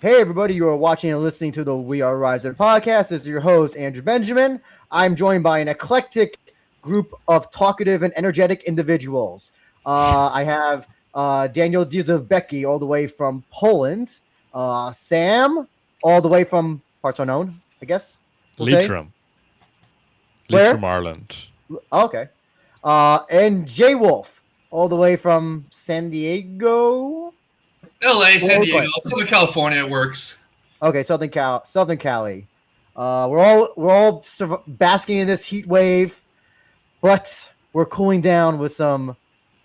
Hey, everybody, you are watching and listening to the We Are Rizin podcast. This is your host, Andrew Benjamin. I'm joined by an eclectic group of talkative and energetic individuals. I have Daniel Becky all the way from Poland, Sam all the way from parts unknown, I guess. Leitrim, Ireland. Oh, okay. And Jay Wolf all the way from San Diego. LA, San Diego, Southern California, it works. Okay, Southern Cali. We're all basking in this heat wave, but we're cooling down with some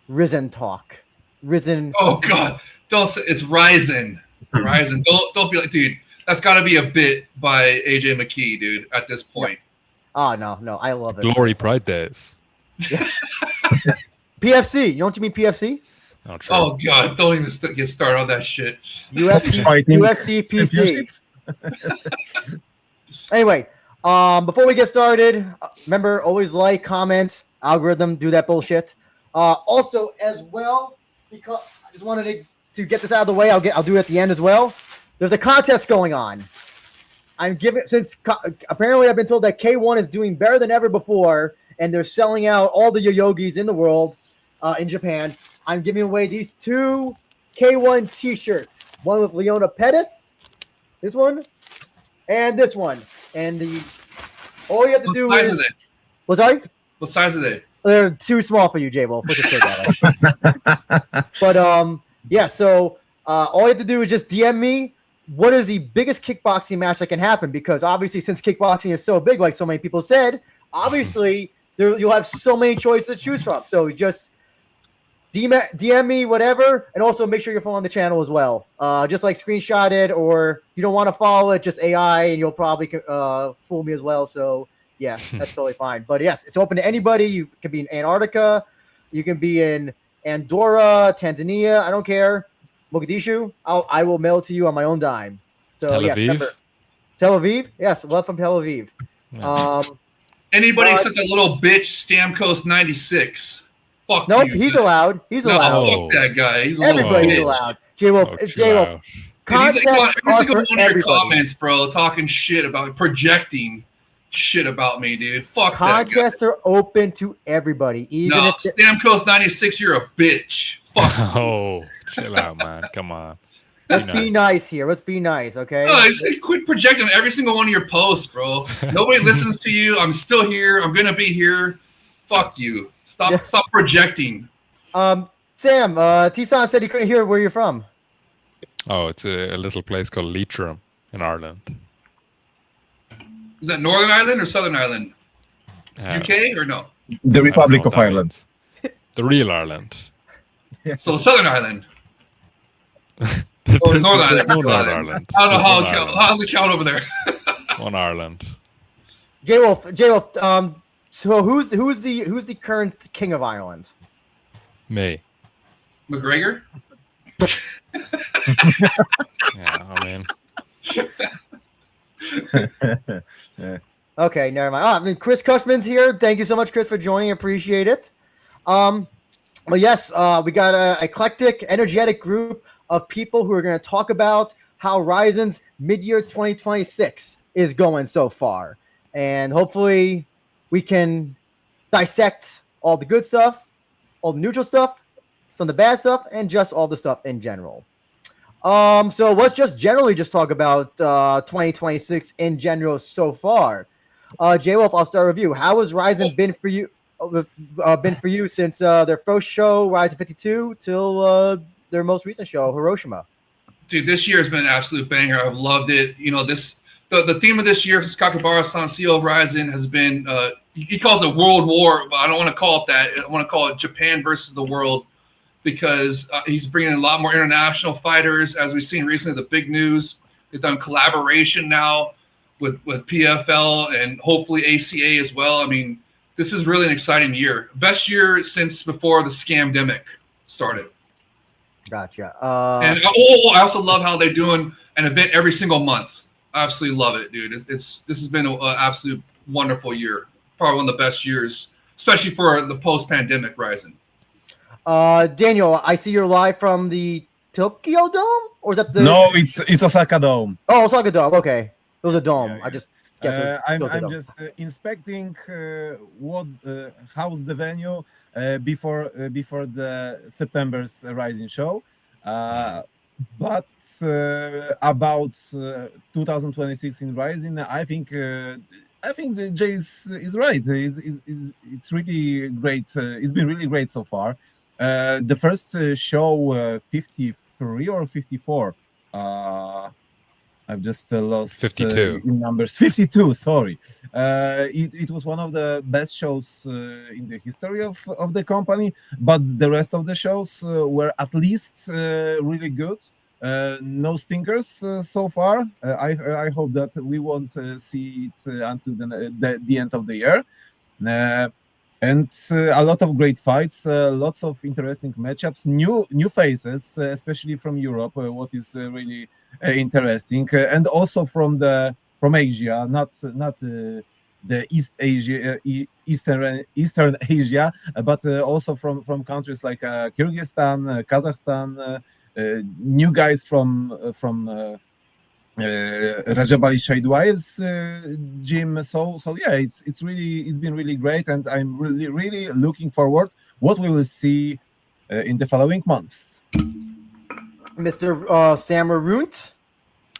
Rizin talk. Rizin. Oh God, don't say it's Rizin. Rizin. Don't be like, dude. That's got to be a bit by AJ McKee, dude. At this point. Oh no, I love it. Glory Pride Days. Yes. PFC. You know what you mean, PFC? Oh God! Don't even get started on that shit. UFC PC. Anyway, before we get started, remember always like, comment, algorithm, do that bullshit. Also, as well, because I just wanted to get this out of the way, I'll do it at the end as well. There's a contest going on. Apparently I've been told that K1 is doing better than ever before, and they're selling out all the yogis in the world, in Japan. I'm giving away these two K1 t-shirts. One with Leona Pettis, this one, and this one. And all you have to do is... What's sorry? What size are they? They're too small for you, J Wolf. But yeah, so all you have to do is just DM me what is the biggest kickboxing match that can happen, because obviously since kickboxing is so big, like so many people said, obviously you'll have so many choices to choose from. So just DM me whatever, and also make sure you're following the channel as well. Just like screenshot it, or if you don't want to follow it, just AI, and you'll probably fool me as well. So yeah, that's totally fine. But yes, it's open to anybody. You can be in Antarctica, you can be in Andorra, Tanzania. I don't care. Mogadishu. I will mail it to you on my own dime. So Tel Aviv. Yes, remember, Tel Aviv. Yes, love from Tel Aviv. Yeah. Anybody except that little bitch Stamkos 96. Fuck nope, you. he's allowed. He's allowed. Fuck that guy. He's Everybody's allowed. J-Wolf. J-Wolf. Contests are for everybody. Comments, bro, talking shit about projecting shit about me, dude. Fuck that guy. Contests are open to everybody. Even if Stamkos 96, you're a bitch. Fuck. Oh, chill out, man. Come on. Let's be nice here. Let's be nice, okay? No, just quit projecting every single one of your posts, bro. Nobody listens to you. I'm still here. I'm gonna be here. Fuck you. Stop projecting. Sam, T-San said he couldn't hear where you're from. Oh, it's a little place called Leitrim in Ireland. Is that Northern Ireland or Southern Ireland? UK or no? The Republic of Ireland. The real Ireland. So Southern Ireland. Northern Ireland. Northern Ireland. I don't know how's it count over there. On Ireland. J-Wolf. So who's the current king of Ireland? Me. McGregor? Yeah, I mean. Okay, never mind. Chris Cushman's here. Thank you so much, Chris, for joining. Appreciate it. But yes, we got an eclectic, energetic group of people who are going to talk about how Rizin's mid-year 2026 is going so far. And hopefully we can dissect all the good stuff, all the neutral stuff, some of the bad stuff, and just all the stuff in general. So let's just talk about 2026 in general so far. J-Wolf, I'll start with you. How has Rizin been for you? Since their first show, Rizin 52, till their most recent show, Hiroshima? Dude, this year has been an absolute banger. I've loved it. You know, the theme of this year, Kakibara-san, CEO of Rizin, has been, he calls it World War, but I don't want to call it that. I want to call it Japan versus the world, because he's bringing in a lot more international fighters. As we've seen recently, the big news, they've done collaboration now with PFL and hopefully ACA as well. I mean, this is really an exciting year. Best year since before the scamdemic started. Gotcha. And I also love how they're doing an event every single month. I absolutely love it, dude. This has been an absolute wonderful year. Probably one of the best years, especially for the post-pandemic Rizin. Daniel, I see you're live from the Tokyo Dome, or is that the? No, it's Osaka Dome. Oh, Osaka Dome. Okay, it was a dome. Yeah, I just guess it was Tokyo I'm Dome. just inspecting how's the venue before the September's Rising show, but about 2026 in Rising, I think that Jay is right. It's really great. It's been really great so far. The first show 53 or 54. I've just lost 52 in numbers. 52, sorry. It was one of the best shows in the history of the company, but the rest of the shows were at least really good. No stinkers so far. I hope that we won't see it until the end of the year. And a lot of great fights, lots of interesting matchups, new faces, especially from Europe, what is really interesting, and also from Asia, not the Eastern Asia, but also from countries like Kyrgyzstan, Kazakhstan, new guys from Rajab Ali Shaidwaev's gym. So yeah, it's been really great, and I'm really looking forward what we will see in the following months. Mr. Samarunt,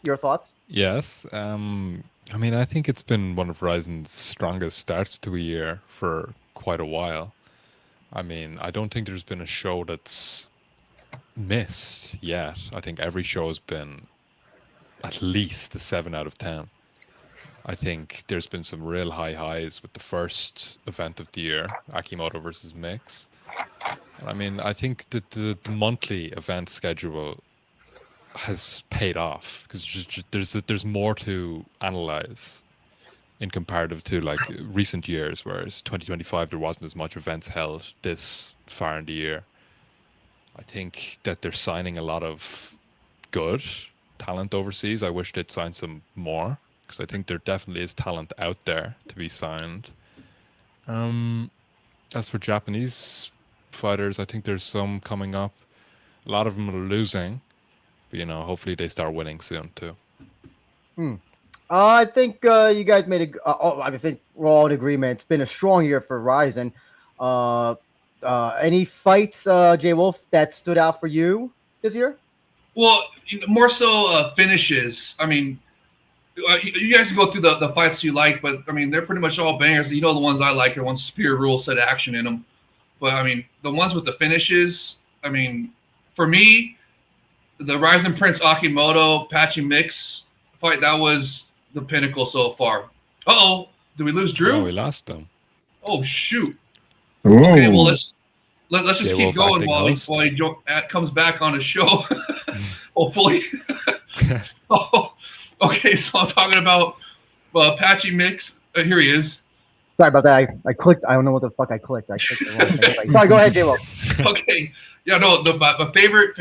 your thoughts? Yes. I mean, I think it's been one of Rizin's strongest starts to a year for quite a while. I mean, I don't think there's been a show that's missed yet. I think every show has been at least a 7 out of 10. I think there's been some real high highs with the first event of the year, Akimoto versus Mix. I mean, I think that the monthly event schedule has paid off because there's more to analyze in comparative to like recent years, whereas 2025 there wasn't as much events held this far in the year. I think that they're signing a lot of good talent overseas. I wish they'd sign some more because I think there definitely is talent out there to be signed. As for Japanese fighters, I think there's some coming up. A lot of them are losing, but hopefully they start winning soon too. I think you guys made I think we're all in agreement. It's been a strong year for Rizin. Any fights, Jay Wolf, that stood out for you this year? Well, more so finishes. I mean, you guys can go through the fights you like, but I mean, they're pretty much all bangers. The ones I like are ones superior rules set action in them. But I mean, the ones with the finishes, I mean, for me, the Rizin Prince Akimoto Patchy Mix fight, that was the pinnacle so far. Uh-oh, did we lose Drew? No, we lost them. Oh, shoot. Ooh. Okay, well, let's just Jay keep Wolf going acting while he host. comes back on the show. Hopefully. Okay, so I'm talking about Patchy Mix. Here he is. Sorry about that. I clicked. I don't know what the fuck I clicked. I clicked the wrong thing. Sorry, go ahead, Jay Wolf. Okay. Yeah, no, my favorite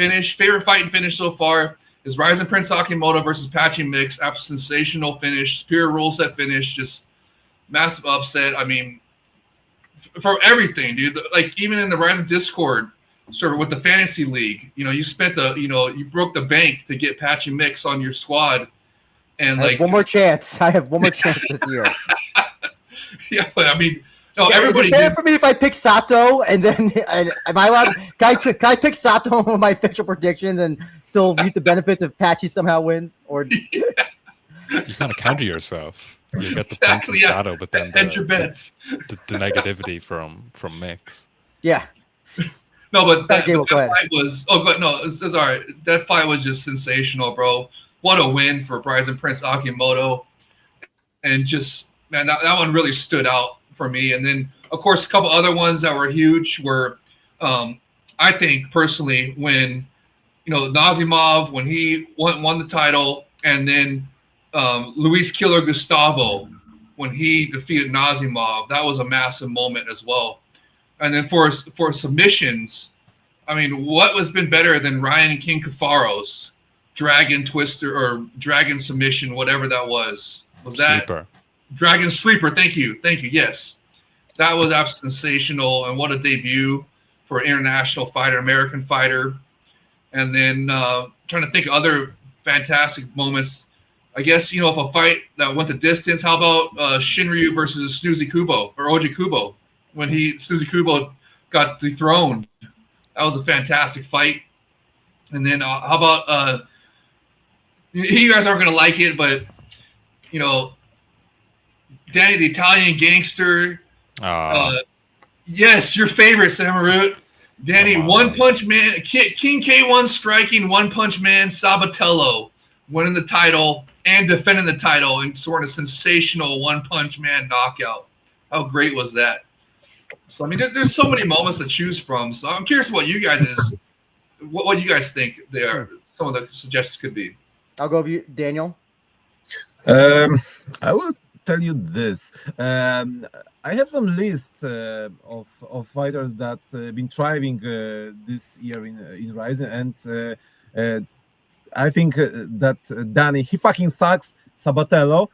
fight and finish so far is Rizin Prince Akimoto versus Patchy Mix. Absolute sensational finish. Superior rule set finish. Just massive upset. I mean, for everything, dude. Like, even in the Rizin Discord server with the fantasy league, you spent you broke the bank to get Patchy Mix on your squad, and I have one more chance. I have one more chance this year. Yeah, but I mean, no, everybody. Is it fair for me if I pick Sato and then am I allowed? Can I pick Sato on my official predictions and still reap the benefits if Patchy somehow wins? Or You kind of counter yourself. You get the points from Exactly, yeah. Sato, but then Hedge your bets. the negativity from Mix. yeah, No, but that go ahead. fight was. Oh, but no, it's all right. That fight was just sensational, bro. What a win for Rizin Prince Akimoto, and just man, that one really stood out for me. And then, of course, a couple other ones that were huge were, I think personally, when Nazimov, when he won the title, and then Luis Killer Gustavo when he defeated Nazimov, that was a massive moment as well. And then for submissions, I mean, what has been better than Ryan King Cafaro's Dragon Twister or Dragon Submission, whatever that was? Was that Sleeper. Dragon Sleeper? Thank you. Yes, that was absolutely sensational, and what a debut for an international fighter, American fighter. And then trying to think of other fantastic moments. I guess, if a fight that went the distance, how about Shinryu versus Suzy Kubo or Oji Kubo when Suzy Kubo got dethroned? That was a fantastic fight. And then how about you guys aren't gonna like it, but Danny the Italian Gangster. Yes, your favorite, Samarut. Danny, One Punch Man, King K1 striking One Punch Man Sabatello, winning the title and defending the title in sort of sensational One Punch Man knockout. How great was that? So I mean, there's so many moments to choose from. So I'm curious what you guys what you guys think some of the suggestions could be. I'll go with you, Daniel. I will tell you this. I have some list of fighters that been thriving this year in Rizin, and I think that Danny, he fucking sucks. Sabatello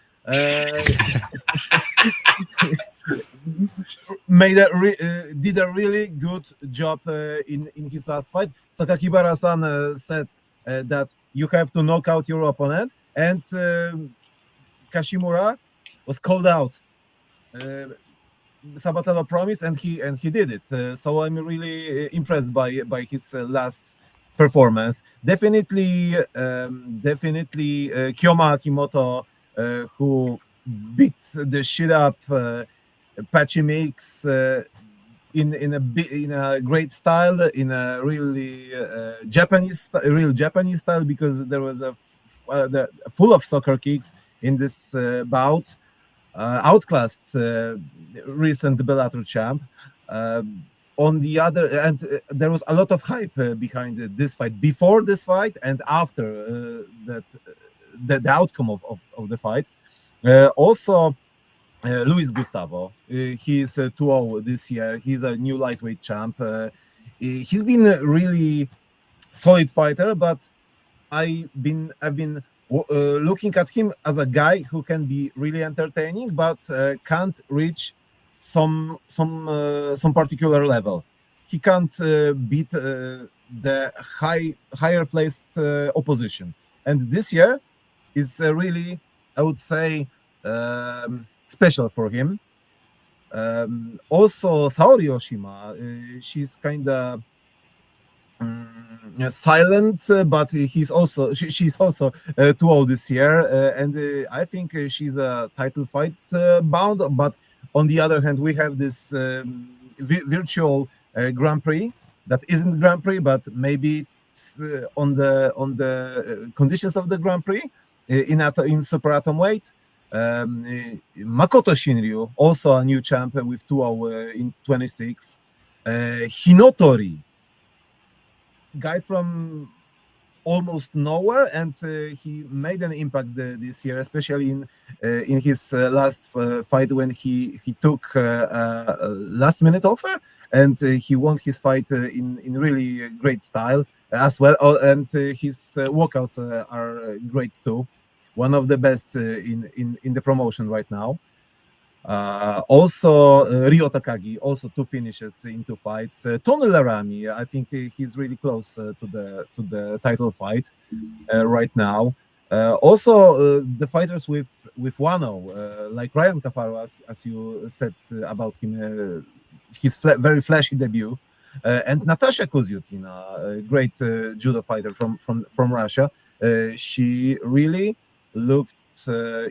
did a really good job in his last fight. Sakakibara-san said that you have to knock out your opponent, and Kashimura was called out. Sabatello promised, and he did it. So I'm really impressed by his last performance. Definitely Kiyoma Akimoto, who beat the shit up Patchy Mix in a great style, in a really real Japanese style, because there was full of soccer kicks in this bout. Outclassed recent Bellator champ. On the other, and there was a lot of hype behind this fight, before this fight and after the outcome of the fight. Also, Luis Gustavo, he's 2-0 this year. He's a new lightweight champ. He's been a really solid fighter, but I've been looking at him as a guy who can be really entertaining, but can't reach some particular level. He can't beat the higher placed opposition. And this year is really, I would say, special for him. Also, Saori Oshima, she's kind of silent, but she's also 2-0 this year, and I think she's a title fight bound. But on the other hand, we have this virtual Grand Prix that isn't Grand Prix, but maybe it's on the conditions of the Grand Prix in super atom weight. Makoto Shinryu, also a new champ with 2-0 in 26. Hinotori, guy from almost nowhere, and he made an impact this year, especially in his last fight when he took a last minute offer, and he won his fight in really great style as well. And his walkouts are great too, one of the best in the promotion right now. Also, Ryo Takagi, also 2 finishes in 2 fights. Tony Laramie, I think he's really close to the title fight right now. Also, the fighters with 1-0, like Ryan Cafaro, as you said about him, his very flashy debut, and Natasha Kozyutina, a great judo fighter from Russia. She really looked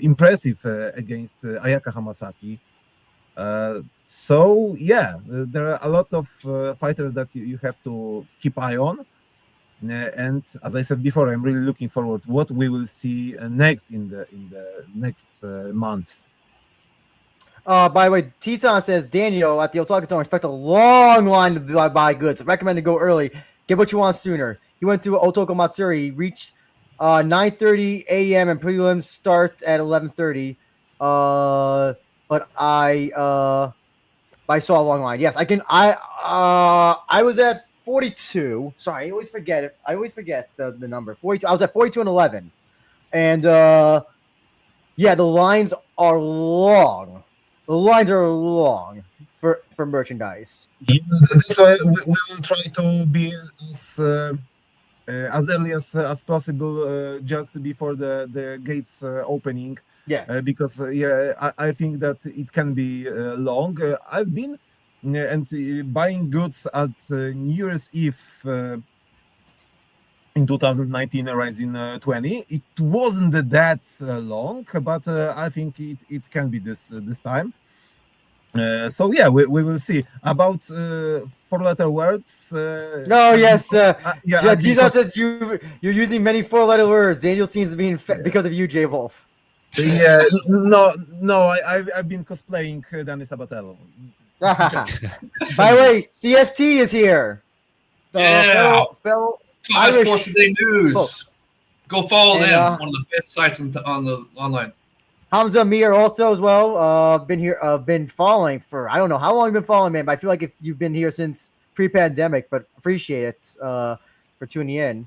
impressive against Ayaka Hamasaki. So yeah, there are a lot of fighters that you have to keep eye on. And as I said before, I'm really looking forward to what we will see next in the next months. By the way, T-Son says, Daniel at the Otakuton expect a long line to buy goods. I recommend to go early. Get what you want sooner. He went to Otoko Matsuri. He reached 9:30 a.m. and prelims start at 11:30. But I saw a long line. Yes, I can. I was at 42. Sorry, I always forget it. I always forget the number. 42. I was at 42 and 11, and yeah, the lines are long. The lines are long for merchandise. That's why we will try to be as as early as possible, just before the gates opening. Yeah. Because I think that it can be long. I've been and buying goods at New Year's Eve in 2019, Rizin 20. It wasn't that long, but I think it can be this time. So yeah, we will see about 4-letter words. Oh yes, I've been Jesus says you're using many 4-letter words. Daniel seems to be because of you, J Wolf. yeah, no, I've been cosplaying Danny Sabatello. By the way, CST is here. Yeah. Fellow Irish Irish Sports Today News. folks. Go follow And, them. One of the best sites on the online. Hamza Mir also as well. Been here. Been following for I don't know how long you've been following, man. But I feel like if you've been here since pre-pandemic, but appreciate it for tuning in.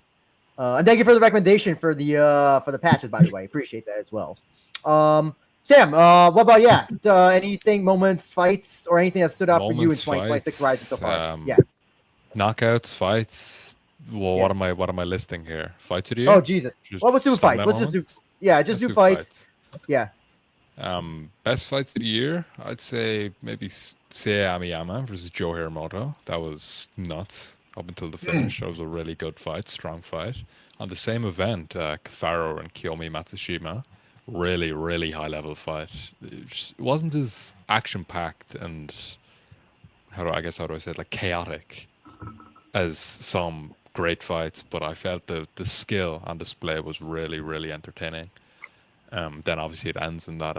And thank you for the recommendation for the patches, by the way. Appreciate that as well. Sam, what about anything, moments, fights, or anything that stood out for you in 2026 Rizin so far? Knockouts, fights. Well, Yeah. what am I listing here? Fights of the year? Oh Jesus! Well, let's do fights. standout Let's just do moments? just Let's do fights. Yeah. Best fights of the year, I'd say maybe Seiya Amiyama versus Joe Hiramoto. That was nuts up until the finish. That was a really good fight, strong fight. On the same event, Kafaro and Kiyomi Matsushima, really, really high level fight. It wasn't as action packed and how do I say it, like chaotic as some great fights, but I felt the skill on display was really, really entertaining. Then obviously it ends in that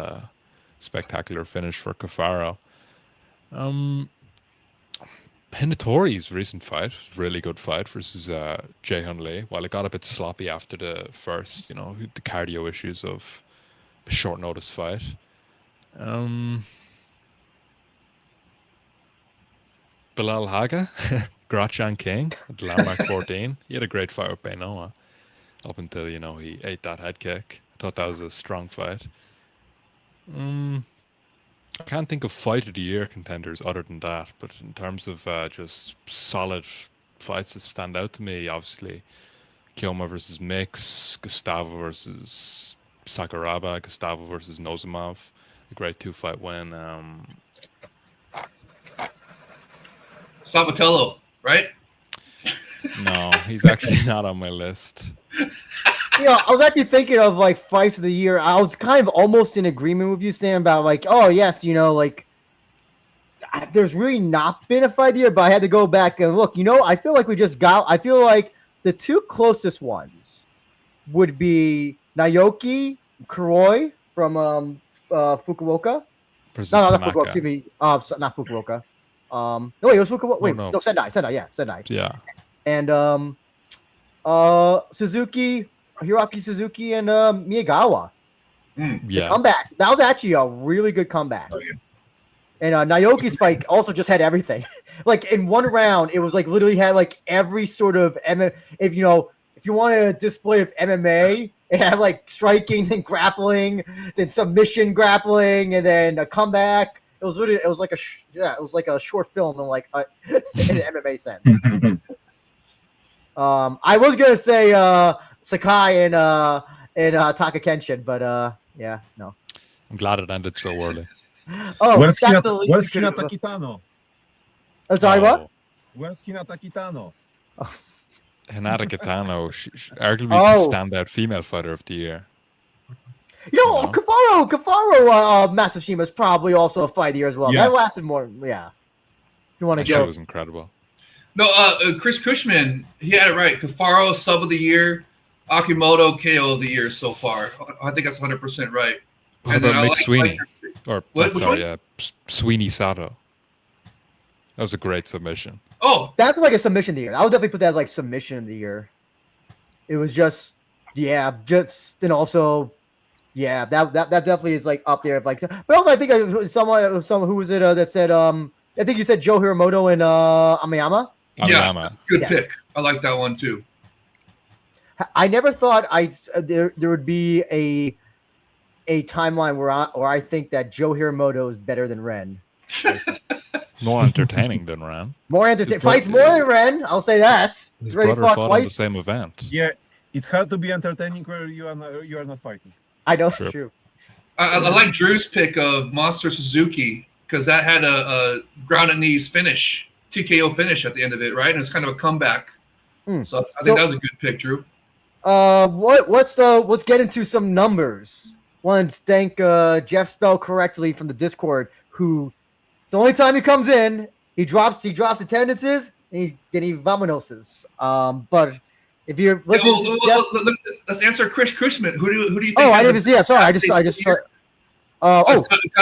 spectacular finish for Kafaro. Hinatori's recent fight, really good fight versus Jae-Hun Lee. While it got a bit sloppy after the first, the cardio issues of a short notice fight. Bilal Haga, Grachan King at Landmark 14. He had a great fight with Beinoa up until, he ate that head kick. I thought that was a strong fight. I can't think of fight of the year contenders other than that, but in terms of just solid fights that stand out to me, obviously Kiyoma versus Mix, Gustavo versus Sakuraba, Gustavo versus Nozumov, a great 2-fight win. Sabatello, right? No, he's actually not on my list. I was actually thinking of like fights of the year. I was kind of almost in agreement with you, Sam, about like, oh yes, there's really not been a fight of the year, but I had to go back and look. I feel like I feel like the two closest ones would be Naoki Kuroi from Fukuoka. Versus No, not Tanaka. Fukuoka. Excuse me. Not Fukuoka. No, wait, it was Fukuoka. Wait, no. Sendai. Yeah, Sendai. Yeah. And Suzuki, Hiroki Suzuki, and Miyagawa. Yeah. Comeback. That was actually a really good comeback. Oh, yeah. And Naoki's fight also just had everything. Like in one round, it was like literally had like every sort of if you wanted a display of MMA, it had like striking, then grappling, then submission grappling, and then a comeback. It was like a short film in like in an MMA sense. I was gonna say Sakai and Taka Kenshin, but no. I'm glad it ended so early. Oh, Where's that's the least Where's we could've- Hinata Kitano? I'm sorry, what? Where's Hinata Kitano? Hinata Kitano, arguably Oh. the standout female fighter of the year. Kafaro Matsushima is probably also a fight of the year as well. Yeah. That lasted more, yeah. If you want to That shit go. was incredible. No, Chris Cushman, he had it right. Kafaro, sub of the year. Akimoto, KO of the year so far. I think that's 100% right. What And then about I Mick Sweeney? Or, What- which sorry, one? Sweeney Sato. That was a great submission. Oh, That's like a submission of the year. I would definitely put that as like submission of the year. It was just, and also, that definitely is like up there. Like, but also I think someone who was it that said, I think you said Joe Hiramoto and Amiyama. Yeah. Amiyama. good Yeah. pick. I like that one too. I never thought there would be a timeline where I think that Joe Hiramoto is better than Ren. More entertaining than Ran. More entertaining. His bro- Fights more than Ren. I'll say that. His He's already brother fought fought in the twice. same event. Yeah, it's hard to be entertaining where you are not fighting. I know Sure. it's true. I like Drew's pick of Monster Suzuki because that had a ground and knees finish, TKO finish at the end of it, right? And it's kind of a comeback. So I think that was a good pick, Drew. Let's get into some numbers. Want to thank Jeff Spell correctly from the Discord, who it's the only time he comes in, he drops attendances and then he vamonoses. But if you're listening to Jeff, let's answer Chris Cushman. Who do you think? I didn't even see. Sorry, I just saw. Who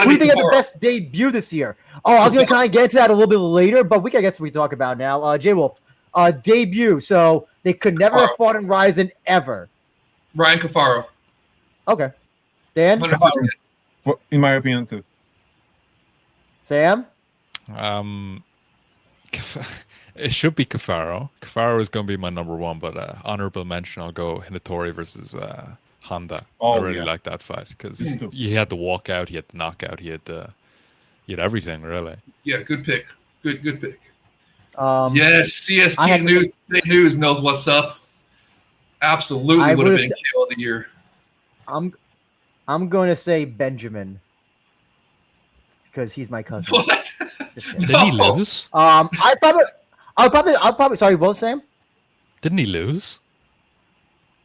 do you think had the best debut this year? I was going to kind of get into that a little bit later, but we can get to what we talk about now. J Wolf, debut. So they could never have fought in Rizin ever. Ryan Cafaro. Okay. Dan? Cafaro. In my opinion, too. Sam? It should be Cafaro. Cafaro is going to be my number one, but honorable mention, I'll go Hinatori versus Honda. I really like that fight because he had the walkout, he had the knockout, he had everything really. Yeah, good pick. Good pick. Yes, CST News knows what's up. Absolutely would have been KO of the year. I'm going to say Benjamin because he's my cousin. What? Didn't he lose? I'll probably. Sorry, what, Sam? Didn't he lose?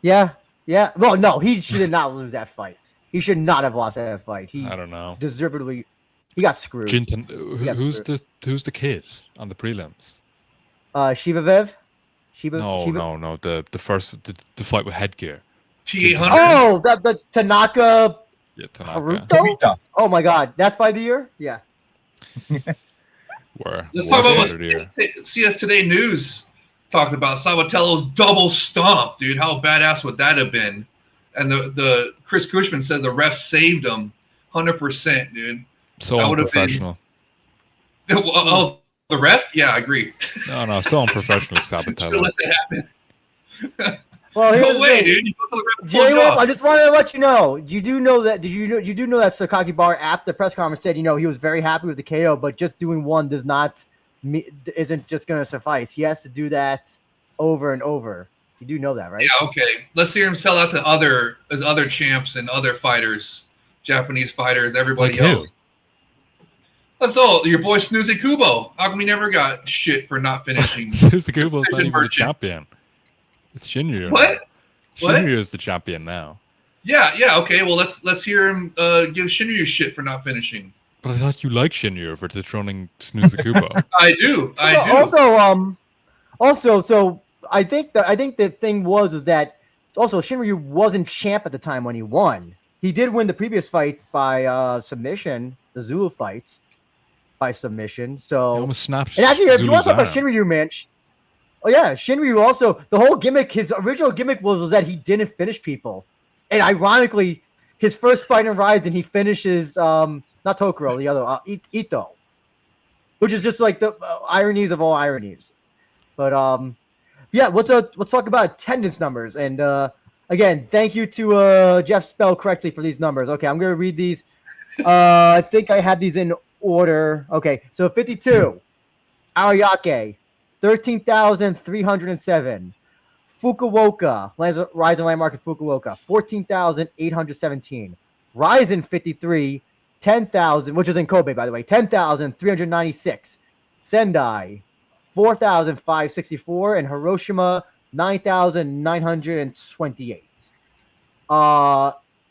Yeah. Well, no, he should not lose that fight. He should not have lost that fight. I don't know. Deservedly, he got screwed. Who's the kid on the prelims? Shivavev. No. The fight with headgear. T800. Oh, the Tanaka. Yeah, Tanaka. Haruto? Oh my God, that's by the year. Yeah. Let's talk about what CS Today News talked about. Sabatello's double stomp, dude. How badass would that have been? And the Chris Cushman says the ref saved him 100%, dude. So unprofessional. Oh, the ref? Yeah, I agree. No, so unprofessional, Sabatello. Let that happen. Well, here's no way, dude. J-Wolf, I just wanted to let you know. You do know that Sakaki Bar after the press conference said, he was very happy with the KO, but just doing one isn't just going to suffice. He has to do that over and over. You do know that, right? Yeah, okay. Let's hear him sell out to his other champs and other fighters, Japanese fighters, everybody else. That's all. Your boy Snoozy Kubo. How come he never got shit for not finishing? Snoozy Kubo's not even the champion. It's Shinryu. What? Shinryu is the champion now. Yeah. Okay. Well, let's hear him give Shinryu shit for not finishing. But I thought you liked Shinryu for dethroning Snoozy Kubo. I do. Also, so I think the thing was that also Shinryu wasn't champ at the time when he won. He did win the previous fight by submission, the Zulu fight by submission. So he almost snapped. And actually, if you want to talk about arm. Shinryu, man. Oh yeah, Shinryu also, the whole gimmick, his original gimmick was that he didn't finish people. And ironically, his first fight in Rizin, he finishes not Tokuro, the other Ito. Which is just like the ironies of all ironies. But yeah, let's talk about attendance numbers. And again, thank you to Jeff Spell correctly for these numbers. Okay, I'm gonna read these. I think I have these in order. Okay, so 52, Ariake. 13,307. Fukuoka, Rizin Landmark in Fukuoka, 14,817. Rizin 53, 10,000, which is in Kobe, by the way, 10,396. Sendai, 4,564. And Hiroshima, 9,928.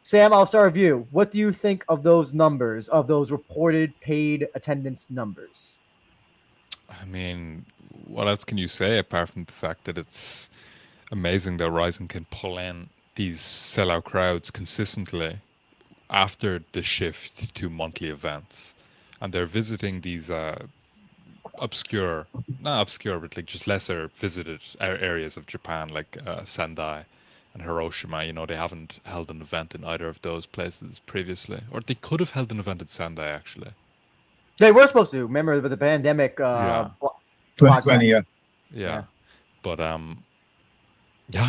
Sam, I'll start with you. What do you think of those numbers, of those reported paid attendance numbers? I mean, what else can you say apart from the fact that it's amazing that Rizin can pull in these sellout crowds consistently after the shift to monthly events, and they're visiting these not obscure, but like just lesser visited areas of Japan, like Sendai and Hiroshima. They haven't held an event in either of those places previously, or they could have held an event in Sendai actually. They were supposed to. Remember with the pandemic. 2020, yeah. But I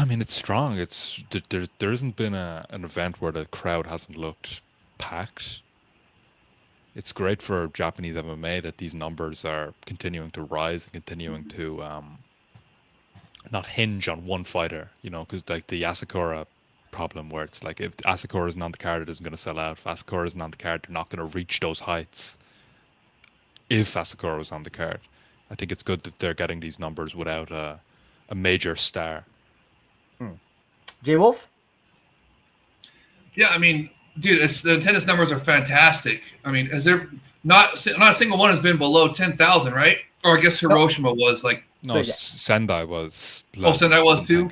mean, it's strong. It's there hasn't been an event where the crowd hasn't looked packed. it's great for Japanese MMA that these numbers are continuing to rise and continuing to not hinge on one fighter, you know, because like the Asakura problem where it's like if Asakura isn't on the card, it isn't going to sell out. If Asakura isn't on the card, they're not going to reach those heights. If Asakura was on the card, I think it's good that they're getting these numbers without a major star. J Wolf? Yeah, I mean, dude, the attendance numbers are fantastic. I mean, is there not a single one has been below 10,000, right? Or I guess Hiroshima was like. No, But yeah. Sendai was. Oh, Sendai was too?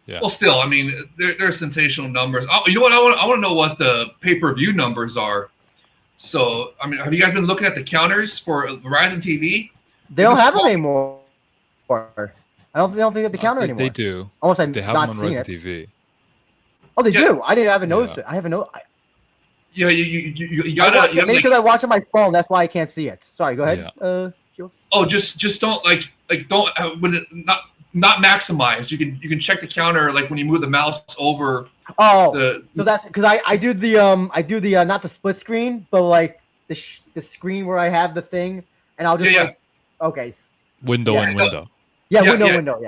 Yeah. Well, still, I mean, they're sensational numbers. Oh, you know what? I want to know what the pay-per-view numbers are. So, I mean, have you guys been looking at the counters for Verizon TV? They don't have them anymore. I don't think they have the counter anymore. They do. Unless I'm They have not them on seeing Verizon it. TV. Oh, they Yeah. do. I haven't noticed it. I haven't noticed. Yeah, you I gotta. watch it, maybe like, because I watch on my phone. That's why I can't see it. Sorry. Go ahead. Joe. oh, just don't don't when it not maximize. You can check the counter like when you move the mouse over. Oh, so that's because I do the not the split screen, but like the screen where I have the thing, and I'll just like, okay. Window Yeah. and window. Window.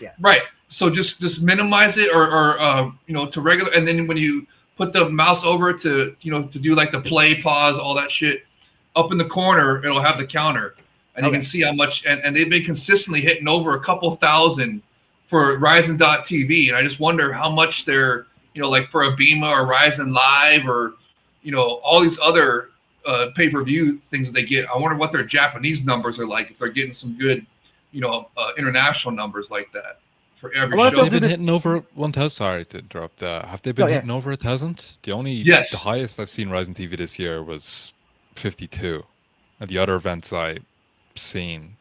Yeah. Right. So just minimize it or you know, to regular, and then when you put the mouse over to, you know, to do like the play, pause, all that shit, up in the corner it'll have the counter, and you can see how much, and they've been consistently hitting over a couple thousand for Rizin.tv, and I just wonder how much they're, you know, like for a Bima or Rizin Live or, you know, all these other pay-per-view things that they get. I wonder what their Japanese numbers are like, if they're getting some good, you know, international numbers like that for every show. They've been hitting over 1,000. Sorry to interrupt. Have they been hitting over 1,000? The highest I've seen Rizin TV this year was 52, and the other events I've seen,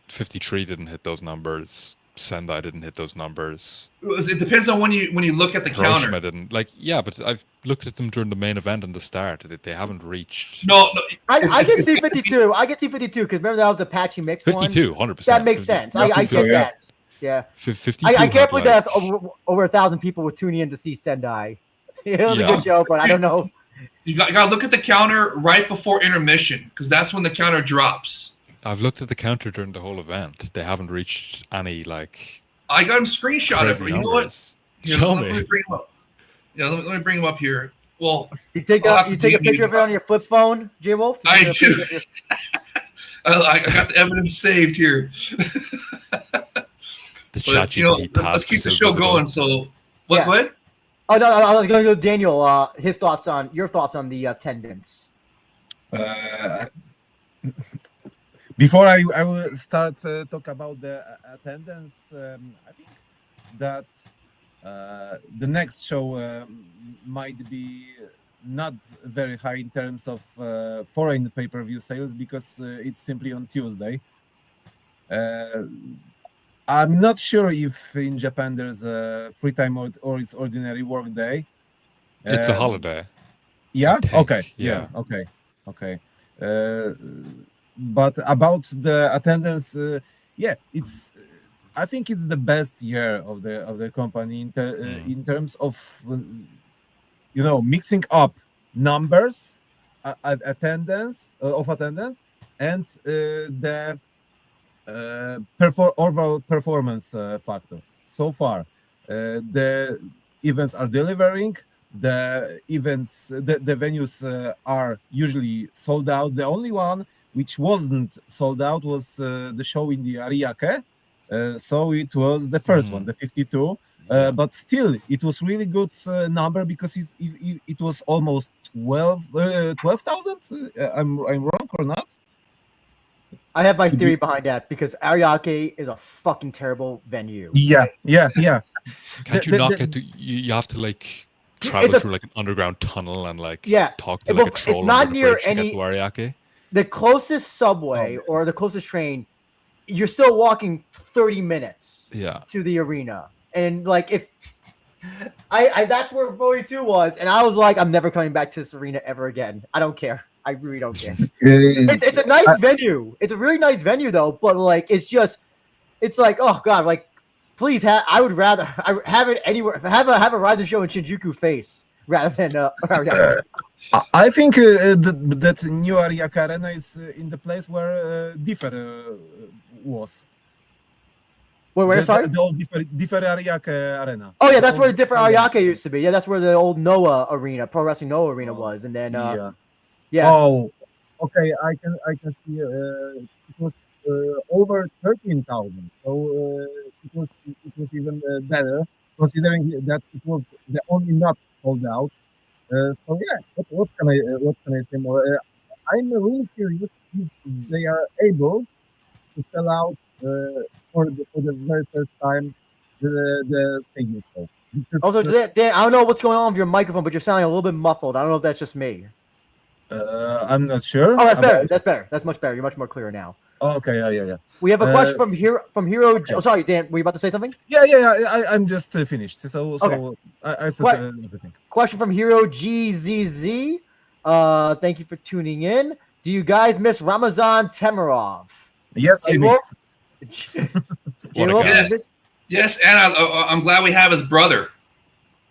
53 didn't hit those numbers. Sendai didn't hit those numbers. It depends on when you look at the Hiroshima counter. didn't, but I've looked at them during the main event and the start. They haven't reached. No, I can see 52. I can see 52 because remember that was Apache mix 52, 100%. That makes sense. I get that. Yeah. 52. I can't believe that over 1,000 people were tuning in to see Sendai. It was a good show, but I don't know. You got to look at the counter right before intermission because that's when the counter drops. I've looked at the counter during the whole event. They haven't reached any I got him screenshot it. You know what? Here, Show let me bring him up. Yeah, let me bring him up here. Well, you take a picture of it on your flip phone, J Wolf. I do. I got the evidence saved here. But, you know, let's keep the show going. So, what? What? Oh no, I was going to go Daniel. Your thoughts on the attendance. Before I will start talk about the attendance, I think that the next show might be not very high in terms of foreign pay-per-view sales because it's simply on Tuesday. I'm not sure if in Japan there's a free time or it's ordinary work day. It's a holiday. Yeah. Okay. Yeah. Okay. Okay. But about the attendance, it's. I think it's the best year of the company in terms of, mixing up numbers, attendance and the overall performance factor. So far, the events are delivering. The venues are usually sold out. The only one which wasn't sold out was the show in the Ariake. So it was the first one, the 52. But still, it was really good number because it was almost 12,000. I'm wrong or not? I have my theory behind that because Ariake is a fucking terrible venue. Yeah. Can't you not get to? You have to travel through an underground tunnel and talk to a troll. It's not near any. To Ariake. The closest subway or the closest train, you're still walking 30 minutes to the arena. And if I that's where 42 was, and I was like, I'm never coming back to this arena ever again. I don't care. I really don't care. It's a nice venue. It's a really nice venue though, but it's like, oh god, please I would rather have it anywhere. Have a Rizin show in Shinjuku Face rather than I think that new Ariake Arena is in the place where Differ was. Where, sorry? The old Differ Ariake Arena. Oh yeah, The that's where old the different Ariake. Ariake used to be. Yeah, that's where the old Noah arena, Pro Wrestling Noah arena Oh, was. And then yeah. yeah. Oh, okay. I can see it was over 13,000. So it was even better considering that it was the only not sold out. So yeah, what can I say more? I'm really curious if they are able to sell out for the very first time the stadium show because Also, Dan, I don't know what's going on with your microphone, but you're sounding a little bit muffled. I don't know if that's just me. I'm not sure Oh, that's better. about. That's better. That's much better. You're much more clear now. Okay, yeah. We have a question from Hero. Okay. Oh, sorry, Dan. Were you about to say something? Yeah. I'm just finished. So Okay. I said What? everything. Question from Hero GZZ. Thank you for tuning in. Do you guys miss Ramazan Temirov? Yes, I J-Wolf? missed. What a J-Wolf, guy. you Yes, miss- yes, and I'm glad we have his brother.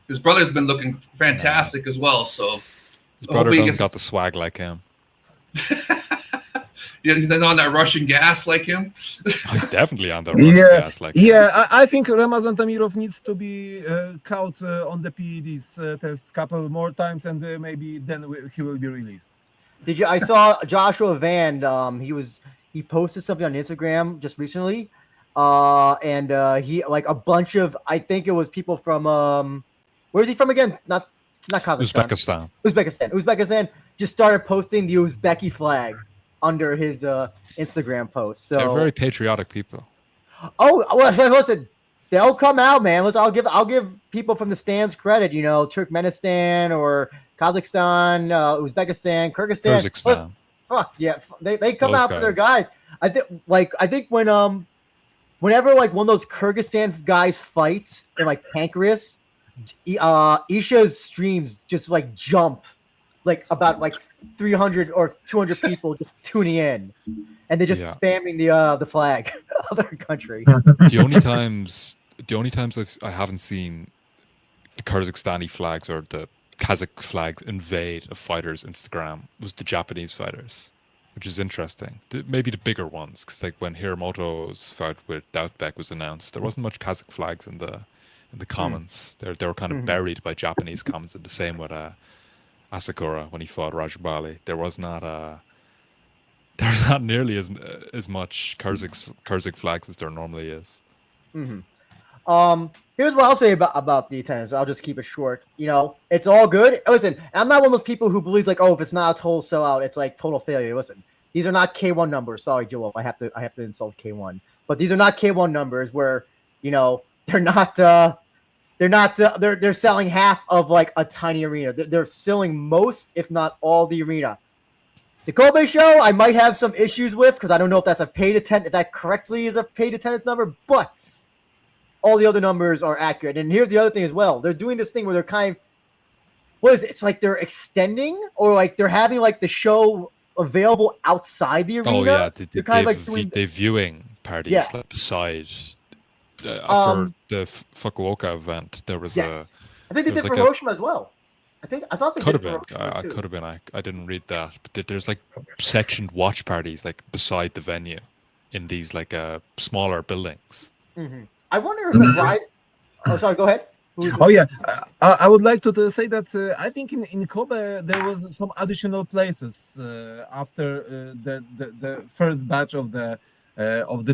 His brother's been looking fantastic as well. So His brother hopefully he doesn't gets- got the swag like him. Yeah, he's not on that Russian gas like him. He's definitely on the Russian Yeah, gas like him. yeah. I think Ramazan Tamirov needs to be caught on the PEDs test couple more times, and maybe then he will be released. Did you? I saw Joshua Van. He posted something on Instagram just recently, and he like a bunch of, I think it was people from where's he from again? Not Kazakhstan. Uzbekistan just started posting the Uzbeki flag under his Instagram post. So They're very patriotic people. oh well, listen, they'll come out, man. Listen, I'll give people from the stands credit. You know, Turkmenistan or Kazakhstan, Uzbekistan, Kyrgyzstan. Kazakhstan. Fuck yeah, they come Those out for their guys. guys. I think when whenever like one of those Kyrgyzstan guys fight in like Pancreas, Isha's streams just like jump like about like 300 or 200 people just tuning in, and they're just Yeah. spamming the flag of their country. The only times I haven't seen the Kazakhstani flags or the Kazakh flags invade a fighter's Instagram was the Japanese fighters, which is interesting. Maybe the bigger ones, because like when Hiramoto's fight with Doubtbeck was announced, there wasn't much Kazakh flags in the comments. They were kind of buried by Japanese comments. And the same with Asakura when he fought Rajbali. There was not nearly as much Kazakh flags as there normally is. Here's what I'll say about the attendance. I'll just keep it short. You know, it's all good. Listen, I'm not one of those people who believes like, oh, if it's not a total sellout, it's like total failure. Listen, these are not K1 numbers. Sorry, Joel, I have to insult K1, but these are not K1 numbers where, you know, they're selling half of like a tiny arena. They're selling most, if not all, the arena. The Kobe show, I might have some issues with because I don't know if that's a paid attendance. If that correctly is a paid attendance number, but all the other numbers are accurate. And here's the other thing as well. They're doing this thing where they're kind of, what is it? It's like they're extending or like they're having like the show available outside the arena. Oh yeah, they're kind of like doing they viewing parties Yeah. like beside. For the Fukuoka event, there was yes. I think they there did was for like Hiroshima as well. I thought they could did have for been. Hiroshima I too. could have been. I didn't read that. But there's like sectioned watch parties like beside the venue in these like smaller buildings. I wonder if the bride. Oh, sorry. Go ahead. Oh yeah, I would like to say that I think in Kobe there was some additional places after the first batch of the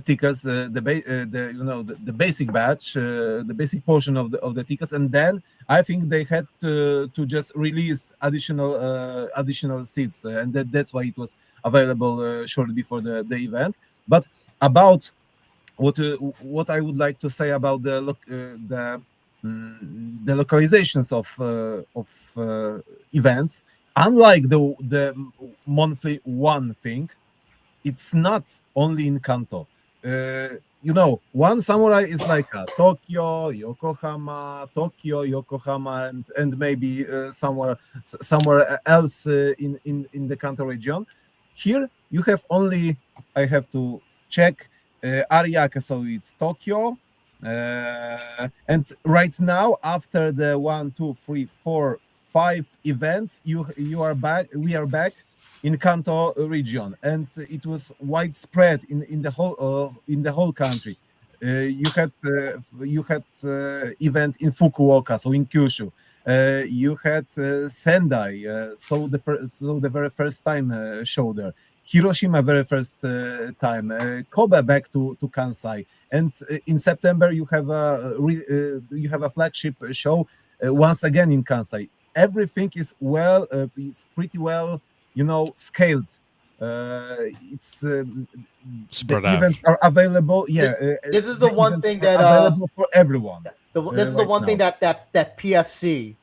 tickets, the basic batch, the basic portion of the tickets, and then I think they had to just release additional seats, and that's why it was available shortly before the event. But about what I would like to say about the localizations of events, unlike the monthly one thing, it's not only in Kanto. One samurai is like Tokyo, Yokohama, and maybe somewhere else in the Kanto region. Here you have only, I have to check, Ariake, so it's Tokyo. And right now, after the 1, 2, 3, 4, 5 events, you are back. We are back in Kanto region, and it was widespread in the whole country. You had event in Fukuoka, so in Kyushu. You had Sendai, so the very first time show there. Hiroshima very first time. Kobe back to Kansai, and in September you have a flagship show once again in Kansai. Everything is pretty well, scaled. It's Spread the out. events are available. Yeah, This is the one events thing are that available for everyone. this is the right one thing now. that PFC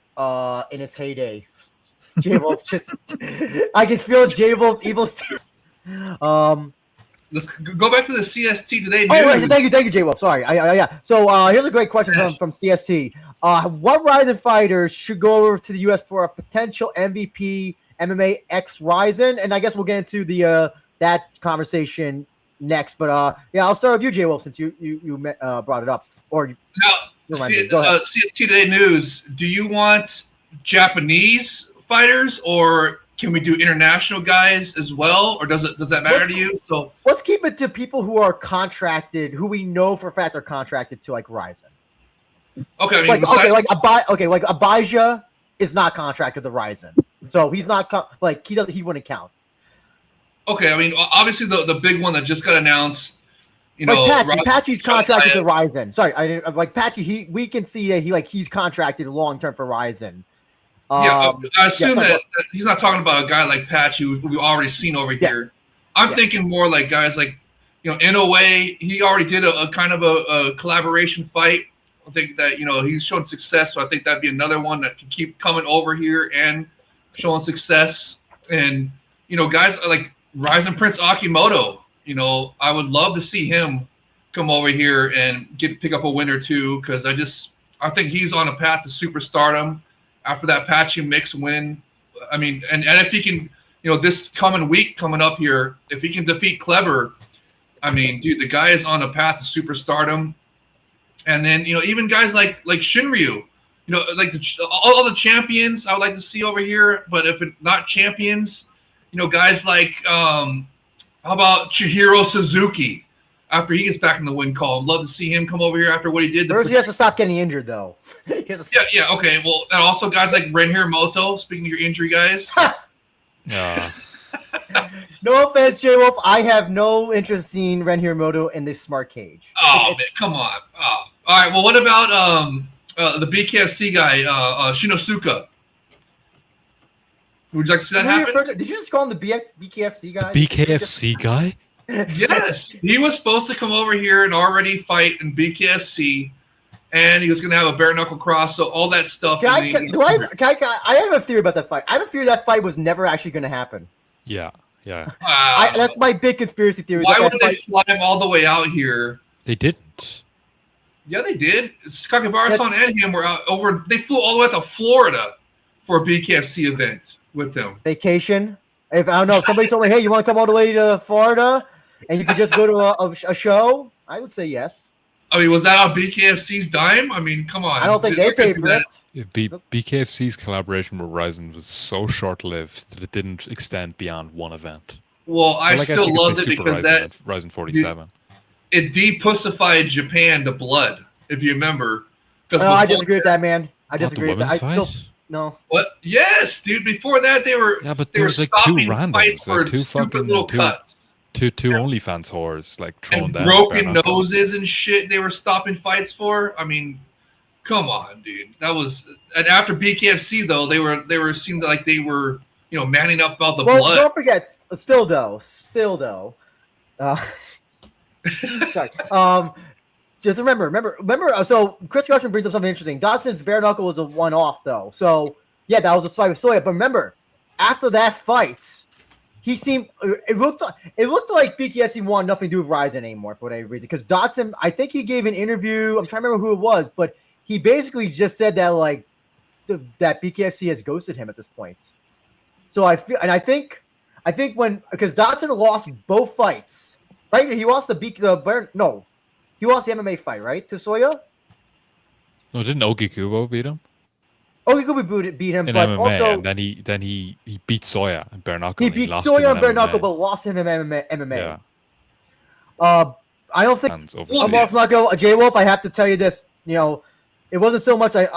in its heyday, J Wolf just I can feel J Wolf's evil. Let's go back to the CST today. Oh, right, news. thank you, J Wolf. Sorry, yeah. So here's a great question from CST. What Rizin fighters should go over to the US for a potential MVP MMA X Rizin? And I guess we'll get into the that conversation next. But yeah, I'll start with you, J Wolf, since you brought it up. Or Now, remind me. Go ahead. CST Today News, do you want Japanese fighters or can we do international guys as well? Or does that matter to you? So Let's keep it to people who are contracted, who we know for a fact are contracted to like Rizin. okay, I mean, Like besides, like Abijah is not contracted to Rizin, so he's not he wouldn't count. okay, I mean, obviously the big one that just got announced, you know, Like Patchy's contracted to Showtime. Rizin. Sorry, I didn't like Patchy. We can see that he's contracted long term for Rizin. Yeah, I assume sorry, that he's not talking about a guy like Patch who we've already seen over here. I'm thinking more like guys like, NOA. He already did a kind of a collaboration fight. I think that, he's shown success. So I think that'd be another one that can keep coming over here and showing success. And, guys like Rizin Prince Akimoto, I would love to see him come over here and pick up a win or two because I think he's on a path to superstardom. After that Patchy Mix win, I mean, and if he can, this coming week coming up here, if he can defeat Clever, I mean, dude, the guy is on a path to superstardom. And then, even guys like Shinryu, like all the champions I would like to see over here. But if it's not champions, guys like, how about Chihiro Suzuki? After he gets back in the win call, I'd love to see him come over here after what he did. First, he has to stop getting injured, though. Yeah, okay. Well, and also guys like Ren Hiramoto, speaking of your injury guys. No offense, J Wolf. I have no interest in seeing Ren Hiramoto in this smart cage. Oh, man, come on. Oh. All right, well, what about the BKFC guy, Shinosuke? Would you like to see that happen? Did you just call him the BKFC guy? BKFC guy? Yes, he was supposed to come over here and already fight in BKFC, and he was going to have a bare knuckle cross, so all that stuff. I have a theory about that fight. I have a theory that fight was never actually going to happen. Yeah. That's my big conspiracy theory. Why would they fly him all the way out here? They didn't. Yeah, they did. Kakibara-san and him were out over. They flew all the way out to Florida for a BKFC event with them. Vacation. If I don't know, if somebody told me, "Hey, you want to come all the way to Florida, and you could just go to a show," I would say yes. I mean, was that on BKFC's dime? I mean, come on. I don't think they paid for it. BKFC's collaboration with Rizin was so short-lived that it didn't extend beyond one event. Well, I still loved it because that Rizin 47. It de-pussified Japan to blood, if you remember. No, I disagree with that, man. I disagree with that. I fight? still no. What? Yes, dude. Before that, they were but they there were was like two stopping randoms, fights like for two stupid fucking little cuts two OnlyFans whores like throwing and down broken bare knuckle. noses and shit. They were stopping fights for. I mean, come on, dude. That was and after BKFC though, they were seemed like they were manning up about the blood. Don't forget. Still though. Sorry. Just remember. So Chris Cushman brings up something interesting. Dawson's bare knuckle was a one-off though. So yeah, that was a fight with Soya. But remember, after that fight, he seemed it looked like BKSC wanted nothing to do with Rizin anymore for whatever reason. Because Dotson, I think he gave an interview. I'm trying to remember who it was, but he basically just said that that BKSC has ghosted him at this point. So I think because Dotson lost both fights, right? He lost he lost the MMA fight, right, to Soya? No, didn't Ogikubo beat him? Okugawa beat him, in but MMA, also and then he beat Soya and bare knuckle. he and beat lost Soya him and bare in knuckle, MMA. but lost him in MMA. Yeah, I don't think hands I'm overseas. also not going J Wolf. I have to tell you this. It wasn't so much like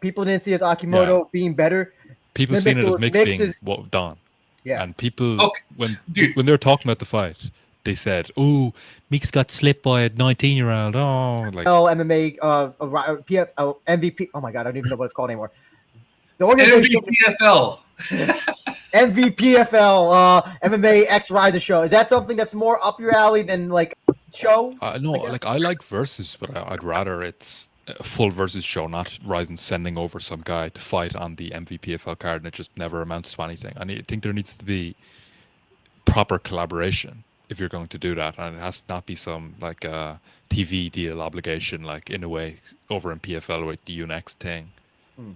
people didn't see as Akimoto being better. People The seen mix it as was mixed being mixes. what done. Yeah. And people Okay, when dude. they were talking about the fight, they said, "Oh, Meeks got slipped by a 19-year-old." Oh, like MMA, PFL, MVP. Oh my god, I don't even know what it's called anymore. The organization PFL. MVPFL, MMA X Riser show. Is that something that's more up your alley than like show? no, I guess? like I like versus, but I'd rather it's a full versus show, not Ryzen sending over some guy to fight on the MVPFL card and it just never amounts to anything. I think there needs to be proper collaboration if you're going to do that, and it has to not be some like TV deal obligation, like in a way over in PFL with the UNEX thing,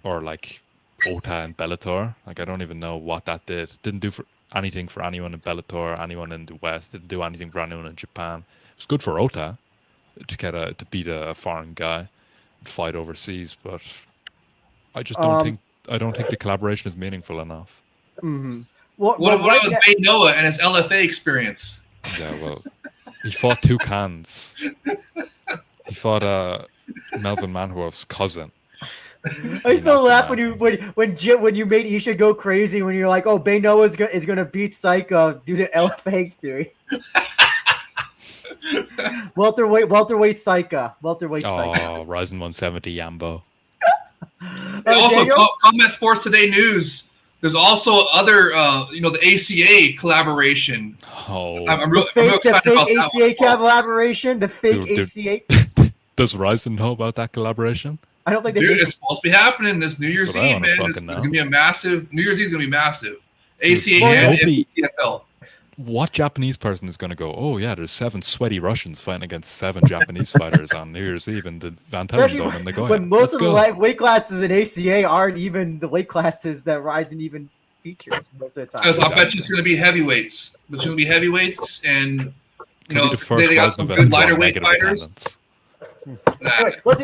or like Ota and Bellator. Like I don't even know what that did. Didn't do for anything for anyone in Bellator, anyone in the West. Didn't do anything for anyone in Japan. It was good for Ota to get to beat a foreign guy and fight overseas, but I just don't think the collaboration is meaningful enough. Mm-hmm. What about Bay Noah and his LFA experience? Yeah, well, he fought two cans. He fought Melvin Manhoef's cousin. I still laugh when you made Isha go crazy when you're like, oh, Bay Noah is gonna beat Psycho due to LFA experience. welterweight Psycho. Oh, Rizin 170 Yambo. Also, Combat Sports Today news. There's also other, the ACA collaboration. Oh, I'm real excited the about fake that ACA one. collaboration. The fake Dude. ACA. Does Rizin know about that collaboration? I don't think they Dude, did. it's supposed to be happening this New Year's That's what I Eve, wanna man. fucking It's know. going to be a massive. New Year's Eve is going to be massive. Dude, ACA well, and nobody- PFL. What Japanese person is going to go, oh yeah, there's 7 sweaty Russians fighting against 7 Japanese fighters on New Year's Eve in the Van Tellen Especially Dome in Nagoya? when most Let's of the go. weight classes in ACA aren't even the weight classes that Ryzen even features most of the time. So I bet you it's going to be heavyweights. It's going to be heavyweights, and Could be the first they got Ryzen some event good to draw lighter weight negative fighters. attendance. Anyway, let's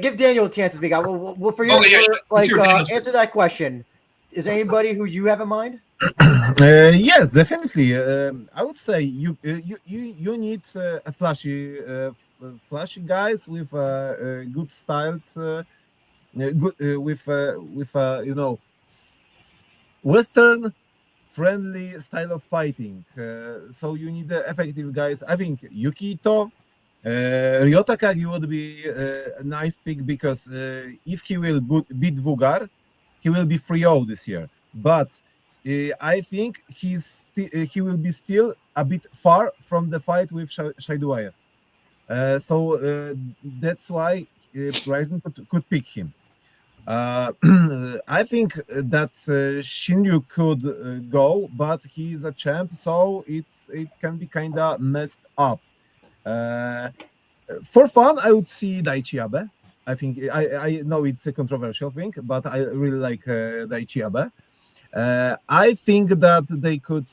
give Daniel a chance to speak out. Well, for your, Okay, yeah, let's hear Daniel's. answer that question. Is there anybody who you have in mind? Yes, definitely. I would say you need a flashy guys with good styled, with Western friendly style of fighting. So you need effective guys. I think Yukito, Ryota Kagi would be a nice pick because if he will beat Vugar, he will be 3-0 this year. But I think he will be still a bit far from the fight with Shaiduayev. So that's why Ryzen could pick him. I think that Shinryu could go, but he is a champ, so it can be kind of messed up. For fun, I would see Daichi Abe. I think I know it's a controversial thing, but I really like Daichi Abe. I think that they could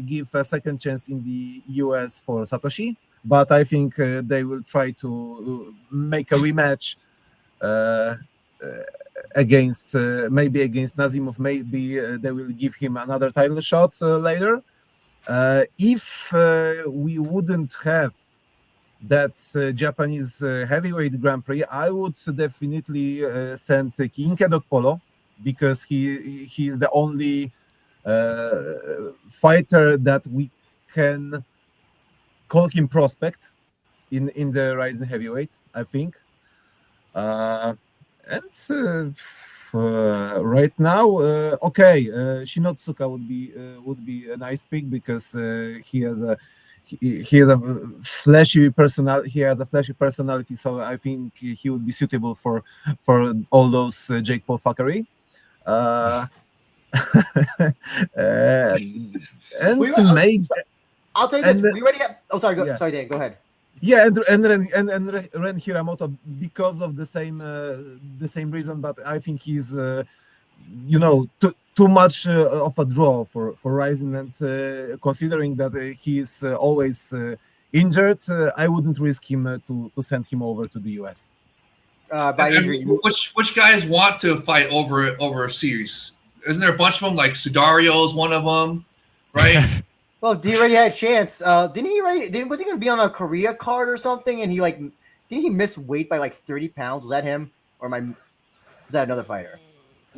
give a second chance in the US for Satoshi, but I think they will try to make a rematch against Nazimov. Maybe they will give him another title shot later. If we wouldn't have that Japanese heavyweight Grand Prix, I would definitely send Kinkedok Polo, because he is the only fighter that we can call him prospect in the Ryzen heavyweight, I think. And right now, Shinotsuka would be a nice pick because he has a flashy personality. He has a flashy personality, so I think he would be suitable for all those Jake Paul fuckery. I'll tell you this. We already have. Oh, sorry. Sorry, Dan. Go ahead. Yeah, and Ren Hiramoto, because of the same reason, but I think he's too much of a draw for Ryzen, and considering that he's always injured, I wouldn't risk him to send him over to the US. by injury. Which guys want to fight over a series? Isn't there a bunch of them? Like Sudario's one of them, right? Well, he already had a chance. Didn't he already? Was he going to be on a Korea card or something? And didn't he miss weight by like 30 pounds? Was that him, or was that another fighter?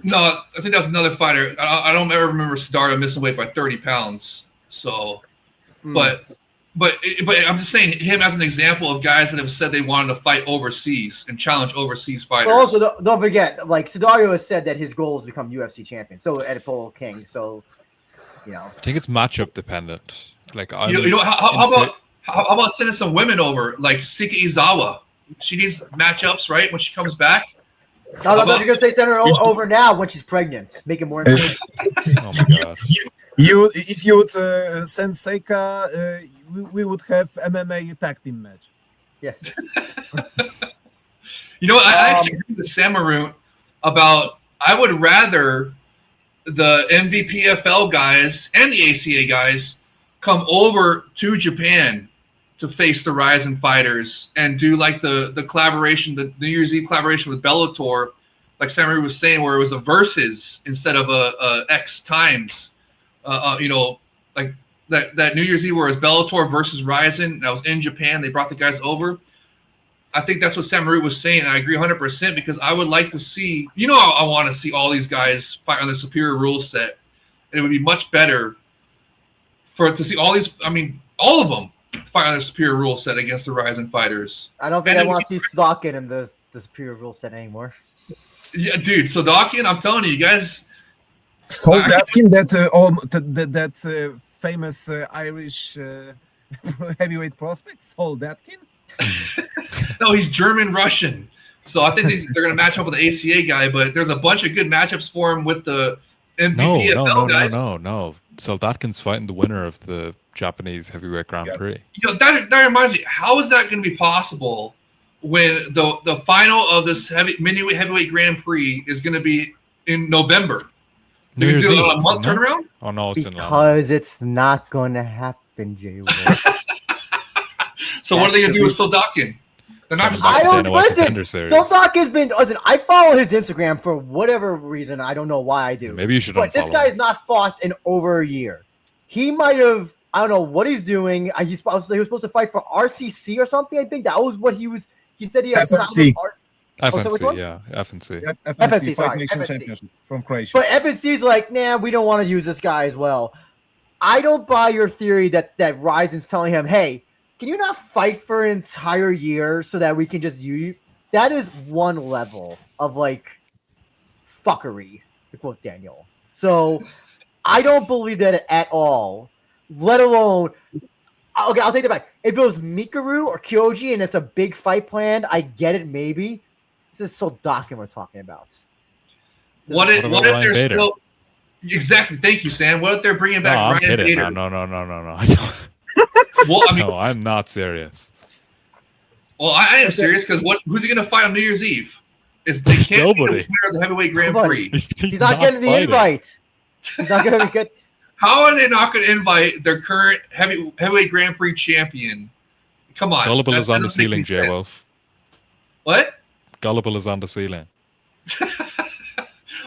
No, I think that was another fighter. I don't ever remember Sudario missing weight by 30 pounds. So, but I'm just saying him as an example of guys that have said they wanted to fight overseas and challenge overseas fighters. Well, also don't forget, like Sudario has said that his goal is to become UFC champion. So Edipolo King. So, I think it's matchup dependent. Like how about sending some women over, like Sika Izawa? She needs matchups, right? When she comes back. No, you're gonna say send her over now when she's pregnant. Make it more interesting. Oh my god! If you would send Seika, we would have MMA tag team match. Yeah. I actually agree with Samaroot about. I would rather the MVPFL guys and the ACA guys come over to Japan to face the Rizin fighters and do like the collaboration, the New Year's Eve collaboration with Bellator, like Samaroot was saying, where it was a versus instead of a X times. Like that New Year's Eve where it was Bellator versus Rizin. That was in Japan. They brought the guys over. I think that's what Samaroot was saying. And I agree 100% because I would like to see, I want to see all these guys fight on the superior rule set. And it would be much better to see all these, all of them fight on the superior rule set against the Rizin fighters. I don't think I want to see Stalkin in the superior rule set anymore. Yeah, dude, Stalkin, I'm telling you guys. Soldatkin, that famous Irish heavyweight prospect, Soldatkin? No, he's German-Russian. So I think they're going to match up with the ACA guy, but there's a bunch of good matchups for him with the MVPFL guys. No. Soldatkin's fighting the winner of the Japanese heavyweight Grand Prix. That reminds me, how is that going to be possible when the final of this mini heavyweight Grand Prix is going to be in November? New Year's Eve. A month turnaround? Oh no, it's because it's not going to happen, Jay. So what are they going to do with Soldatkin? They're not just. I don't listen. Soldatkin's been. Listen, I follow his Instagram for whatever reason. I don't know why I do. Maybe you should. But this guy's not fought in over a year. He might have. I don't know what he's doing. He was supposed to fight for RCC or something. I think that was what he was. He said he had FNC. FNC, yeah, FNC. FNC, sorry, FNC. From Croatia. But FNC's like, nah, we don't want to use this guy as well. I don't buy your theory that Rizin's telling him, hey, can you not fight for an entire year so that we can just use you? That is one level of like fuckery, to quote Daniel. So I don't believe that at all, let alone. Okay, I'll take that back. If it was Mikaru or Kyoji and it's a big fight planned, I get it maybe. This is Soldatkin we're talking about. What if they're still exactly? Thank you, Sam. What if they're bringing back Ryan Bader? No. Well, no, I'm not serious. Well, I am serious because who's he going to fight on New Year's Eve? They can't be the winner of the heavyweight Grand Prix. He's not getting the invite. He's not going to get. How are they not going to invite their current heavyweight Grand Prix champion? Come on, Gullible is on the ceiling, J-Wolf. What? Gullible is on the ceiling.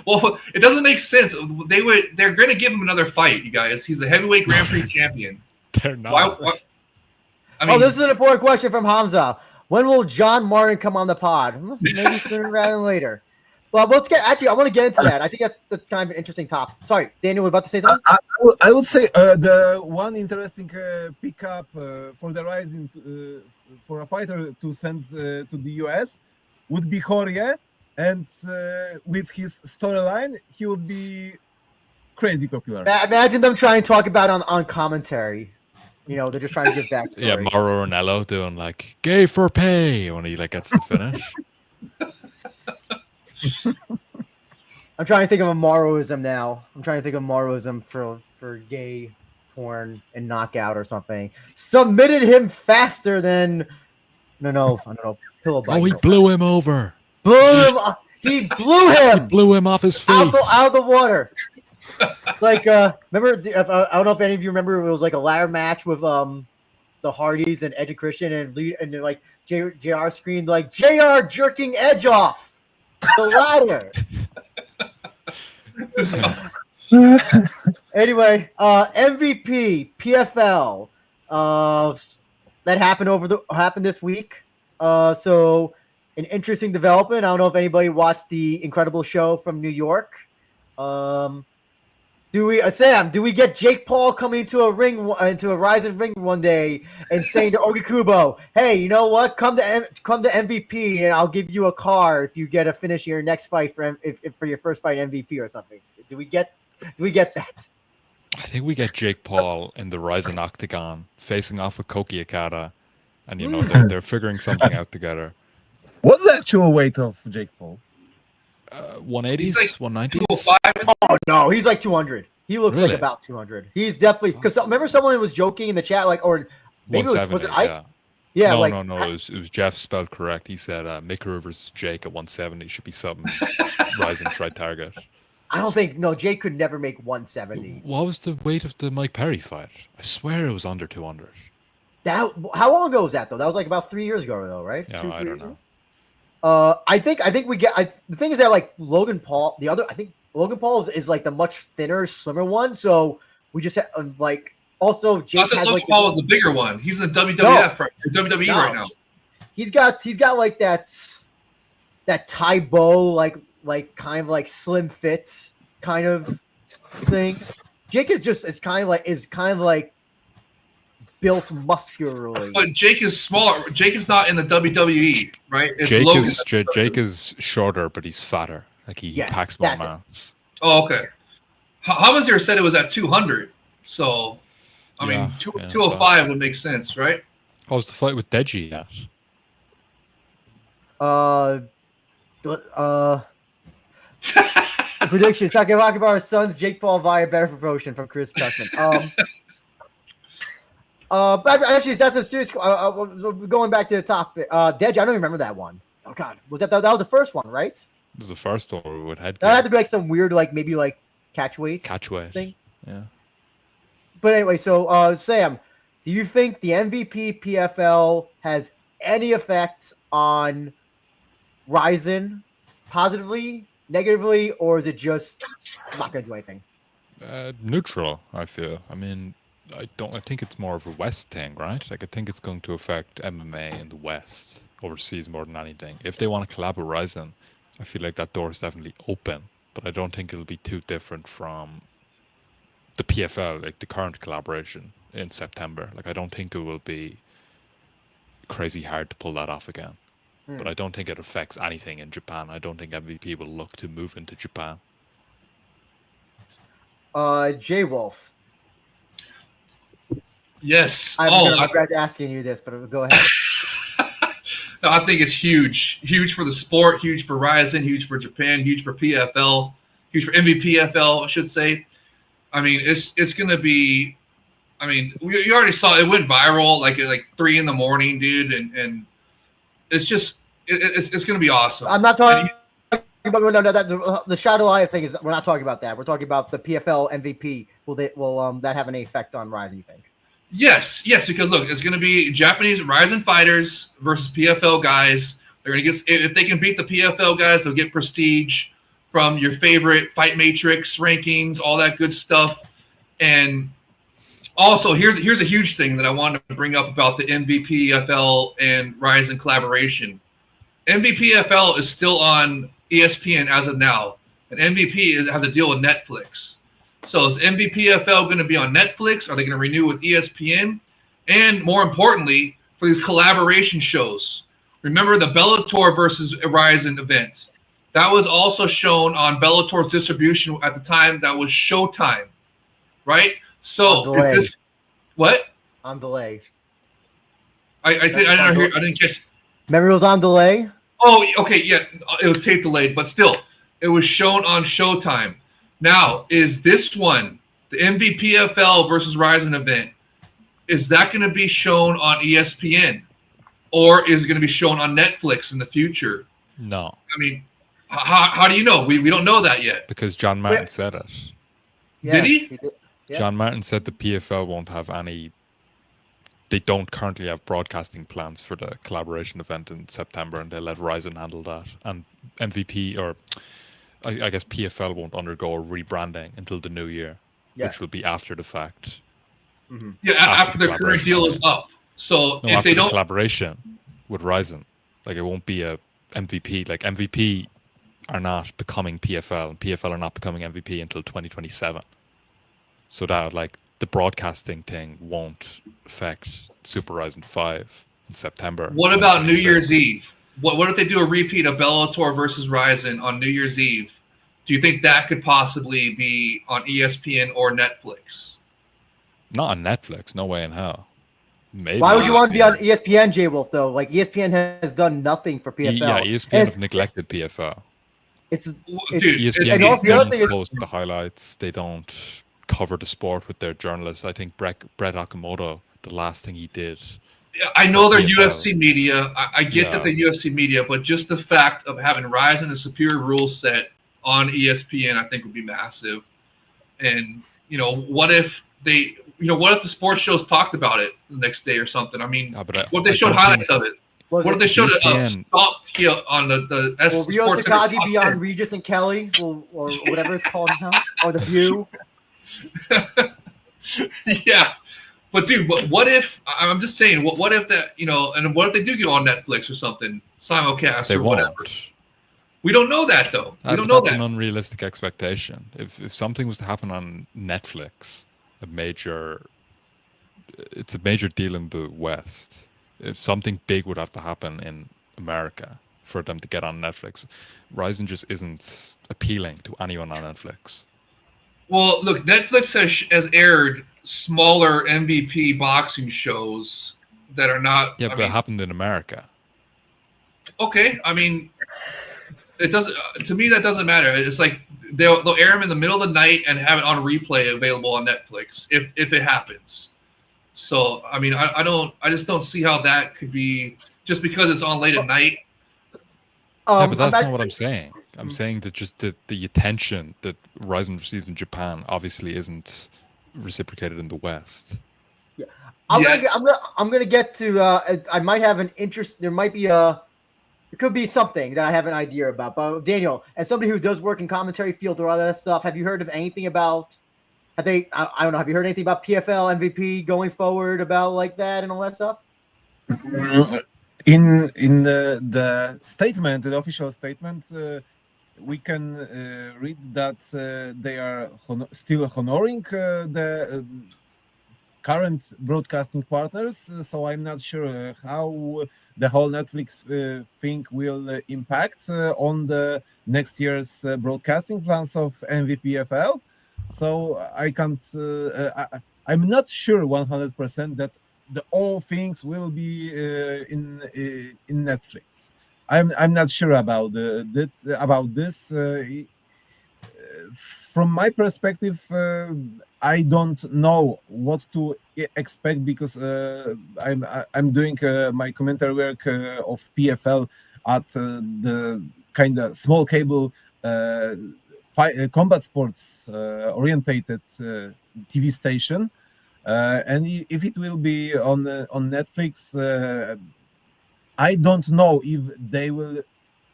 Well, it doesn't make sense. They're going to give him another fight, you guys. He's a heavyweight Grand Prix champion. They're not. Why? This is an important question from Hamza. When will John Martin come on the pod? Maybe sooner rather than later. Well, let's get. Actually, I want to get into that. I think that's kind of an interesting topic. Sorry, Daniel, we're about to say something. I would say the one interesting pickup for the Rizin for a fighter to send to the US would be Jorge, and with his storyline, he would be crazy popular. Imagine them trying to talk about it on commentary. They're just trying to give backstory. Yeah, Mauro Ranello doing like "gay for pay" when he gets the finish. I'm trying to think of a Maroism now. I'm trying to think of Maroism for gay porn and knockout or something. Submitted him faster than I don't know. Pillow Oh, he blew him over. He blew him. He blew him off his feet. Out of the water. Like remember? I don't know if any of you remember. It was like a ladder match with the Hardys and Edge and Christian and they're like JR screamed like JR jerking Edge off the ladder. Anyway, MVP PFL that happened this week. So an interesting development. I don't know if anybody watched the incredible show from New York. Do we get Jake Paul coming into a Rizin ring one day and saying to Ogikubo, "Hey, you know what? Come to MVP, and I'll give you a car if you get a finish your next fight for your first fight MVP or something." Do we get that? I think we get Jake Paul in the Rizin octagon facing off with Koki Okada, and they're figuring something out together. What's the actual weight of Jake Paul? 180s, 190s. Oh no, he's like 200. He looks like about 200. He's definitely because remember someone was joking in the chat or maybe was it Ike? Yeah, no, it was Jeff spelled correct. He said Mick Rivers Jake at 170 should be something Rizin try target. I don't think Jake could never make 170. What was the weight of the Mike Perry fight? I swear it was under 200. How long ago was that though? That was like about 3 years ago though, right? Yeah, I don't know. I think we get. The thing is that like Logan Paul, I think Logan Paul is like the much thinner, slimmer one. So we just have also Jake has Logan Paul was the bigger one. He's in the WWF WWE right now. He's got like that Tybo like kind of like slim fit kind of thing. Jake is kind of like built muscularly. But Jake is smaller. Jake is not in the WWE, right? Jake is shorter, but he's fatter. Like he packs more mass. Oh, okay. Hamazier said it was at 200. So, I mean, 205 would make sense, right? What was the fight with Deji at? Prediction: Saki Akbar's sons, Jake Paul via better promotion from Chris Cushman. But actually, that's a serious. Going back to the topic, Dej, I don't remember that one. Oh God, was that was the first one, right? It was the first one with headgear. That had to be like some weird, maybe catch weight thing. Yeah. But anyway, so Sam, do you think the MVP PFL has any effect on Rizin, positively, negatively, or is it just not going to do anything? Neutral, I feel. I mean, I think it's more of a West thing, right? Like I think it's going to affect MMA in the West, overseas more than anything. If they want to collab with Rizin, I feel like that door is definitely open, but I don't think it'll be too different from the PFL, like the current collaboration in September. Like I don't think it will be crazy hard to pull that off again. But I don't think it affects anything in Japan. I don't think MVP will look to move into Japan. J Wolf. Yes. I'm going to regret asking you this, but go ahead. No, I think it's huge. Huge for the sport, huge for Rizin, huge for Japan, huge for PFL, huge for MVPFL, I should say. I mean, it's going to be. I mean, you already saw it went viral like at 3 a.m, dude, and it's just it's going to be awesome. I'm not talking about the Shadow Eye thing. We're not talking about that. We're talking about the PFL MVP. Will that have any effect on Rizin? You think? Yes, because look, it's going to be Japanese Rizin fighters versus PFL guys. They're going to get, if they can beat the PFL guys, they'll get prestige from your favorite Fight Matrix rankings, all that good stuff. And also, here's a huge thing that I wanted to bring up about the MVPFL and Rizin collaboration. MVPFL is still on ESPN as of now, and MVP has a deal with Netflix. So is MVPFL going to be on Netflix? Are they going to renew with ESPN? And more importantly, for these collaboration shows, remember the Bellator versus Rizin event? That was also shown on Bellator's distribution at the time. That was Showtime, right? So is this what? On delay. I didn't catch. Remember it was on delay? Oh, okay, yeah. It was tape delayed, but still, it was shown on Showtime. Now, is this one, the MVPFL versus Rizin event, is that going to be shown on ESPN? Or is it going to be shown on Netflix in the future? No. I mean, how do you know? We don't know that yet. Because John Martin said it. Yeah, did he? did. Yeah. John Martin said the PFL won't have any they don't currently have broadcasting plans for the collaboration event in September, and they let Rizin handle that. And MVP, or I guess PFL, won't undergo a rebranding until the new year, which will be after the fact. Yeah, after the current deal is up. So No, if after they the don't, collaboration with Rizin, like it won't be a MVP. Like MVP are not becoming PFL, and PFL are not becoming MVP until 2027. So that like the broadcasting thing won't affect Super Rizin 5 in September. what about New 2026. Year's Eve? What if they do a repeat of Bellator versus Rizin on New Year's Eve? Do you think that could possibly be on ESPN or Netflix? Not on Netflix. No way in hell. Maybe. Why would you want to be on ESPN. ESPN, J Wolf? Though, like ESPN has done nothing for PFL. Yeah, ESPN have neglected PFL. It's Dude, ESPN and also the other thing don't is, post the highlights. They don't cover the sport with their journalists. I think Brett Okamoto, the last thing he did. I know they're PFL. UFC media. I get that they're UFC media, but just the fact of having Rizin, the superior rule set on ESPN, I think would be massive. And what if they, what if the sports shows talked about it the next day or something? I mean, what if they showed highlights of it? What if they showed ESPN stop here on the S will Rio Sports Center Takagi top be on 10? Regis and Kelly, or whatever it's called now, or The View? Yeah, but dude, what if? I'm just saying, what if that, and what if they do go on Netflix or something, simulcast They or won't. whatever? We don't know that though. We don't But know that's that. an unrealistic expectation. If something was to happen on Netflix, it's a major deal in the West. If something big would have to happen in America for them to get on Netflix, Rizin just isn't appealing to anyone on Netflix. Well, look, Netflix has aired smaller MVP boxing shows that are not. Yeah, but it happened in America. Okay, I mean, it doesn't. To me, that doesn't matter. It's like they'll air them in the middle of the night and have it on replay available on Netflix if it happens. So I mean, I just don't see how that could be just because it's on late at night. Yeah, but that's not what I'm saying. I'm saying that just the attention that Rizin receives in Japan obviously isn't reciprocated in the West. Yeah, I'm gonna get to. I might have an interest. There might be it could be something that I have an idea about. But Daniel, as somebody who does work in commentary field or all that stuff, have you heard of anything about? Have they? I don't know. Have you heard anything about PFL MVP going forward about like that and all that stuff? In the statement, the official statement, we can read that they are still honoring the current broadcasting partners. So I'm not sure how the whole Netflix thing will impact on the next year's broadcasting plans of MVPFL. So I can't. I'm not sure 100% that all things will be in Netflix. I'm not sure about this. From my perspective, I don't know what to expect because I'm doing my commentary work of PFL at the kind of small cable combat sports orientated TV station. And if it will be on Netflix, I don't know if they will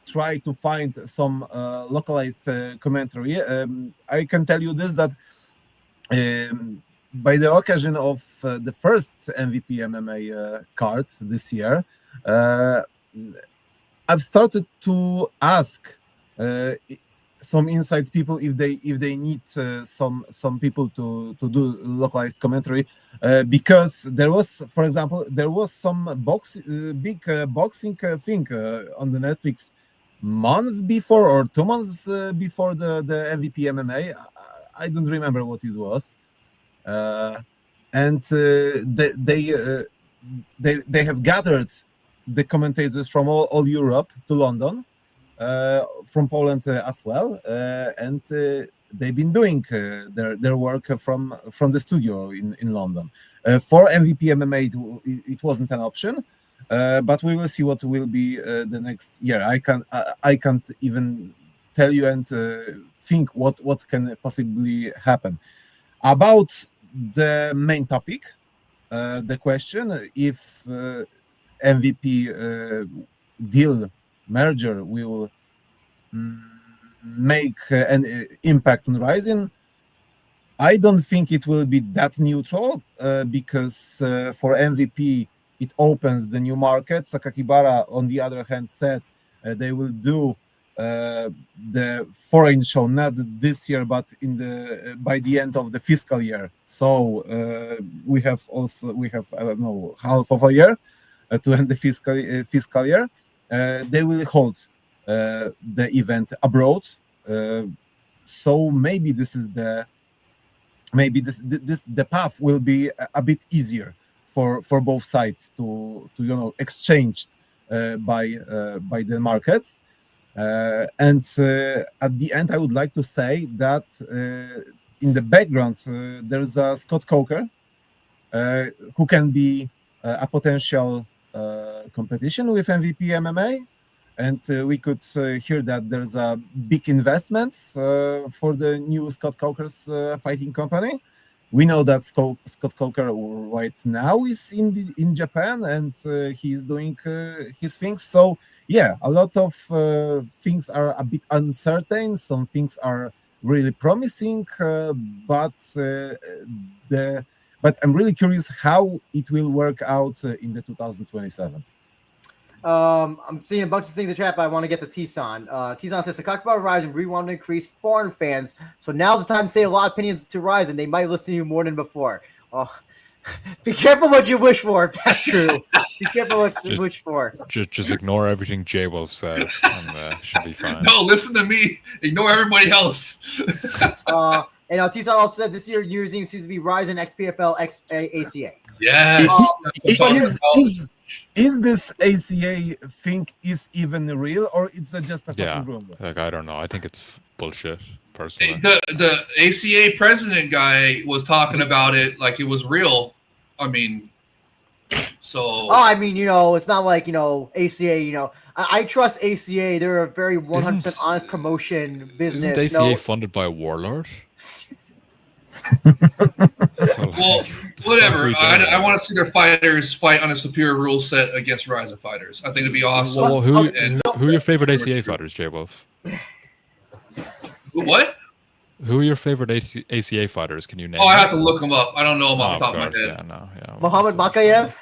try to find some localized commentary. I can tell you this, that by the occasion of the first MVP MMA card this year, I've started to ask some inside people if they need some people to do localized commentary, because there was, for example, some big boxing thing on the Netflix month before or 2 months before the MVP MMA. I don't remember what it was, and they have gathered the commentators from all Europe to London. From Poland as well, and they've been doing their work from the studio in London. For MVP MMA, it wasn't an option, but we will see what will be the next year. I can't even tell you and think what can possibly happen. About the main topic, the question if MVP deal merger will make an impact on Rizin. I don't think it will be that neutral because for MVP it opens the new market. Sakakibara, on the other hand, said they will do the foreign show not this year but in the by the end of the fiscal year. So we have I don't know, half of a year to end the fiscal year. They will hold the event abroad. So maybe this is the path will be a bit easier for both sides to exchange by the markets. And at the end, I would like to say that in the background there's a Scott Coker who can be a potential competition with MVP MMA. And we could hear that there's a big investments for the new Scott Coker's fighting company. We know that Scott Coker right now is in Japan and he's doing his things. So yeah, a lot of things are a bit uncertain. Some things are really promising, but I'm really curious how it will work out in the 2027. I'm seeing a bunch of things in the chat, but I want to get to Tisan. Tisan says, Sakakibara Rizin really want to increase foreign fans, so now's the time to say a lot of opinions to Rizin. They might listen to you more than before. Oh, be careful what you wish for, if that's true. Be careful what you wish for. Just ignore everything J-Wolf says, and should be fine. No, listen to me. Ignore everybody else. And Tisan also says this year New Year's Eve seems to be Rizin X PFL X ACA. Yes. Is this ACA thing is even real, or it's just a fucking rumor? Like, I don't know. I think it's bullshit, personally. The ACA president guy was talking about it like it was real. I mean, so. Oh, I mean, it's not like, ACA, I trust ACA. They're a very 100% honest promotion business. Isn't ACA funded by a warlord? So, well, whatever. I want to see their fighters fight on a superior rule set against Rizin fighters. I think it'd be awesome. Well, who are your favorite ACA fighters, J-Wolf? What? Who are your favorite ACA fighters? Can you name? Oh, I have to look them up. I don't know them off the top of my head. Muhammad Makayev?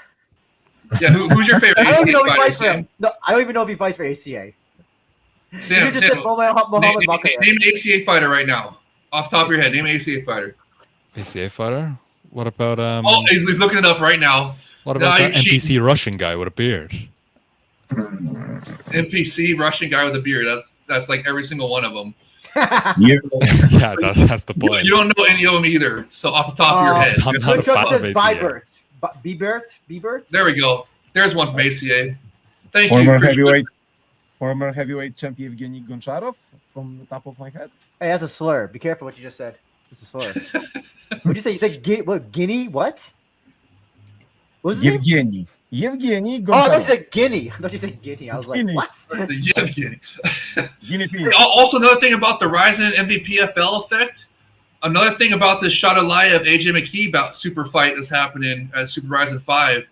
Yeah, who's your favorite I don't ACA even know if he fighter? fights for him. No, I don't even know if he fights for ACA. Sam, You just said Muhammad Makayev. name an ACA fighter right now. Off the top of your head, name an ACA fighter. ACA fighter? What about Oh, he's looking it up right now. What about that NPC Russian guy with a beard? NPC Russian guy with a beard. That's like every single one of them. Yeah, that's the point. You don't know any of them either. So off the top of your head. I'm not a fan of ACA. Bibert? There we go. There's one from ACA. Thank you. Former heavyweight champion Evgeny Goncharov from the top of my head. Hey, that's a slur. Be careful what you just said. It's a slur. What'd you say? You said Guinea? What? What was it? Evgeny Goncharov. Oh, I thought you said Guinea. I thought you said Guinea. I was like, what? Guinea pig. Also, another thing about the Rizin MVPFL effect. Another thing about this Shadalaya of AJ McKee about super fight that's happening at Super Rizin 5.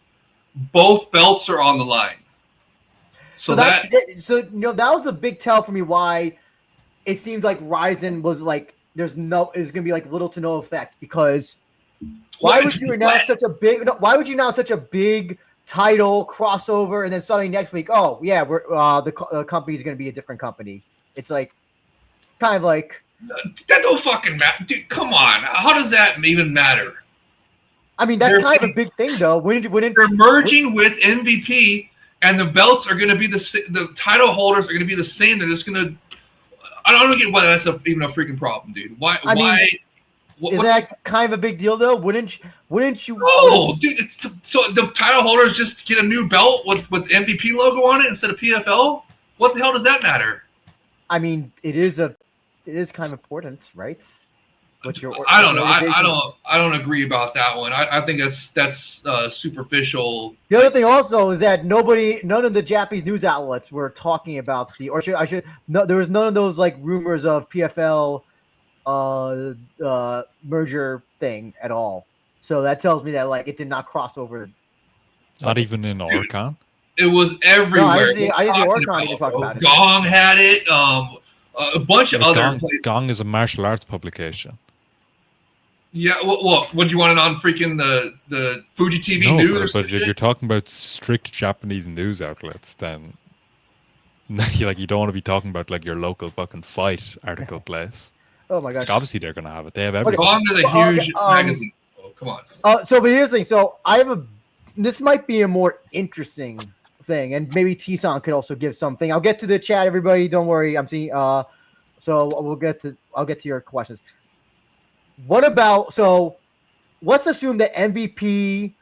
Both belts are on the line. So that was a big tell for me why it seems like Rizin was like there's gonna be like little to no effect, because why would you announce such a big title crossover and then suddenly next week, oh yeah, we're the company is gonna be a different company. It's like kind of like that don't fucking matter, dude. Come on, how does that even matter? I mean, that's kind of a big thing though. They're merging with MVP. And the belts are going to be the title holders are going to be the same. They're just going to. I don't get why that's even a freaking problem, dude. Why? Is that kind of a big deal though? Wouldn't you? No, dude. So the title holders just get a new belt with MVP logo on it instead of PFL. What the hell does that matter? I mean, it is kind of important, right? I don't know. I don't agree about that one. I think that's superficial. The other thing also is that none of the Japanese news outlets were talking about there was none of those like rumors of PFL merger thing at all. So that tells me that like it did not cross over. Not even in Oricon. It was everywhere. I didn't see What are you Oricon talking even about, talk bro? about it. Gong had it. A bunch of other Gong, places. Gong is a martial arts publication. Yeah, what do you want it on freaking the Fuji TV No, news or but something? if you're talking about strict Japanese news outlets, then like you don't want to be talking about like your local fucking fight article place. Oh my Like, gosh. obviously they're gonna have it. They have everything. Gong is a Well, huge okay, magazine. Oh, come on. So but here's the thing. So I have this might be a more interesting thing, and maybe T-Son could also give something. I'll get to the chat, everybody. Don't worry. I'm seeing so I'll get to your questions. What about let's assume that MVP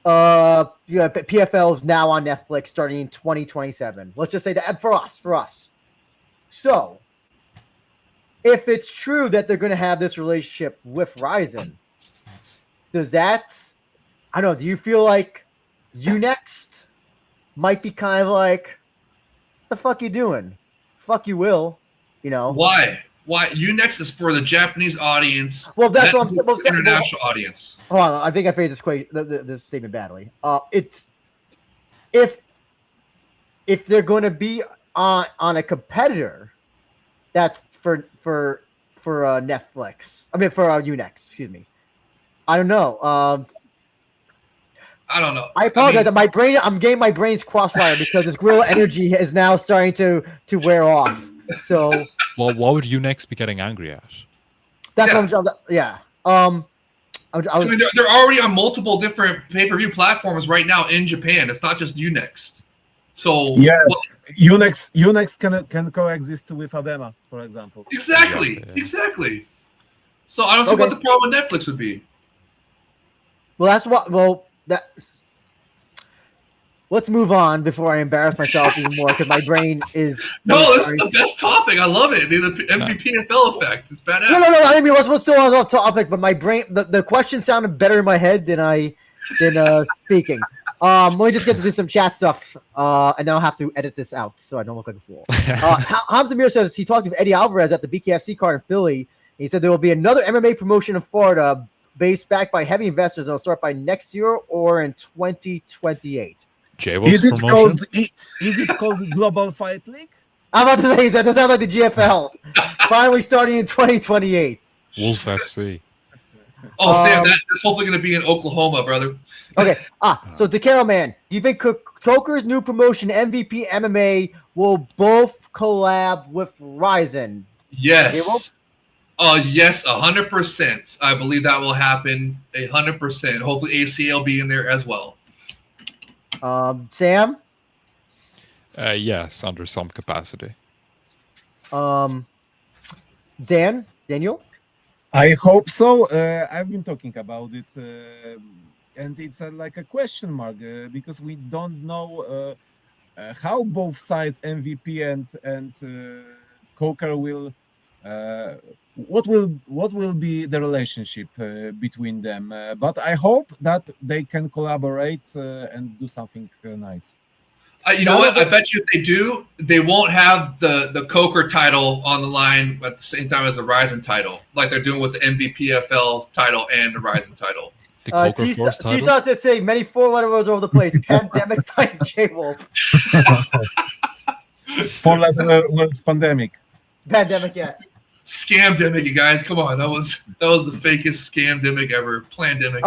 PFL is now on Netflix starting in 2027. Let's just say that for us. So if it's true that they're going to have this relationship with Rizin, does that, I don't know, do you feel like Unext might be kind of like, what the fuck you doing? Fuck you, Will. You know? Why? Unext is for the Japanese audience. Well, that's what I'm saying. saying. International audience. Hold on, I think I phrased this statement badly. It's if they're going to be on a competitor, that's for Netflix. I mean for Unext. Excuse me. I don't know. I don't know. I apologize. I'm getting my brains crossfire because this Gorilla Energy is now starting to wear off. So, well, what would you next be getting angry at? That's what I'm. Yeah. I mean, they're already on multiple different pay-per-view platforms right now in Japan. It's not just Unext. So yeah, Unext can coexist with Abema, for example. Exactly. So I don't see what the problem with Netflix would be. Well, that's what. Well, that. Let's move on before I embarrass myself even more because my brain is. No, this is the best topic. I love it. The MVP-PFL effect. It's badass. No. I mean, we're still on off topic, but my brain, the question sounded better in my head than speaking. Let me just get to do some chat stuff, and then I'll have to edit this out so I don't look like a fool. Hamza Mir says he talked with Eddie Alvarez at the BKFC card in Philly. He said there will be another MMA promotion in Florida based backed by heavy investors. It'll start by next year or in 2028. Is it called Global Fight League? I'm about to say that sounds like the GFL. Finally starting in 2028. Wolf FC. Oh, Sam, that's hopefully going to be in Oklahoma, brother. Okay. So DeCaro Man, do you think Coker's new promotion, MVP MMA, will both collab with Rizin? Yes. Yes, 100%. I believe that will happen 100%. Hopefully ACL will be in there as well. Sam? Yes, under some capacity. Daniel? I hope so. I've been talking about it, and it's like a question mark because we don't know how both sides, MVP and Coker, will. What will be the relationship between them? But I hope that they can collaborate and do something nice. You know what? I bet you if they do, they won't have the Coker title on the line at the same time as the Rizin title, like they're doing with the MVPFL title and the Rizin title. The Coker Force title? Jesus is saying many four-letter words over the place. Pandemic by J-Wolf. Four-letter words, pandemic. Pandemic, yes. Scamdemic, you guys. Come on. That was the fakest scamdemic ever. Plandemic.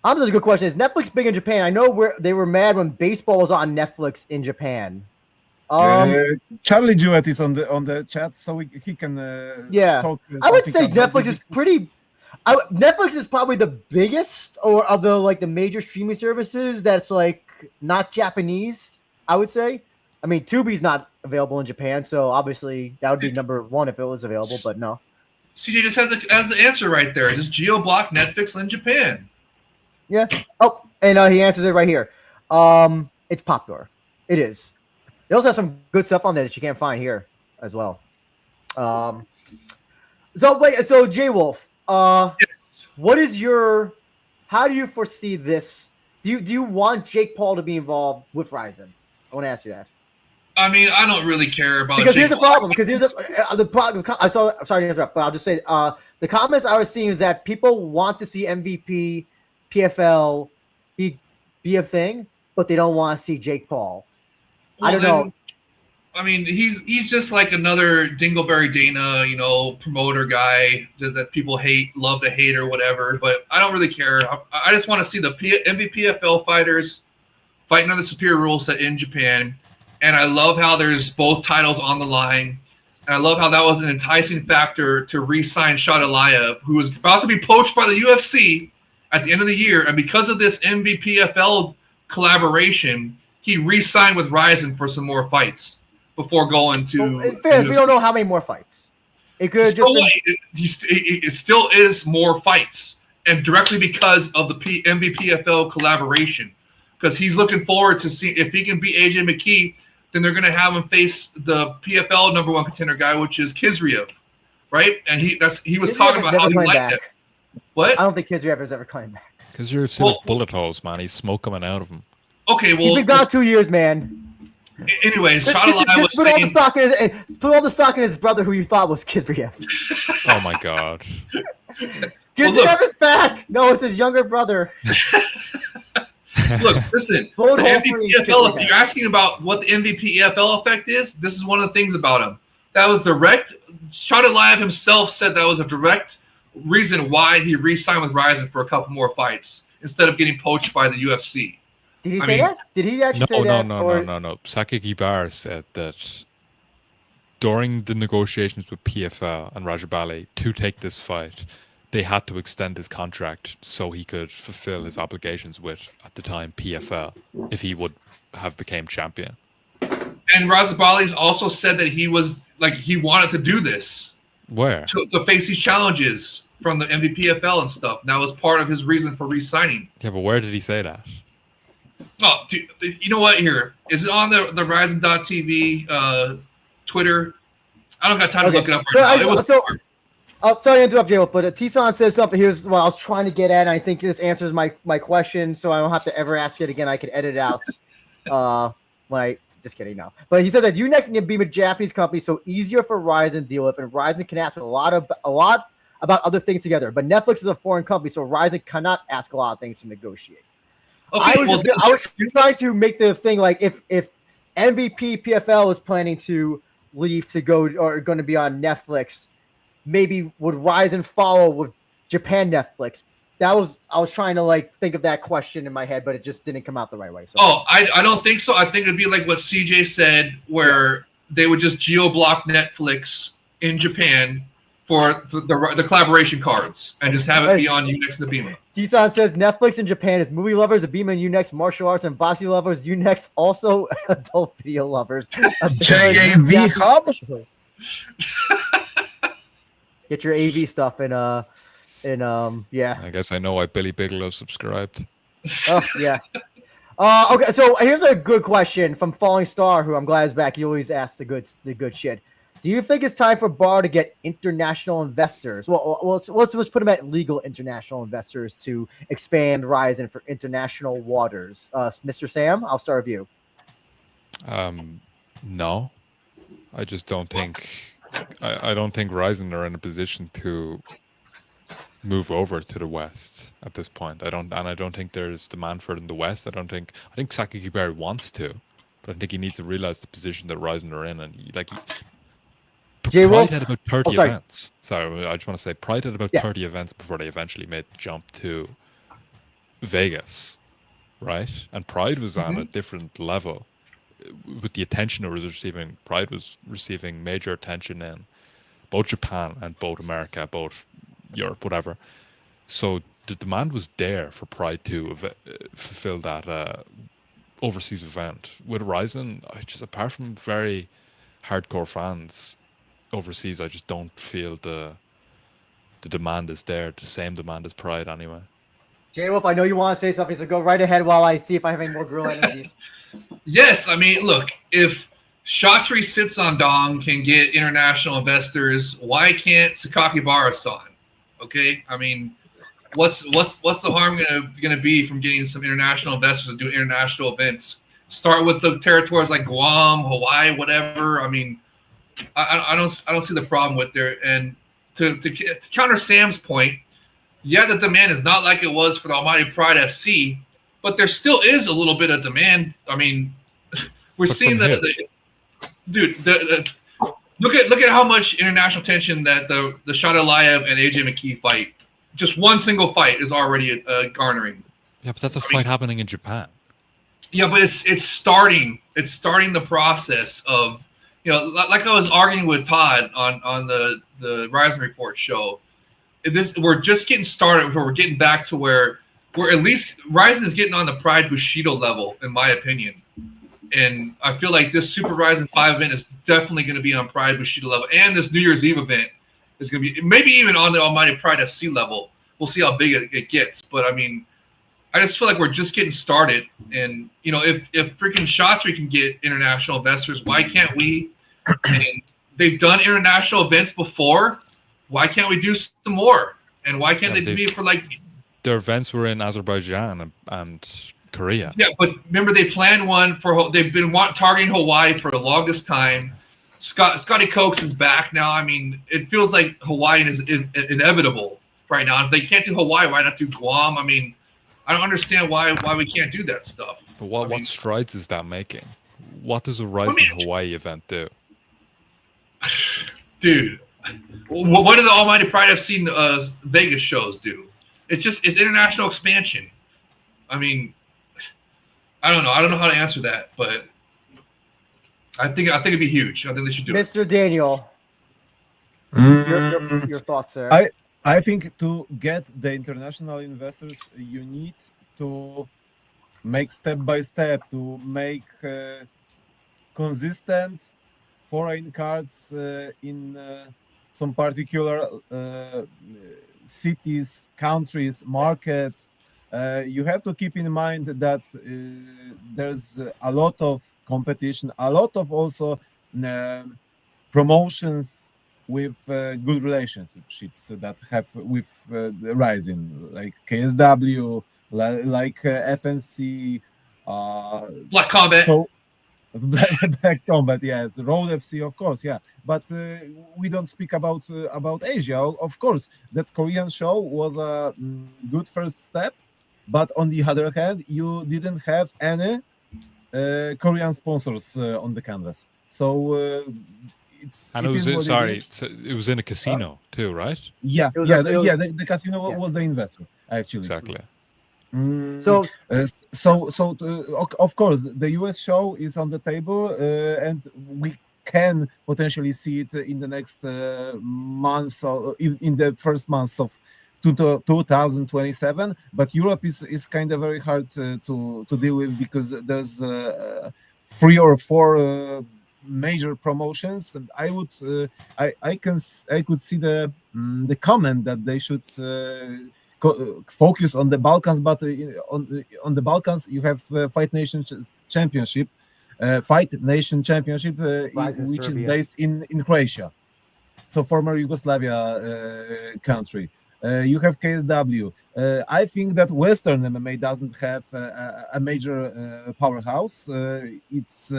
That's a good question. Is Netflix big in Japan? I know they were mad when baseball was on Netflix in Japan. Charlie Jewett is on the chat, so he can. Talk I would say Netflix is pretty. Netflix is probably the biggest, or of the major streaming services that's like not Japanese. I would say. I mean, Tubi's not available in Japan, so obviously that would be number one if it was available. But no. CJ just has the answer right there. Just geo-block Netflix in Japan. Yeah. Oh, and he answers it right here. It's Popdoor. It is. They also have some good stuff on there that you can't find here as well. So J Wolf, yes. What is how do you foresee this? Do you want Jake Paul to be involved with Rizin? I want to ask you that. I mean, I don't really care about because here's the problem. Because here's the problem. Sorry to interrupt, but I'll just say The comments I was seeing is that people want to see MVP, PFL be a thing, but they don't want to see Jake Paul. I don't know. I mean, he's just like another Dingleberry Dana, promoter guy that people love to hate or whatever. But I don't really care. I just want to see the MVPFL fighters fighting under the superior rule set in Japan. And I love how there's both titles on the line. And I love how that was an enticing factor to re-sign Shadalayev, who was about to be poached by the UFC at the end of the year. And because of this MVPFL collaboration, he re-signed with Rizin for some more fights before going to. Well, in fairness, we don't know how many more fights. It could it still is more fights, and directly because of the MVPFL collaboration, because he's looking forward to see if he can beat AJ McKee. Then they're going to have him face the PFL number 1 contender guy, which is Kizriev, right? And he was talking about how he liked it. What? I don't think Kizriev has ever coming back. Kizriev said his bullet holes, man. He's smoke coming out of him. Okay, well, he's been gone 2 years, man. Anyways, put all the stock in his brother, who you thought was Kizriev. Oh my god. Kizriev is back. No, it's his younger brother. Look, listen. The MVPFL, if you're asking about what the MVPFL effect is, this is one of the things about him. That was direct. Shadalayev himself said that was a direct reason why he re-signed with Rizin for a couple more fights instead of getting poached by the UFC. Did he say that? Did he actually say that? No. Sakaki Bar said that during the negotiations with PFL and Rajabali to take this fight, they had to extend his contract so he could fulfill his obligations with, at the time, PFL, if he would have became champion. And Rajabali's also said that he wanted to do this. Where? To face these challenges from the MVPFL and stuff. And that was part of his reason for re-signing. Yeah, but where did he say that? Oh, dude, you know what? Here. Is it on the Rizin.tv Twitter? I don't got time to look it up right now. I'll sorry to interrupt you, but T-Son says something. Here's what I was trying to get at, and I think this answers my question, so I don't have to ever ask it again. I can edit it out. Just kidding, no. But he said that Unext can be a Japanese company, so easier for Rizin to deal with, and Rizin can ask a lot about other things together. But Netflix is a foreign company, so Rizin cannot ask a lot of things to negotiate. Okay, I was trying to make the thing like if MVP PFL was planning to leave to go or going to be on Netflix, maybe would Rizin follow with Japan Netflix? I was trying to think of that question in my head, but it just didn't come out the right way. So. Oh, I don't think so. I think it'd be like what CJ said, where they would just geo-block Netflix in Japan for the collaboration cards and just have it be on Unext and Abima. T-Son says Netflix in Japan is movie lovers, Abima and Unext martial arts and boxing lovers, Unext also adult video lovers. JAV Hub? Get your AV stuff yeah. I guess I know why Billy Bigelow subscribed. Oh yeah. Okay, so here's a good question from Falling Star, who I'm glad is back. He always asks the good shit. Do you think it's time for Bar to get international investors? Well, let's put him at legal international investors to expand Rizin for international waters. Mr. Sam, I'll start with you. No, I just don't think. I don't think Rizin are in a position to move over to the West at this point. I don't think there's demand for it in the West. I think Sakaki Barry wants to, but I think he needs to realize the position that Rizin are in, and Pride had about 30 events. Sorry, I just want to say Pride had about 30 events before they eventually made the jump to Vegas, right? And Pride was on a different level with the attention it was receiving. Pride was receiving major attention in both Japan and both America, both Europe, whatever. So the demand was there for Pride to fulfill that overseas event. With Rizin, apart from very hardcore fans overseas, I just don't feel the demand is there. The same demand as Pride anyway. J-Wolf, I know you want to say something, so go right ahead while I see if I have any more gorilla energies. Yes, I mean, look, if Shatri Sitsandong can get international investors, why can't Sakaki Bara-san? Okay, I mean, what's the harm gonna be from getting some international investors to do international events? Start with the territories like Guam, Hawaii, whatever. I mean, I don't see the problem with there. And to counter Sam's point, yeah, the demand is not like it was for the Almighty Pride FC, but there still is a little bit of demand. I mean, we're But seeing from look at how much international tension that the Shada Layev and AJ McKee fight. Just one single fight is already garnering. Yeah, but that's a fight happening in Japan. Yeah, but it's starting the process of, you know, like I was arguing with Todd on the Rizin Report show. We're just getting started. We're getting back to where at least Rizin is getting on the Pride Bushido level, in my opinion. And I feel like this Super Rizin 5 event is definitely going to be on Pride Bushido level, and this New Year's Eve event is going to be maybe even on the Almighty Pride FC level. We'll see how big it gets, but I mean, I just feel like we're just getting started. And, you know, if freaking Shotri can get international investors, why can't we? And they've done international events before. Why can't we do some more? And why can't they do it for like... Their events were in Azerbaijan and Korea. Yeah, but remember they planned one for... They've been targeting Hawaii for the longest time. Scotty Cokes is back now. I mean, it feels like Hawaii is inevitable right now. If they can't do Hawaii, why not do Guam? I mean... I don't understand why we can't do that stuff. But what strides is that making? What does a Rizin Hawaii event do? Dude, what do the Almighty Pride FC Vegas shows do? It's international expansion. I mean, I don't know. I don't know how to answer that, but I think it'd be huge. I think they should do it. Mr. Daniel, your thoughts there? I think to get the international investors, you need to make step by step, to make consistent foreign cards in some particular cities, countries, markets. You have to keep in mind that there's a lot of competition, a lot of also promotions with good relationships that have with Rizin, like KSW, like FNC, Black Combat. So Black Combat, yes, Road FC, of course, yeah. But we don't speak about Asia. Of course, that Korean show was a good first step, but on the other hand, you didn't have any Korean sponsors on the canvas, so. It was in a casino too, right? Yeah, the casino was the investor actually. Exactly. Of course, the US show is on the table, and we can potentially see it in the next months or in the first months of 2027. But Europe is kind of very hard to deal with because there's 3 or 4 major promotions. And I could see the comment that they should focus on the Balkans, but on the Balkans you have Fight Nation Championship, which is based in Croatia, so former Yugoslavia country. You have KSW. I think that Western MMA doesn't have a major powerhouse. It's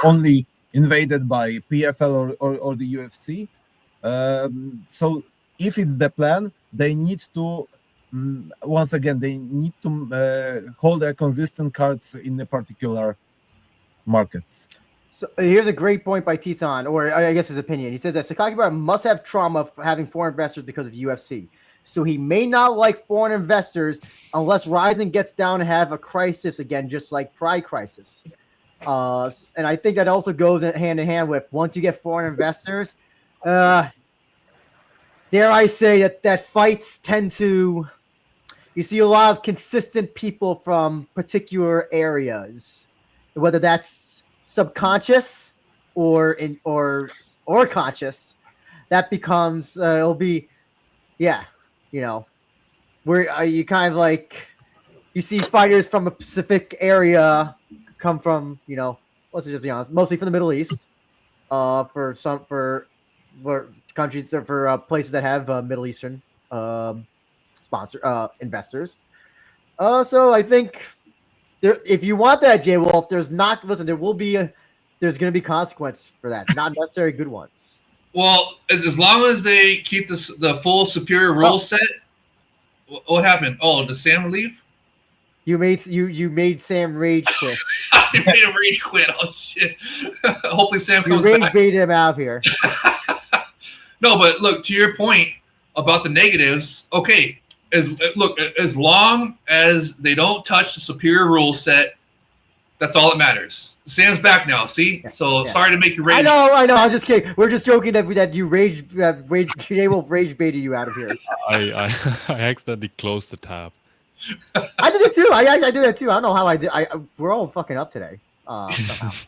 only invaded by PFL or the UFC. So if it's the plan, they need to once again hold a consistent cards in the particular markets. So here's a great point by Titan, or I guess his opinion. He says that Sakakibara must have trauma for having foreign investors because of UFC. So he may not like foreign investors unless Rizin gets down and have a crisis again, just like Pride Crisis. And I think that also goes hand in hand with once you get foreign investors, dare I say that fights tend to, you see a lot of consistent people from particular areas, whether that's subconscious or conscious. That becomes it'll be, where you kind of like you see fighters from a specific area come from, let's just be honest, mostly from the Middle East, for countries, for places that have Middle Eastern investors. So I think if you want that, Jay Wolf, there's going to be consequences for that, not necessarily good ones. Well, as long as they keep the full superior rule set, what happened? Oh, did Sam leave? You made Sam rage quit. I made him rage quit. Oh shit! Hopefully Sam You comes rage back. baited him out of here. No, but look, to your point about the negatives. Okay, as long as they don't touch the superior rule set, that's all that matters. Sam's back now. See, so sorry to make you rage. I know. I'm just kidding. We're just joking that you Jay will rage baited you out of here. I accidentally closed the tab. I did it too. I did that too. I don't know how I did. We're all fucking up today.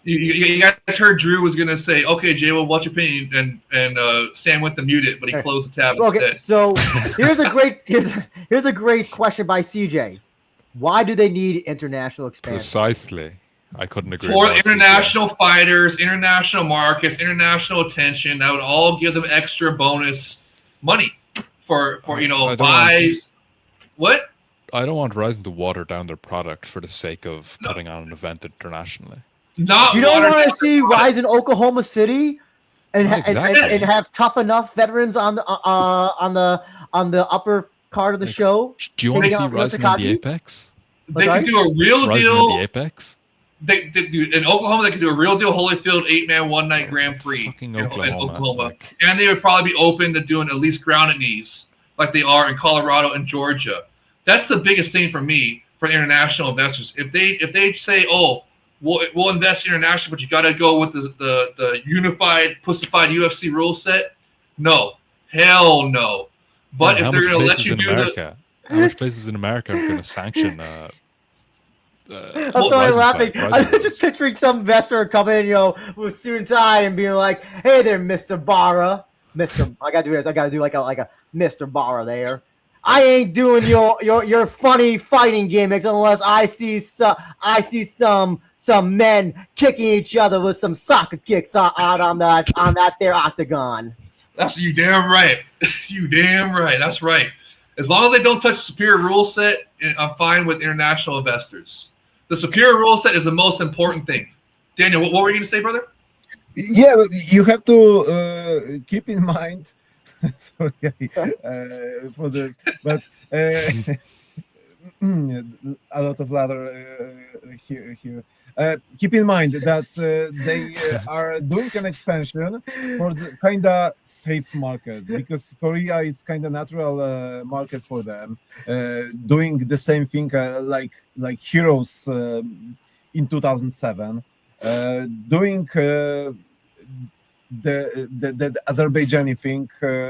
You guys heard Drew was gonna say, "Okay, Jay, well, what's your opinion?" And Sam went to mute it, but he closed the tab Okay, instead. so here's a great question by CJ. Why do they need international expansion? Precisely. I couldn't agree For more, international fighters, international markets, international attention, that would all give them extra bonus money for buys. What? I don't want Rizin to water down their product for the sake of putting on an event internationally. You don't want to see Rizin Oklahoma City and have tough enough veterans on the upper card of the show. Do you want to see Rizin in the Apex? They could do a real Rizin deal. in the Apex. They do in Oklahoma. They could do a real deal Holyfield 8-man 1-night Grand Prix Fucking in Oklahoma, like... and they would probably be open to doing at least grounded knees like they are in Colorado and Georgia. That's the biggest thing for me for international investors. If they say, "Oh, we'll invest internationally, but you got to go with the unified, pussified UFC rule set," no, hell no. But if they're going to let you do how much places in America are going to sanction? I'm sorry, laughing. I'm just picturing some investor coming in, with suit and tie and being like, "Hey there, Mr. Barra, I gotta do this. I gotta do like a Mr. Barra there. I ain't doing your funny fighting gimmicks unless I see some men kicking each other with some soccer kicks out on that there octagon." That's you damn right. You damn right. That's right. As long as they don't touch the superior rule set, I'm fine with international investors. The superior rule set is the most important thing. Daniel, what were you going to say, brother? Yeah, you have to keep in mind. Sorry for this, but a lot of ladder here. Keep in mind that they are doing an expansion for the kind of safe market, because Korea is kind of natural market for them, doing the same thing like Heroes in 2007, doing the Azerbaijani thing,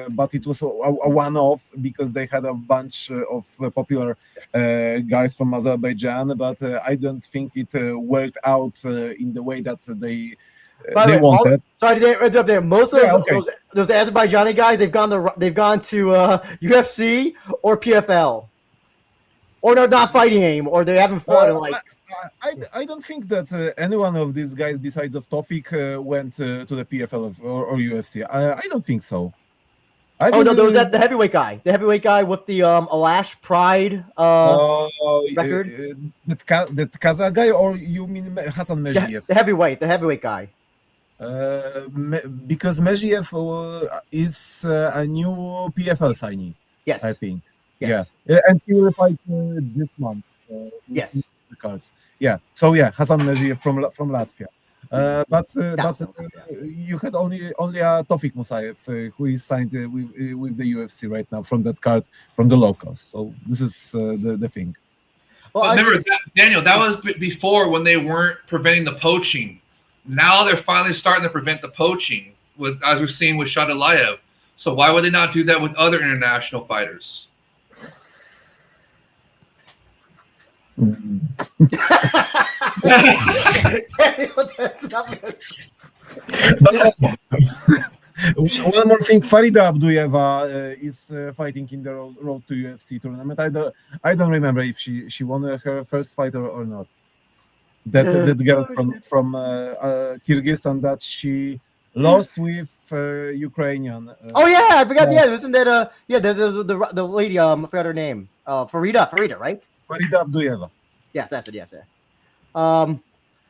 but it was a one-off because they had a bunch of popular guys from Azerbaijan, but I don't think it worked out in the way that they wanted. Sorry to interrupt there. Most of those Azerbaijani guys, they've gone to UFC or PFL. Or they're not fighting anymore, or they haven't fought. I don't think that any one of these guys, besides of Tofik, went to the PFL or UFC. I don't think so. No, there was the heavyweight guy. The heavyweight guy with the Alash Pride record. The Kazakh guy, or you mean Hassan Mejiev? The heavyweight guy. Because Mejiev is a new PFL signee. Yes, I think. Yes. Yeah, and he will fight this month. Yes. The cards. Yeah. So yeah, Hassan Mejiev from Latvia. But you had only a Tofik Musayev who is signed with the UFC right now from that card from the locals. So this is the thing. Well, remember, Daniel, that was before when they weren't preventing the poaching. Now they're finally starting to prevent the poaching, as we've seen with Shadalayev. So why would they not do that with other international fighters? One more thing, Farida Abduyeva is fighting in the road to UFC tournament. I don't remember if she won her first fight or not. That girl from Kyrgyzstan that she lost with Ukrainian. I forgot. Yeah, isn't that the lady? I forgot her name. Farida, right? Farida Abduyeva. Yes, that's it. Yes, sir.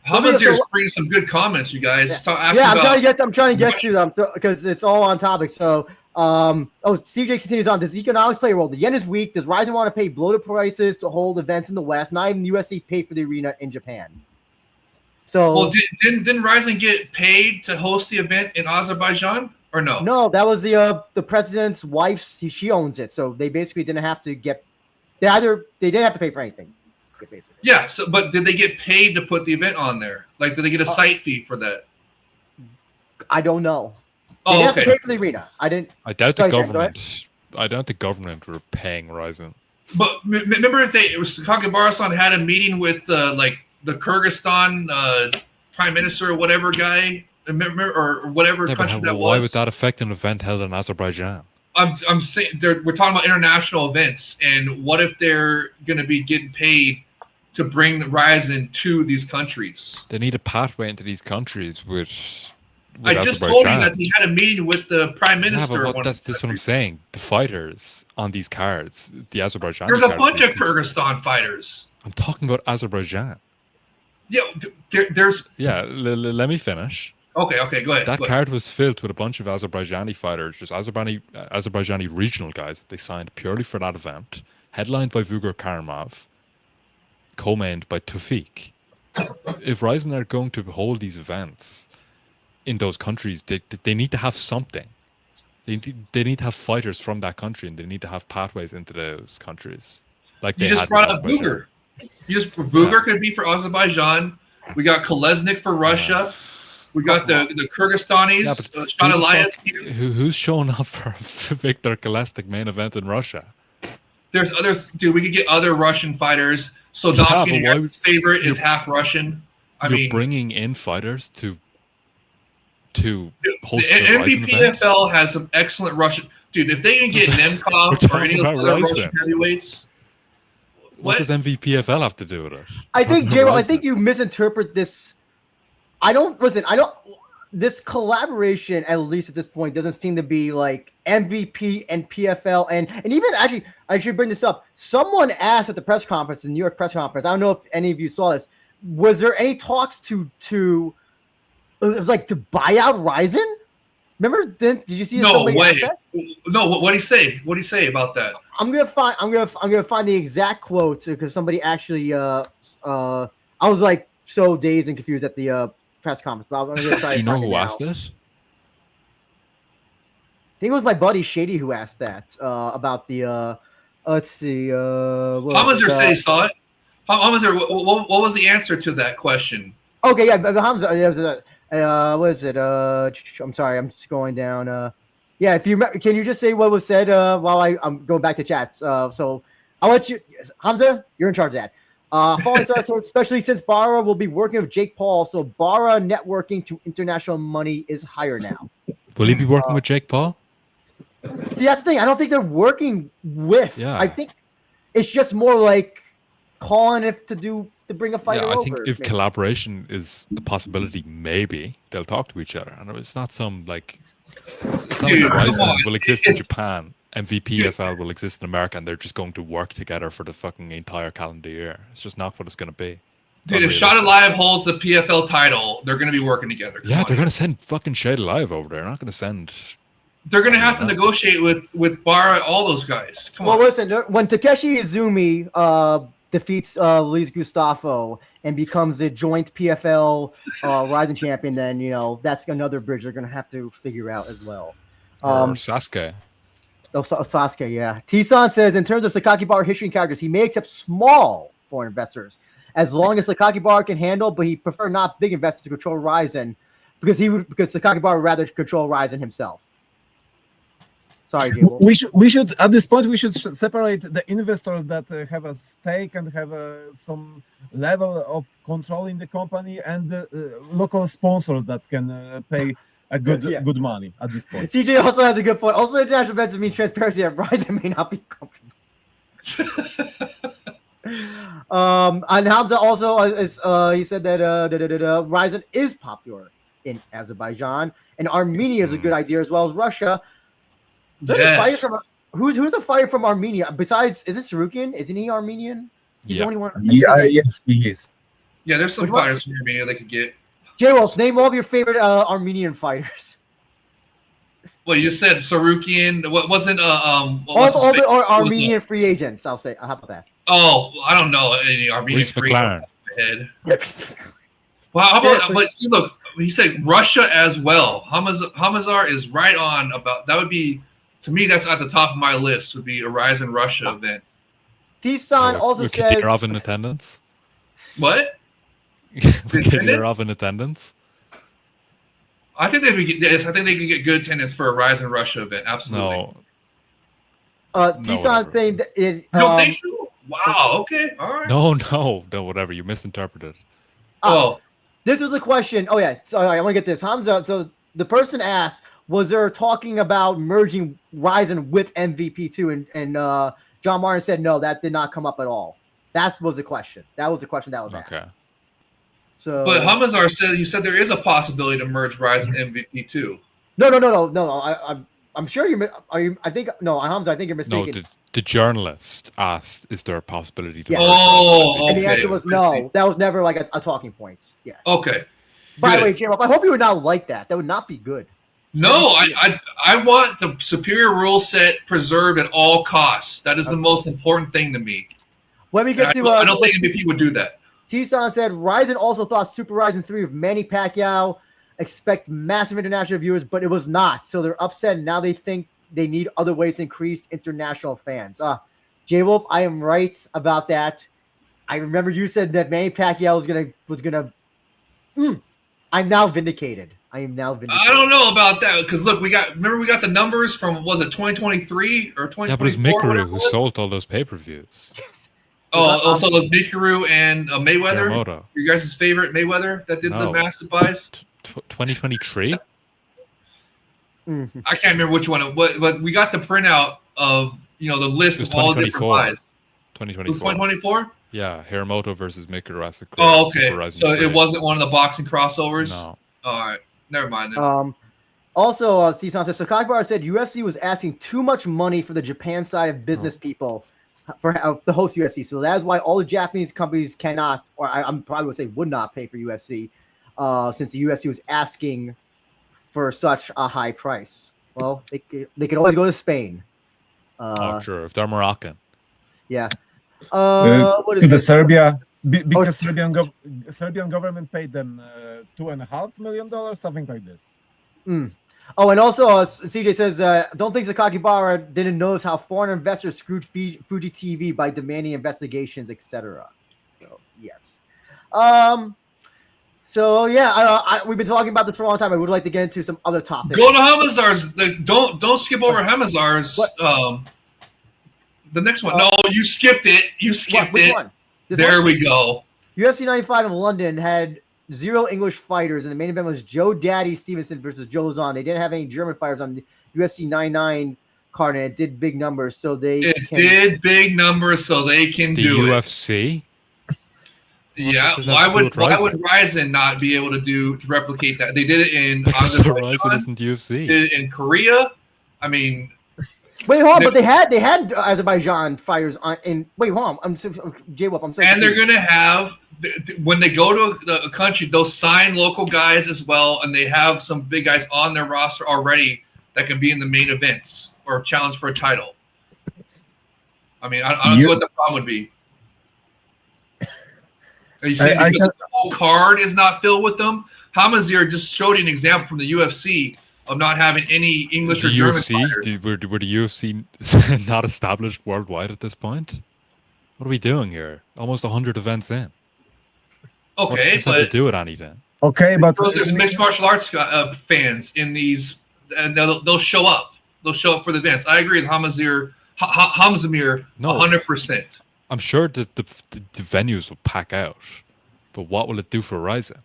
Hamazir is bringing some good comments, you guys. Yeah, Asking I'm about trying to get to them because it's all on topic. So, CJ continues on. Does economics play a role? The yen is weak. Does Rizin want to pay bloated prices to hold events in the West? Not even USC pay for the arena in Japan. So, well, didn't Rizin get paid to host the event in Azerbaijan or no? No, that was the president's wife's. She owns it, so they basically didn't have to get. They didn't have to pay for anything. Basically. Yeah. So, but did they get paid to put the event on there? Like, did they get a site fee for that? I don't know. They Oh, didn't okay. have to pay for the arena. I didn't. I doubt Sorry, the Sam, go ahead. government. I doubt the government were paying Rizin. But remember, it was Sakakibara-san had a meeting with like the Kyrgyzstan prime minister or whatever guy, remember, or whatever country that why was. would that affect an event held in Azerbaijan? I'm saying we're talking about international events, and what if they're going to be getting paid to bring the Rizin to these countries? They need a pathway into these countries with I just told you that he had a meeting with the prime minister. Yeah, but that's what I'm saying. The fighters on these cards, the Azerbaijan. There's a bunch of Kyrgyzstan fighters. I'm talking about Azerbaijan. Yeah, there's. Yeah, let me finish. Okay, go ahead. That card was filled with a bunch of Azerbaijani fighters, just Azerbaijani regional guys that they signed purely for that event, headlined by Vugur Karimov, co-mained by Tufik. If Rizin are going to hold these events in those countries, they need to have something. They need to have fighters from that country, and they need to have pathways into those countries. Like you just brought up Vugur. Vugur could be for Azerbaijan. We got Kolesnik for Russia. We got the Kyrgyzstanis. Sean Elias. Who's showing up for Viktor Kolesnik main event in Russia? There's others, dude. We could get other Russian fighters. So Dovkin's favorite is half Russian. You're bringing in fighters to host the NVPFL has some excellent Russian. Dude, if they can get Nemkov or any of those other Russian heavyweights. What does MVPFL have to do with it? I think, I think you misinterpret this. This collaboration, at least at this point, doesn't seem to be like MVP and PFL. And even actually, I should bring this up. Someone asked at the press conference, the New York press conference, I don't know if any of you saw this. Was there any talks to it was like to buy out Rizin? Remember? Did you see? No way. No. What did he say? What did he say about that? I'm gonna find the exact quote because somebody actually. I was like so dazed and confused at the press conference. But I'm gonna try. Do you know who asked it? I think it was my buddy Shady who asked that about the. Let's see. Hamazir said he saw it. Hamazir, what was the answer to that question? Okay, yeah, Hamza. What is it? I'm sorry, I'm just going down. Yeah, if you remember, can you just say what was said while I'm going back to chats? So I'll let you, Hamza, you're in charge of that. Falling Stars, especially since Barra will be working with Jake Paul, so Barra networking to international money is higher now. Will he be working with Jake Paul? See, that's the thing. I don't think they're working with. Yeah. I think it's just more like calling it to bring a fighter over. Yeah, I think if collaboration is a possibility, maybe they'll talk to each other. And it's not some like it's not like Rizin will exist in Japan, MVPFL will exist in America, and they're just going to work together for the fucking entire calendar year. It's just not what it's going to be. Dude, if Shot Alive holds the PFL title, they're going to be working together. They're going to send fucking Shade Alive over there. They're not going to send. They're going to have to negotiate with Barra, all those guys. Come on. Well, listen, when Takeshi Izumi defeats Luis Gustavo and becomes a joint PFL Rizin champion, then that's another bridge they're going to have to figure out as well. Or Sasuke. Sasuke, yeah. T-san says, in terms of Sakakibara history and characters, he may accept small foreign investors as long as Sakakibara can handle, but he prefer not big investors to control Rizin because Sakakibara would rather control Rizin himself. Sorry, Gable. We should at this point we should separate the investors that have a stake and have some level of control in the company and the local sponsors that can pay a good money at this point. CJ also has a good point. Also, international investors mean transparency that Rizin may not be comfortable. And Hamza also he said that Rizin is popular in Azerbaijan and Armenia is a good idea as well as Russia. Yes. Who's the fighter from Armenia besides? Is it Sarukian? Isn't he Armenian? He's the only one. Yeah, yes, he is. Yeah, there's some Which one? fighters from Armenia they could get. J-Wolf, name all of your favorite Armenian fighters. Well, you said Sarukian. What wasn't All the Armenian free agents, I'll say. How about that? Oh, I don't know any Armenian Reese free McLaren. head. Yep. Well, how about? But see, look, he said Russia as well. Hamazar is right on about that. Would be to me. That's at the top of my list. Would be a Rizin Russia event. T-Son also with said. Kadyrov in attendance. What? With Kadyrov in attendance. I think they can get good attendance for a Rizin Russia event. Absolutely. No. T-Son saying that it. You don't think so? Wow. Okay. All right. No. Whatever. You misinterpreted. Oh. This was a question. Oh yeah. So I want to get this. Hamza. So the person asked, was there talking about merging Rizin with MVP2? And John Martin said no, that did not come up at all. That was the question. That was the question that was asked. Okay. So, But Hamazar said you said there is a possibility to merge Rizin and MVP2. No. I'm sure you're. I think no, Hamza. I think you're mistaken. No, the journalist asked, "Is there a possibility to?" Yeah. merge Oh, Rizin and And the okay. answer was I no. see. That was never like a talking point. Yeah. Okay. By the Good. way, J-Rob, I hope you would not like that. That would not be good. No, I want the superior rule set preserved at all costs. That is the most important thing to me. When we get I to, don't think MVP would do that. T-Son said, Rizin also thought Super Rizin 3 of Manny Pacquiao expect massive international viewers, but it was not. So they're upset, and now they think they need other ways to increase international fans. J-Wolf, I am right about that. I remember you said that Manny Pacquiao was gonna. I'm now vindicated. I am now vindicated. I don't know about that because look, we got the numbers from was it 2023 or 2024? Yeah, but it was Mikaru who sold all those pay-per-views. Oh, also those Mikaru and Mayweather. Yamamoto. Your guys' favorite Mayweather that did the No. massive buys. 2023. Mhm. I can't remember which one. But we got the printout of the list It was of all the different 2024. buys. It was 2024. 2024. Yeah, Hiramoto versus Mikaru. Oh, okay. So it wasn't one of the boxing crossovers. No. All right, never mind then. Also, C-San said, so Kakibara said UFC was asking too much money for the Japan side of business people for the host UFC. So that is why all the Japanese companies cannot, or I'm probably would say would not pay for UFC, since the UFC was asking for such a high price. Well, they could always go to Spain. Oh, sure. If they're Moroccan. Yeah. What is the this? Serbia because Serbian government paid them $2.5 million, something like this. Oh, and also CJ says, don't think Sakakibara didn't notice how foreign investors screwed Fuji TV by demanding investigations, etc. So, yes. So yeah, we've been talking about this for a long time. I would like to get into some other topics. Go to Hamazar's. Don't skip over Hamazar's. What? The next one. No, you skipped it. You skipped Which it. one? This There one? we go. UFC 95 in London had 0 English fighters, and the main event was Joe Daddy Stevenson versus Joe Lozon. They didn't have any German fighters on the UFC 99 card, and it did big numbers, so they did big numbers, so they can The do UFC. Yeah, does that why have to do would with Rizin? Rizin not be able to replicate that? They did it in Because Horizon Azerbaijan, isn't UFC. did it in Korea. I mean, wait, hold on, but they had Azerbaijan fighters on. Wait, hold on, I'm J-Wolf. I'm sorry. and they're gonna have when they go to a country, they'll sign local guys as well, and they have some big guys on their roster already that can be in the main events or challenge for a title. I mean, I don't know what the problem would be. Are you saying because the whole card is not filled with them? Hamazir just showed you an example from the UFC of not having any English The or German UFC? fighters. Were the UFC not established worldwide at this point? What are we doing here? Almost 100 events in. What does Okay, this have to but do with anything? Okay, but there's mixed martial arts fans in these, and they'll show up. They'll show up for the events. I agree with Hamazir 100%. I'm sure that the venues will pack out, but what will it do for Rizin?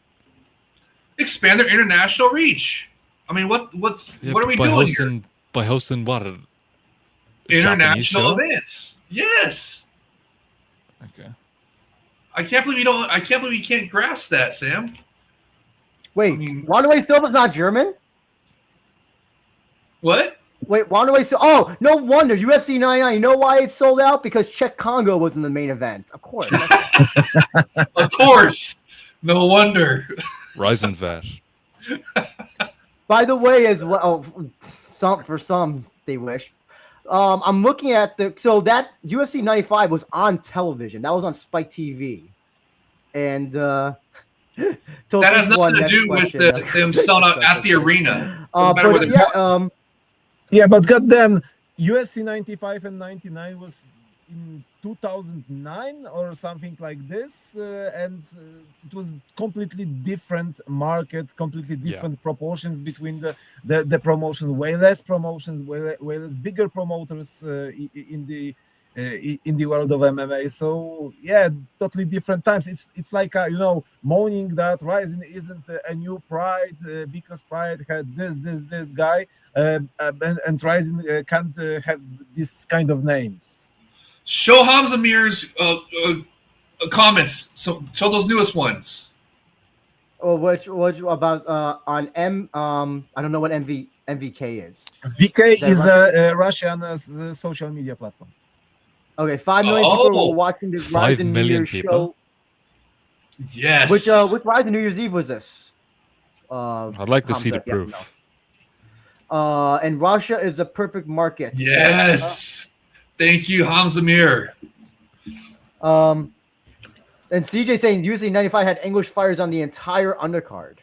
Expand their international reach. I mean, what are we doing here? By hosting what? A International Japanese show? events. Yes. Okay. I can't believe you can't grasp that, Sam. Wait, I mean- Wanderlei Silva's not German? What? Wait, Wanderlei Silva. Oh, no wonder. UFC 99. You know why it sold out? Because Czech Congo was in the main event. Of course. Of course. No wonder. Rizin vet. By the way, as well, for some they wish. I'm looking at that UFC 95 was on television. That was on Spike TV, and That has nothing to do with them selling out at the arena. But yeah, but goddamn, UFC 95 and 99 was in 2009 or something like this, and it was completely different market, completely different proportions between the promotion, way less promotions, way less bigger promoters in the world of MMA. So yeah, totally different times. It's like moaning that Rizin isn't a new Pride because Pride had this guy, and Rizin can't have this kind of names. Show Hamzamir's comments. So show those newest ones. Oh, which about on I don't know what MVK is. VK is a Russian social media platform. Okay, 5 million people were watching this Rizin New Year's show. Yes. Which Rizin New Year's Eve was this? I'd like to see the proof. And Russia is a perfect market. Yes. Thank you, Hamzamir. And CJ saying UFC 95 had English fighters on the entire undercard.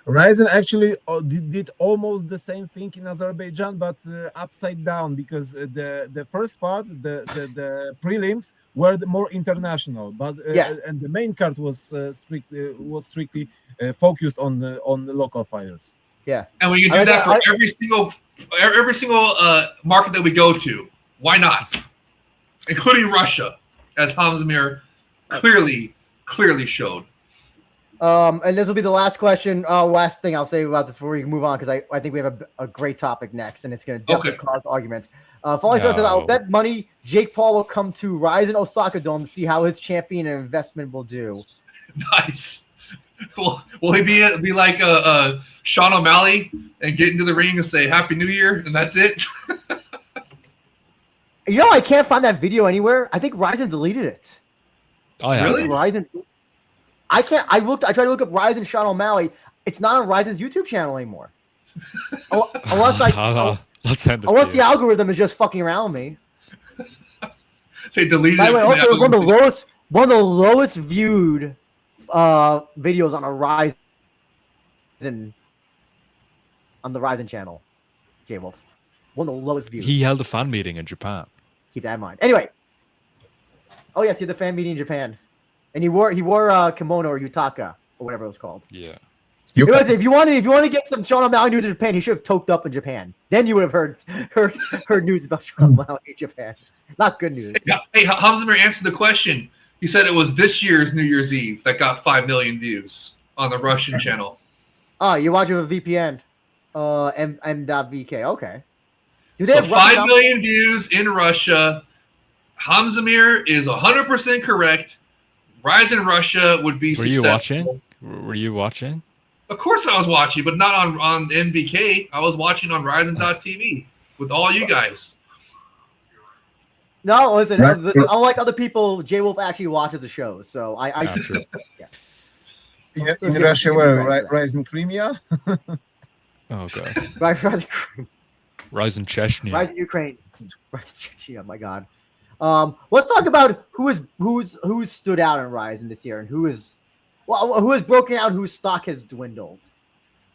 Rizin actually did almost the same thing in Azerbaijan, but upside down, because the first part, the prelims were more international, but and the main card was strictly focused on the local fighters. Yeah, and we can do that for every single market that we go to. Why not? Including Russia, as Hamzamir clearly showed. And this will be the last question. Last thing I'll say about this before we move on, because I think we have a great topic next, and it's going to definitely cause arguments. Following source says, I'll bet money Jake Paul will come to Rizin Osaka Dome to see how his champion and investment will do. Nice. Will he be like Sean O'Malley and get into the ring and say Happy New Year, and that's it? I can't find that video anywhere. I think Rizin deleted it. Oh yeah, really? Rizin. I can't. I tried to look up Rizin Sean O'Malley. It's not on Rizin's YouTube channel anymore. Unless the algorithm is just fucking around me. They deleted it. Also, it was one of the lowest viewed videos on the Rizin channel. J Wolf, one of the lowest views. He held a fan meeting in Japan. Keep that in mind. Anyway. Oh yes, he had the fan meeting in Japan. And he wore kimono or yutaka or whatever it was called. Yeah. If you want to get some Sean O'Malley news in Japan, he should have toked up in Japan. Then you would have heard news about Sean O'Malley in Japan. Not good news. Hey, Hamzamir answered the question. He said it was this year's New Year's Eve that got 5 million views on the Russian channel. Oh, you're watching with VPN. M.VK. Okay. Do they have 5 million views in Russia? Hamzamir is 100% correct. Rizin Russia would be successful. Were you watching? Of course I was watching, but not on MVK. I was watching on Rizin.tv with all you guys. No, listen. Unlike other people, J Wolf actually watches the shows, so I yeah. In Russia, where Rizin Crimea. Oh god. Rizin Chechnya. Rizin Ukraine. Rizin Chechnya. My god. Let's talk about who's stood out in Rizin this year and who has broken out, whose stock has dwindled.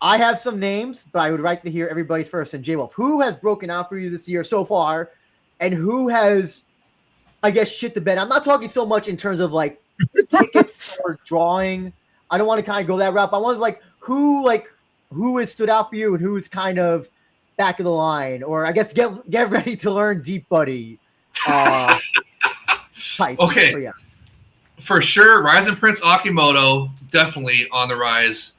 I have some names, but I would like to hear everybody's first. And J Wolf, who has broken out for you this year so far, and who has, I guess, shit the bed? I'm not talking so much in terms of like tickets or drawing. I don't want to kind of go that route. But I want who has stood out for you and who's kind of back of the line, or I guess get ready to learn Deep Buddy. Type. Okay. For sure, Rizin Prince Akimoto, definitely on the rise.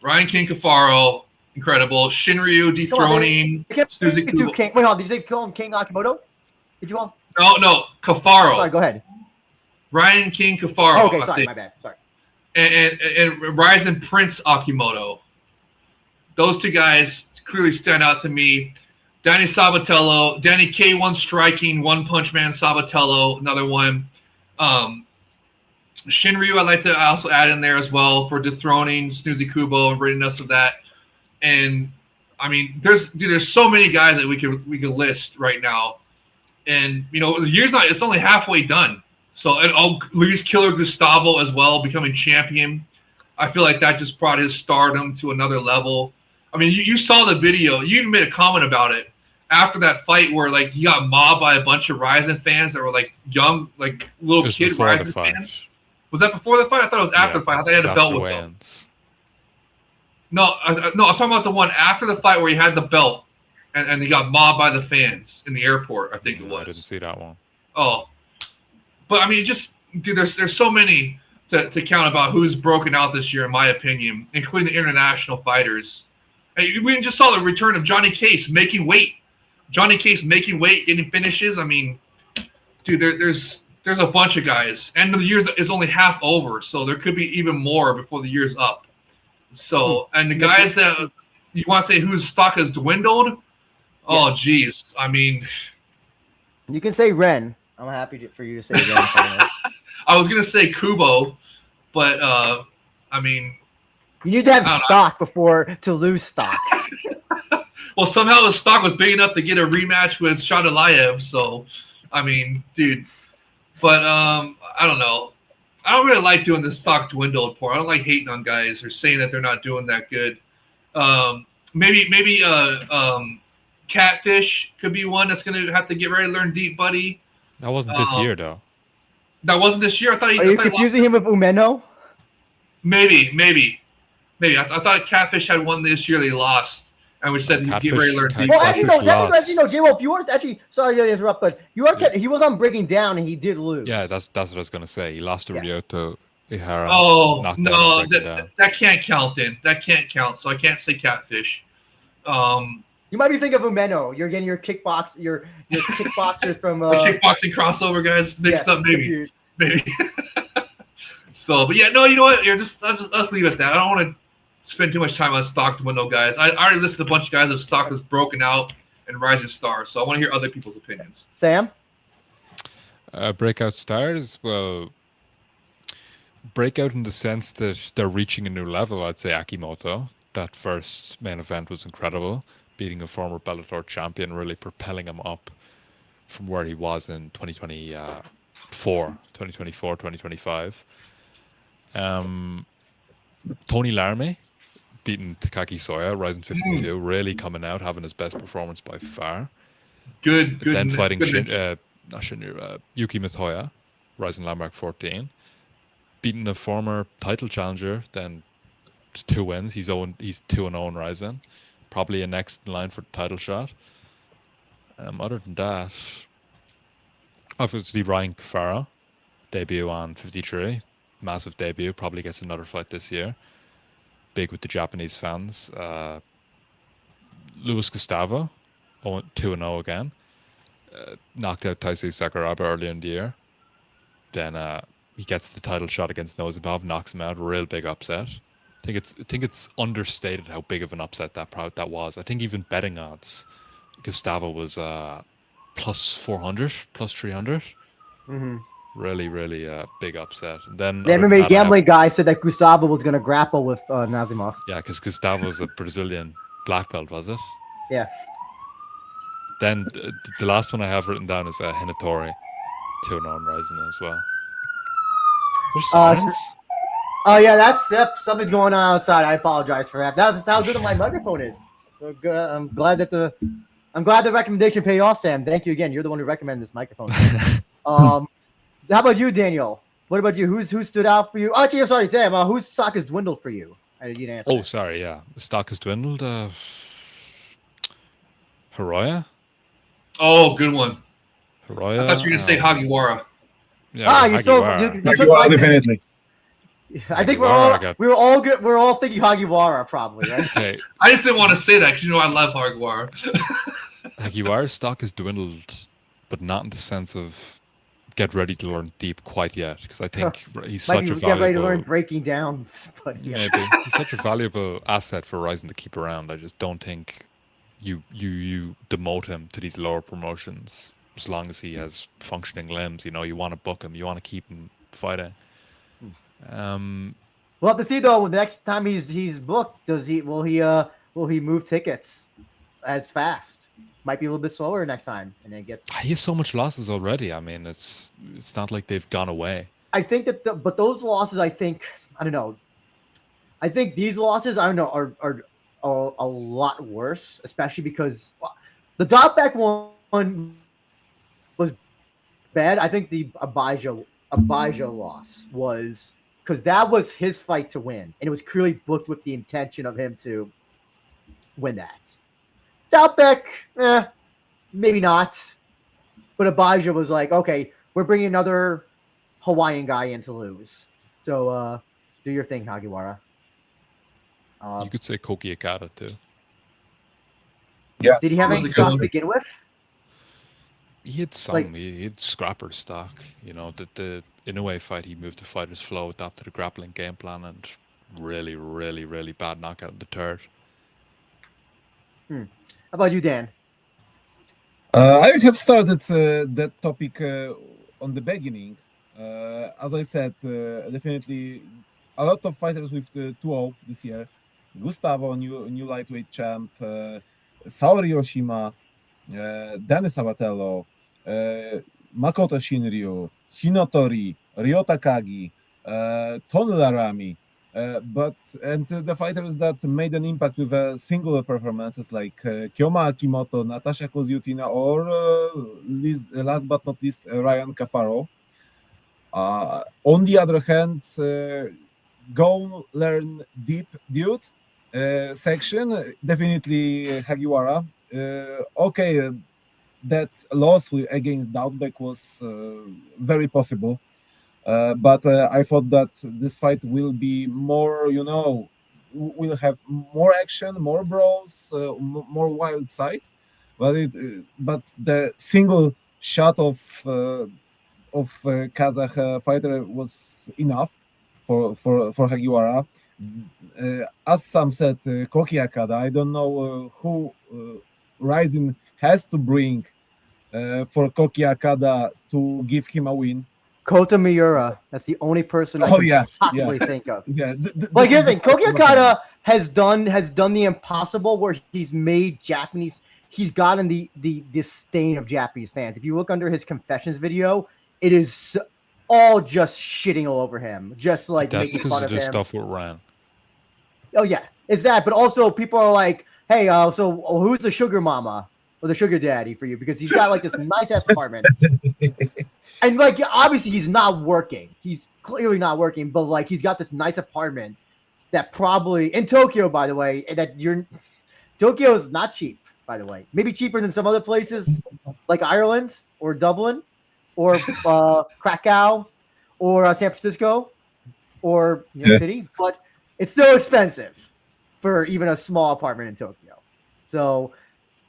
Ryan King Kafaro, incredible. Shinryu dethroning Suzy Kubo. Wait, hold on. Did you say call him King Akimoto? Did you call him? No, Kafaro. Sorry, go ahead. Ryan King Kafaro. Oh, okay, sorry, my bad. Sorry. And Rizin Prince Akimoto. Those two guys clearly stand out to me. Danny Sabatello, Danny K1 striking, One Punch Man Sabatello, another one. Shinryu, I'd like to also add in there as well for dethroning Snoozy Kubo and ridding us of that. And I mean, there's so many guys that we could list right now. And the year's it's only halfway done. So and Luis Killer Gustavo as well becoming champion. I feel like that just brought his stardom to another level. I mean, you saw the video. You even made a comment about it after that fight where like he got mobbed by a bunch of Rizin fans that were like young, like little kid Rizin fans. Was that before the fight? I thought it was after the fight. I thought they had a belt with them. No, I'm talking about the one after the fight where he had the belt and he got mobbed by the fans in the airport. I think it was. I didn't see that one. Oh, but I mean, dude, there's so many to count about who's broken out this year, in my opinion, including the international fighters. And we just saw the return of Johnny Case making weight. Johnny Case making weight, getting finishes. I mean, dude, there's a bunch of guys, and the year is only half over, so there could be even more before the year's up. So, and the guys that you want to say whose stock has dwindled, oh, geez. I mean, you can say Ren. I'm happy for you to say Ren. I was gonna say Kubo, but I mean, you need to have stock to lose stock. Well, somehow the stock was big enough to get a rematch with Shadalayev. So, I mean, dude. But I don't know. I don't really like doing the stock dwindled part. I don't like hating on guys or saying that they're not doing that good. Maybe Catfish could be one that's going to have to get ready to learn Deep Buddy. That wasn't this year, though. That wasn't this year? I thought he. Are you confusing him with Umeno? Maybe. I thought Catfish had one this year that he lost. And we said get ready to learn Deep Buddy. Well, actually, no, J-Wolf, if you weren't actually, sorry to interrupt, but he was on Breaking Down and he did lose. Yeah, that's what I was going to say. He lost to Ryota Ihara. Oh, no, that can't count then. That can't count, so I can't say Catfish. You might be thinking of Umeno. You're getting your kickboxers from the kickboxing crossover guys mixed up, maybe. So, but yeah, no, you know what? Let's leave it at that. I don't want to spend too much time on stock dwindle guys. I already listed a bunch of guys of stock that's broken out and rising stars. So I want to hear other people's opinions. Sam? Breakout stars? Well, breakout in the sense that they're reaching a new level. I'd say Akimoto. That first main event was incredible. Beating a former Bellator champion, really propelling him up from where he was in 2024, 2025. Tony Larme beating Takaki Soya, rising 52, really coming out, having his best performance by far. Good. Then fighting Yuki Mitoya, rising landmark 14. Beating a former title challenger, then 2 wins. He's 2-0 in rising. Probably a next in line for the title shot. Other than that, obviously Ryan Kafara, debut on 53. Massive debut, probably gets another fight this year. Big with the Japanese fans. Luis Gustavo, 2-0 again. Knocked out Taisei Sakuraba earlier in the year. Then he gets the title shot against Nozibov, knocks him out. Real big upset. I think it's understated how big of an upset that was. I think even betting odds, Gustavo was plus 400, plus 300. Mm-hmm. Really, really big upset. And then the MMA gambling guy said that Gustavo was going to grapple with Nazimov. Yeah, because Gustavo was a Brazilian black belt, was it? Yeah. Then the last one I have written down is Hinatori, 2-0 rising as well. There's silence? Oh yeah, something's going on outside. I apologize for that. That's how good my microphone is. I'm glad the recommendation paid off, Sam. Thank you again. You're the one who recommended this microphone. How about you, Daniel? What about you? Who stood out for you? Oh, actually, sorry, Sam. Whose stock has dwindled for you? I didn't answer. Oh, sorry. Yeah, the stock has dwindled. Hiroya. Oh, good one. Hiroya. I thought you were gonna say Hagiwara. Yeah, you Hagiwara, definitely. I think we're all good. We're all thinking Hagiwara, probably, right? Okay. I just didn't want to say that because I love Hagiwara. Hagiwara's stock has dwindled, but not in the sense of get ready to learn deep quite yet, because I think he's such a valuable. Get ready to learn breaking down. But yeah. Maybe he's such a valuable asset for Rizin to keep around. I just don't think you demote him to these lower promotions as long as he has functioning limbs. You want to book him, you want to keep him fighting. We'll have to see though. The next time he's booked, will he move tickets as fast? Might be a little bit slower next time, and then gets. He has so much losses already. I mean, it's not like they've gone away. I think that, but those losses, I don't know. I think these losses, I don't know, are a lot worse, especially because the Dotback one was bad. I think the Abijah loss was because that was his fight to win, and it was clearly booked with the intention of him to win that. Dotback, maybe not, but Abijah was like, okay, we're bringing another Hawaiian guy in to lose. So do your thing, Hagiwara. You could say Koki Okada too. Yeah. Did he have any stock to begin with? He had some. He had scrapper stock. You know, the Inoue fight, he moved the fighter's flow, adapted a grappling game plan, and really, really, really bad knockout in the third. How about you, Dan? I have started that topic on the beginning. As I said, definitely a lot of fighters with the 2-0 this year. Gustavo, new lightweight champ, Saori Yoshima, Dennis Sabatello, Makoto Shinryu, Hinotori, Ryo Takagi, Tony Larami, and the fighters that made an impact with singular performances like Kyoma Akimoto, Natasha Kozyutina, or last but not least, Ryan Cafaro. On the other hand, go learn deep dude section, definitely Hagiwara. Okay, that loss against Doubtback was very possible. But I thought that this fight will be more, will have more action, more brawls, more wild side. But the single shot of Kazakh fighter was enough for Hagiwara. As some said, Koki Okada. I don't know who Rizin has to bring for Koki Okada to give him a win. Kota Miura. That's the only person I can possibly think of. Yeah. Like here's the thing, Koki Okada has done the impossible where he's made Japanese. He's gotten the disdain of Japanese fans. If you look under his confessions video, it is all just shitting all over him, just like That's making fun of him. That's stuff with Ran. Oh yeah, it's that. But also people are like, hey, so who's the sugar mama or the sugar daddy for you? Because he's got like this nice ass apartment. And like obviously he's not working. He's clearly not working, but like he's got this nice apartment that probably in Tokyo, by the way, Tokyo is not cheap, by the way. Maybe cheaper than some other places like Ireland or Dublin or Krakow or San Francisco or New York City, but it's still expensive for even a small apartment in Tokyo. So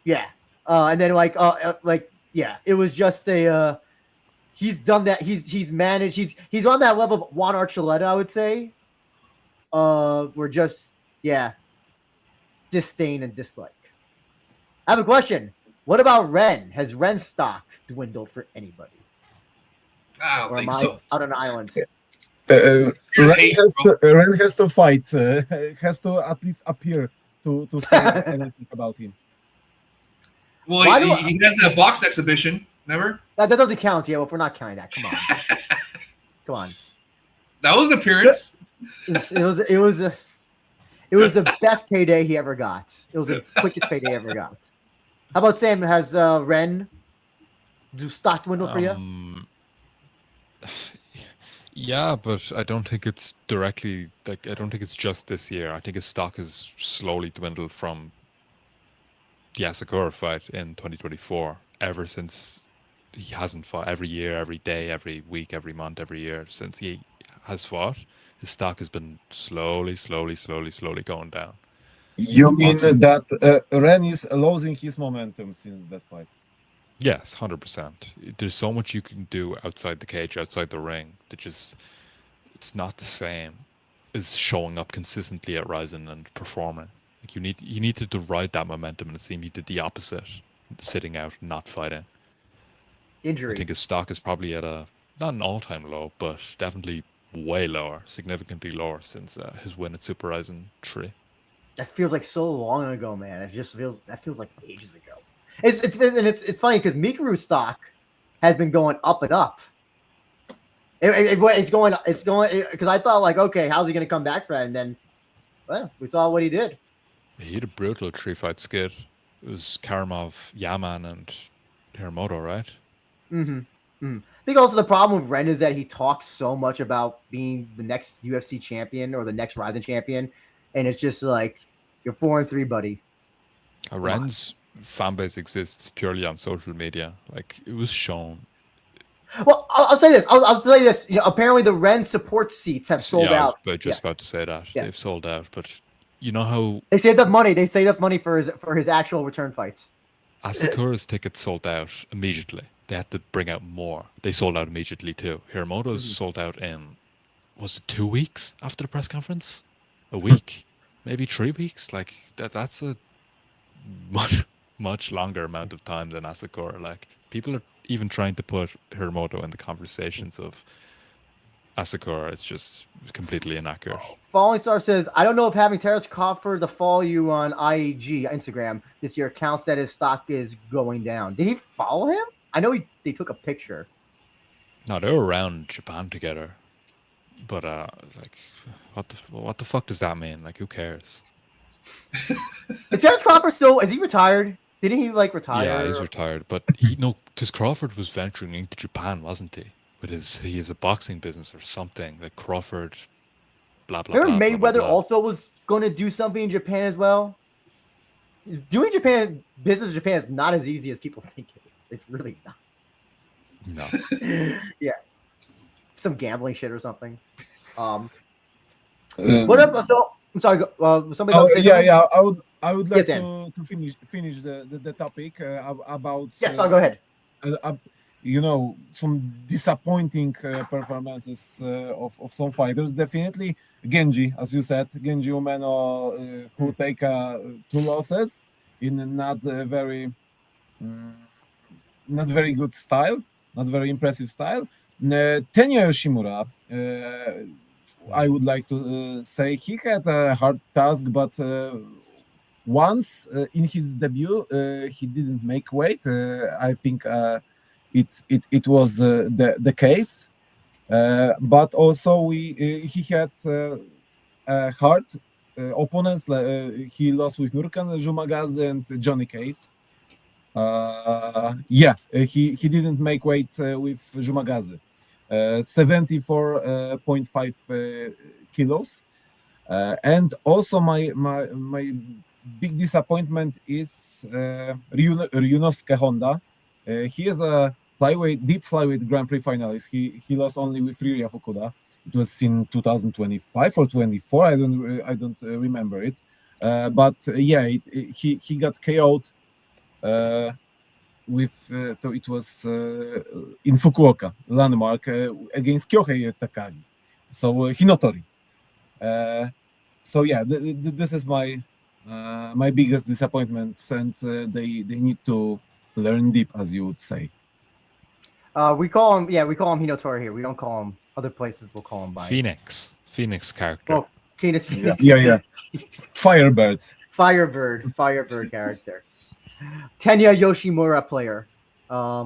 yeah. And then it was just a he's done that. He's managed. He's on that level of Juan Archuleta, I would say. We're just disdain and dislike. I have a question. What about Ren? Has Ren's stock dwindled for anybody? I don't or think am I so. out on an island? Ren has to fight. Has to at least appear to say anything about him. Well, he has that box exhibition. Remember? That doesn't count. Yeah, well, if we're not counting that, come on, come on. That was an appearance. It was the best payday he ever got. It was the quickest payday he ever got. How about Sam? Has Ren stock dwindle for you? Yeah, but I don't think it's directly I don't think it's just this year. I think his stock has slowly dwindled from the Asakura fight in 2024. Ever since he hasn't fought every year, every day, every week, every month, every year since he has fought, his stock has been slowly going down. You mean that Ren is losing his momentum since that fight? Yes, 100%. There's so much you can do outside the cage, outside the ring. It's not the same as showing up consistently at Rizin and performing. Like you needed to ride that momentum, and it seemed he did the opposite, sitting out, not fighting. Injury. I think his stock is probably at not an all-time low, but definitely way lower, significantly lower since his win at Super Rizin 3. That feels like so long ago, man. It just feels like ages ago. It's funny because Mikuru's stock has been going up and up. It's going because I thought like, okay, how's he going to come back for that? And then, well, we saw what he did. He had a brutal 3-fight skid. It was Karamov, Yaman, and Hiramoto, right? I think also the problem with Ren is that he talks so much about being the next UFC champion or the next Rizin champion, and it's just like you're 4-3, buddy. Ren's fan base exists purely on social media. Like it was shown. Well, I'll say this. I'll say this. You know, apparently the Ren support seats have sold out. I was just about to say that they've sold out. But you know how they saved up money. They saved up money for his actual return fights. Asakura's tickets sold out immediately. They had to bring out more. They sold out immediately too. Hiramoto's sold out in, was it 2 weeks after the press conference? A week? Maybe 3 weeks? Like that's a much longer amount of time than Asakura. Like people are even trying to put Hiramoto in the conversations of Asakura. It's just completely inaccurate. Falling Star says, I don't know if having Terrence Crawford to follow you on IEG, Instagram, this year counts that his stock is going down. Did he follow him? I know they took a picture. No, they were around Japan together. But like what the fuck does that mean? Like who cares? Is Terrence Crawford still, is he retired? Didn't he like retire? Yeah, he's retired. But because Crawford was venturing into Japan, wasn't he? He has a boxing business or something. Like Crawford, blah blah. Remember blah, Mayweather blah, blah, blah. also was going to do something in Japan as well. Doing business in Japan is not as easy as people think it is. It's really not. No. Yeah. Some gambling shit or something. What up? So I'm sorry. Somebody else say something? Yeah. I would like Yes, to finish the topic about. Yes, I'll go ahead. Some disappointing performances of some fighters. Definitely Genji, as you said, Genji Umeno, who take 2 losses in not very good style, not very impressive style. Tenya Yoshimura, I would like to say he had a hard task, but once in his debut, he didn't make weight. I think it was the case, but also he had hard opponents. He lost with Nurkan Jumagaze and Johnny Case. He didn't make weight with Jumagaze. 74.5 kilos, and also my big disappointment is Ryunosuke Honda. He is a deep flyweight Grand Prix finalist. He lost only with Ryuya Fukuda. It was in 2025 or 24. I don't remember it. But he got KO'd it was in Fukuoka landmark against Kyohei Takagi. So Hinotori. This is my biggest disappointments, and they need to learn deep, as you would say. We call him Hinotori here. We don't call him other places. We'll call him by Phoenix character. Oh, Phoenix. Yeah. Firebird character. Tenya Yoshimura player. I'm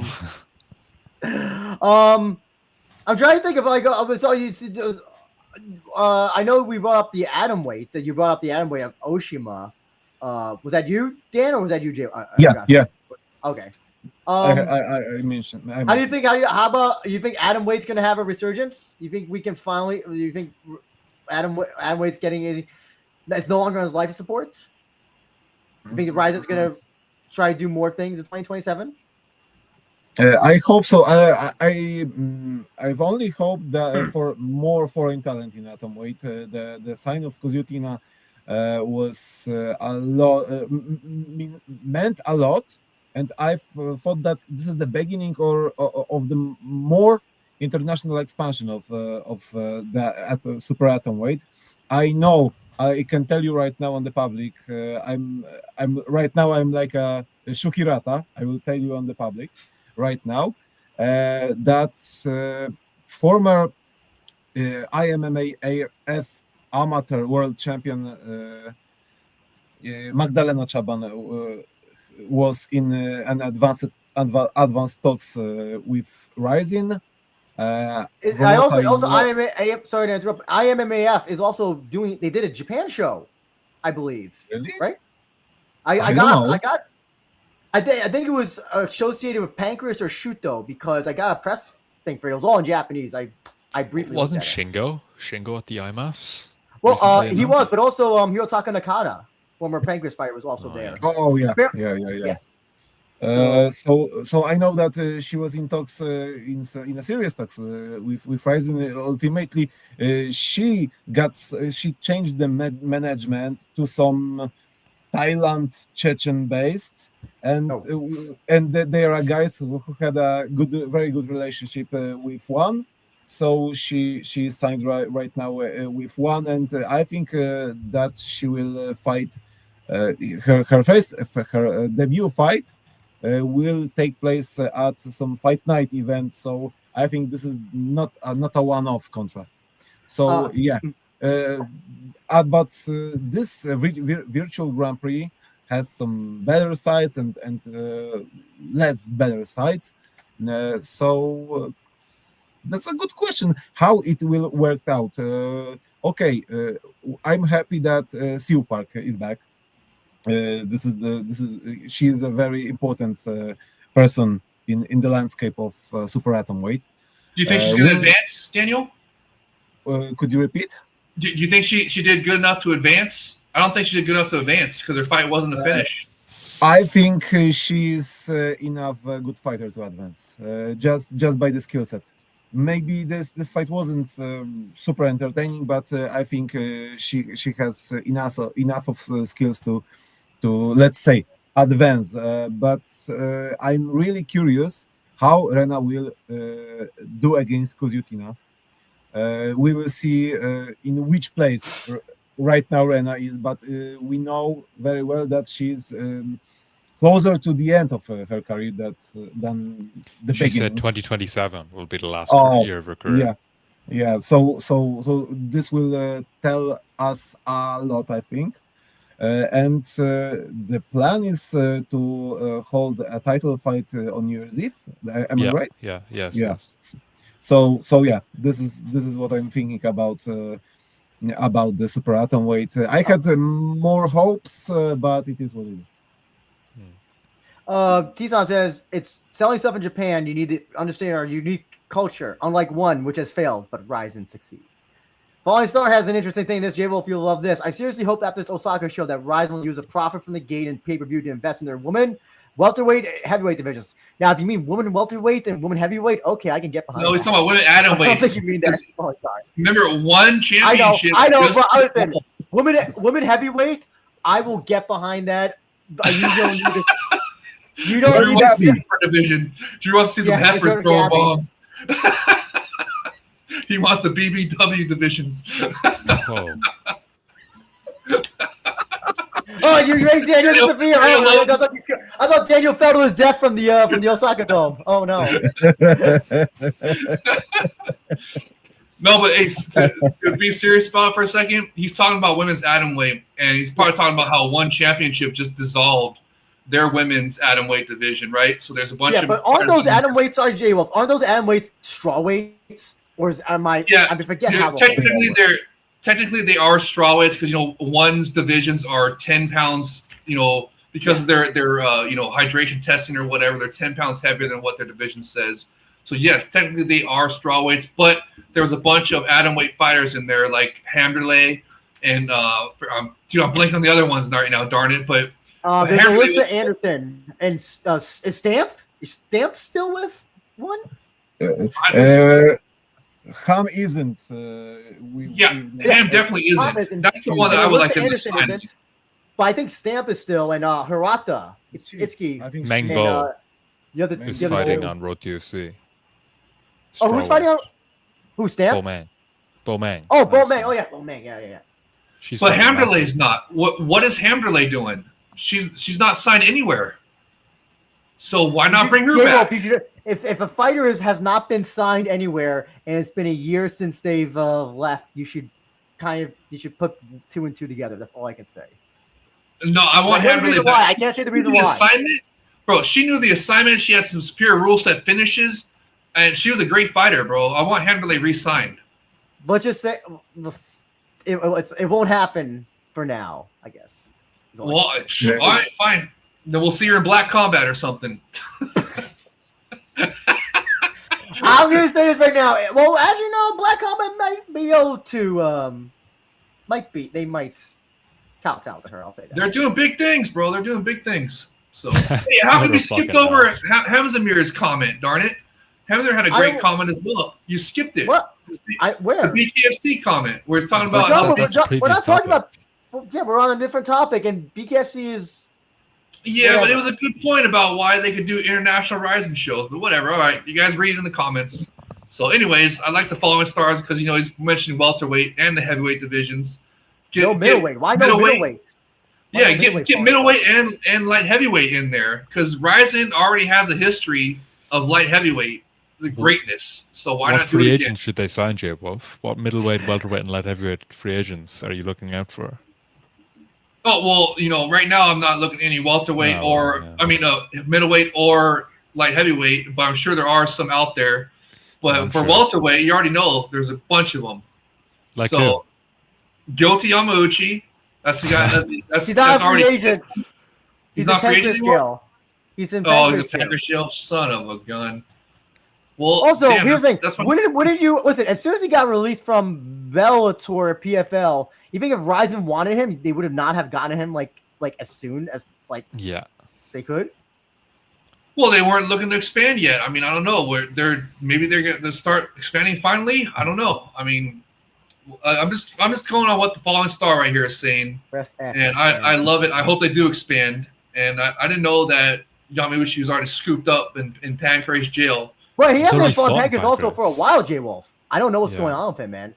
trying to think of like I know we brought up the atom weight of Oshima. Was that you, Dan, or was that you, Jay? Yeah. Okay. I mentioned. How do you think? How about you think atom weight's going to have a resurgence? You think we can finally? You think atom weight's getting that's no longer on his life support? You think Rizin's going to try to do more things in 2027? I hope so. I've only hoped that for more foreign talent in atomweight. The sign of Kozyutina was a lot, meant a lot, and I've thought that this is the beginning of the more international expansion of the super atomweight. I know. I can tell you right now on the public. I'm like a Shukirata. I will tell you on the public right now that former IMMAF amateur world champion Magdalena Chaban was in an advanced talks with Rizin. I Renata also Ilo- IMMA. Sorry to interrupt. IMMAF is also doing. They did a Japan show, I believe. Really? Right? I don't know. I think it was associated with Pancreas or Shuto because I got a press thing for it. It was all in Japanese. I briefly Wasn't looked at it. Shingo at the IMAFs? Well, recently he enough? was, but also Hirotaka Nakata, former Pancreas fighter, was also Oh, there. yeah. Oh yeah, Fair- yeah. Yeah. So I know that she was in talks in a serious talks with Rizin. Ultimately, she changed the management to some Thailand Chechen based, and Oh. there are guys who had a very good relationship with one. So she signed right now with one, and I think that she will fight her debut fight will take place at some fight night event. So I think this is not a one-off contract. So yeah, but this virtual Grand Prix has some better sides and less better sides. So that's a good question. How it will work out? Okay, I'm happy that Siu Park is back. She is a very important person in the landscape of super atom weight. Do you think she's going to advance, Daniel? Could you repeat? Do you think she did good enough to advance? I don't think she did good enough to advance because her fight wasn't a finish. I think she's enough good fighter to advance, just by the skill set. Maybe this fight wasn't super entertaining, but I think she has enough of skills to let's say advance. But I'm really curious how Rena will do against Kozyutina. We will see in which place right now Rena is, but we know very well that she's closer to the end of her career than the She beginning. said 2027 will be the last year of her career. Yeah. So this will tell us a lot, I think. And the plan is to hold a title fight on New Year's Eve. Am I right? Yes. So yeah, this is what I'm thinking about the super atom weight. I had more hopes, but it is what it is. Tisan says it's selling stuff in Japan. You need to understand our unique culture, unlike one which has failed, but Rizin succeeds. Falling Star has an interesting thing. This J-Wolf, you'll love this. I seriously hope after this Osaka show that Rizin will use a profit from the gate and pay-per-view to invest in their women welterweight, heavyweight divisions. Now, if you mean women welterweight and women heavyweight, okay, I can get behind. No, he's talking about women atom weights. I don't think you mean that. Falling Star. Remember, one championship. I know, but listen, women heavyweight, I will get behind that. You don't need to. You don't need to division. Drew wants to see some heifers throwing bombs. He wants the BBW divisions. Oh, you're right, Daniel. Disappeared. I thought Daniel fell to his death from the Osaka Dome. Oh no. No, but hey, to be serious about it for a second, he's talking about women's atom weight, and he's probably talking about how one championship just dissolved their women's atom weight division, right? So there's a bunch of. Yeah, but aren't those atom weights? Sorry, J Wolf. Aren't those atom weights straw weights? Or am I? Yeah, I forget how. Technically they are straw weights because one's divisions are 10 pounds. Because of their hydration testing or whatever, they're 10 pounds heavier than what their division says. So yes, technically they are straw weights, but there was a bunch of atom weight fighters in there like Hamderley and I'm blanking on the other ones right now. Darn it, but. There's Alyssa Anderson and is Stamp? Is Stamp still with one? Ham isn't. Ham definitely isn't. That's the one that I would like to sign. But I think Stamp is still, and Hirata, Itsuki, I think Mangbo is fighting on Road to UFC. Oh, who's fighting on? Who, Stamp? Bowmang. Oh, Bowmang. Oh yeah, Bowmang. Yeah. But Hamderley's not. What is Hamderley doing? She's not signed anywhere. So why not bring her J-Wolf, back? if a fighter has not been signed anywhere and it's been a year since they've left, you should put 2 and 2 together. That's all I can say. No, I want I know the Hammerly reason back. why. I can't say the reason The why. assignment, bro. She knew the assignment. She had some superior rule set finishes, and she was a great fighter, bro. I want Hammerly re-signed. But just say it won't happen for now, I guess. Well, all right, fine. Then we'll see her in Black Combat or something. I'm gonna say this right now. Well, as you know, Black Combat might be able to they might kowtow to her. I'll say that. They're doing big things, bro. They're doing big things. So hey, how could we skipped fucking over Hamzamir's comment? Darn it, Hamzamir had a great comment as well. You skipped it. What? Where? The BKFC comment. We're talking Like, about. We're not talking about. Yeah, we're on a different topic, and BKFC is. Yeah, but it was a good point about why they could do international Rizin shows. But whatever. All right, you guys read it in the comments. So, anyways, I like the following stars because he's mentioning welterweight and the heavyweight divisions. Middleweight. Why no middleweight? Yeah, get middleweight and light heavyweight in there because Rizin already has a history of light heavyweight, the greatness. So why what not free do it agents again? should they sign, J Wolf? What middleweight, welterweight, and light heavyweight free agents are you looking out for? Oh well, right now I'm not looking at any welterweight middleweight or light heavyweight, but I'm sure there are some out there. But for welterweight, you already know there's a bunch of them. Like who? Gyota Yamauchi, that's the guy. He's not a free agent. He's not free agent anymore. He's in. He's a Packer jail. Son of a gun. Well, also, here's the thing. What did you listen? As soon as he got released from Bellator or PFL, you think if Rizin wanted him, they would have not have gotten him like as soon as they could. Well, they weren't looking to expand yet. I mean, I don't know. Maybe they're going to start expanding finally. I don't know. I mean, I'm just going on what the falling star right here is saying, and I love it. I hope they do expand. And I didn't know that Yamauchi was already scooped up in Pancrase jail. Well, he hasn't fought Pancrase also for a while, J Wolf. I don't know what's going on with him, man.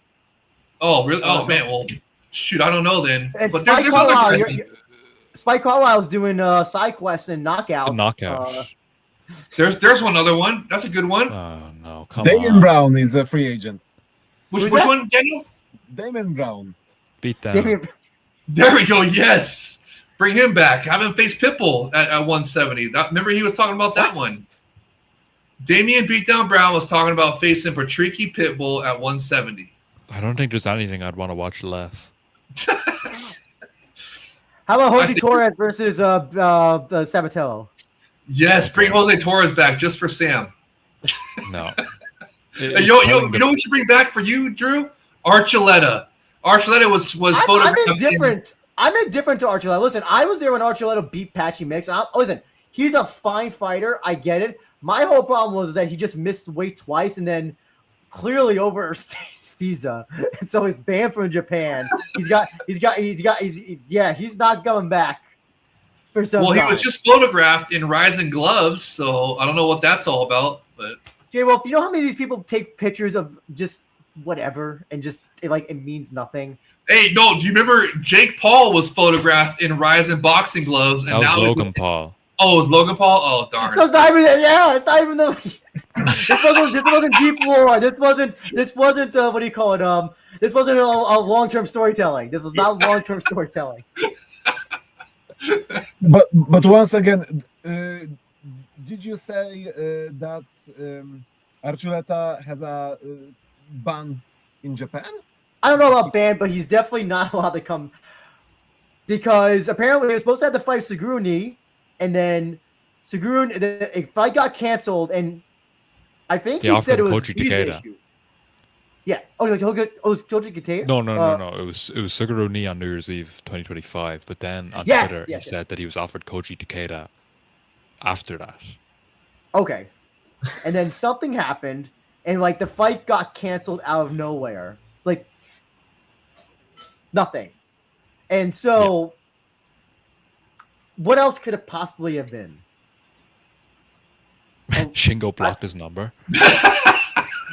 Oh, really? Oh, man. Well, shoot, I don't know then. And but Spike Carlisle, Spike Carlisle's doing side quests and knockouts. Knockout. There's one other one. That's a good one. Oh no, come Damon on. Brown is a free agent. Which one, Daniel? Damon Brown. Beat down. There we go. Yes. Bring him back. Have him face Pitbull at 170. Remember he was talking about that one. Damian Beatdown Brown was talking about facing Patricky Pitbull at 170. I don't think there's anything I'd want to watch less. How about Jose Torres versus Sabatello? Yes, bring Jose Torres back just for Sam. No. You know what we should bring back for you, Drew? Archuleta. Archuleta was photographed. I'm indifferent to Archuleta. Listen, I was there when Archuleta beat Patchy Mix. Listen, he's a fine fighter. I get it. My whole problem was that he just missed weight twice and then clearly overstayed his visa, and so he's banned from Japan. He's not coming back for some time. He was just photographed in Rizin gloves, so I don't know what that's all about. But J-Wolf, you know how many of these people take pictures of just whatever and just it means nothing? Hey, no, do you remember Jake Paul was photographed in Rizin boxing gloves? And that was Logan Paul. Oh, it was Logan Paul? Oh, darn. It's not even the. This wasn't deep lore. This wasn't what do you call it? This wasn't a long-term storytelling. This was not long-term storytelling. But once again, did you say that Archuleta has a ban in Japan? I don't know about ban, but he's definitely not allowed to come because apparently he was supposed to have to fight Sugruni, and then the fight got canceled, and I think he said it was visa issue. Yeah. Oh, it was Koji Takeda? No. It was Sugruni on New Year's Eve 2025, but then on Twitter he said that he was offered Koji Takeda after that. Okay. And then something happened, and the fight got canceled out of nowhere. Nothing. And so what else could it possibly have been? Shingo blocked his number.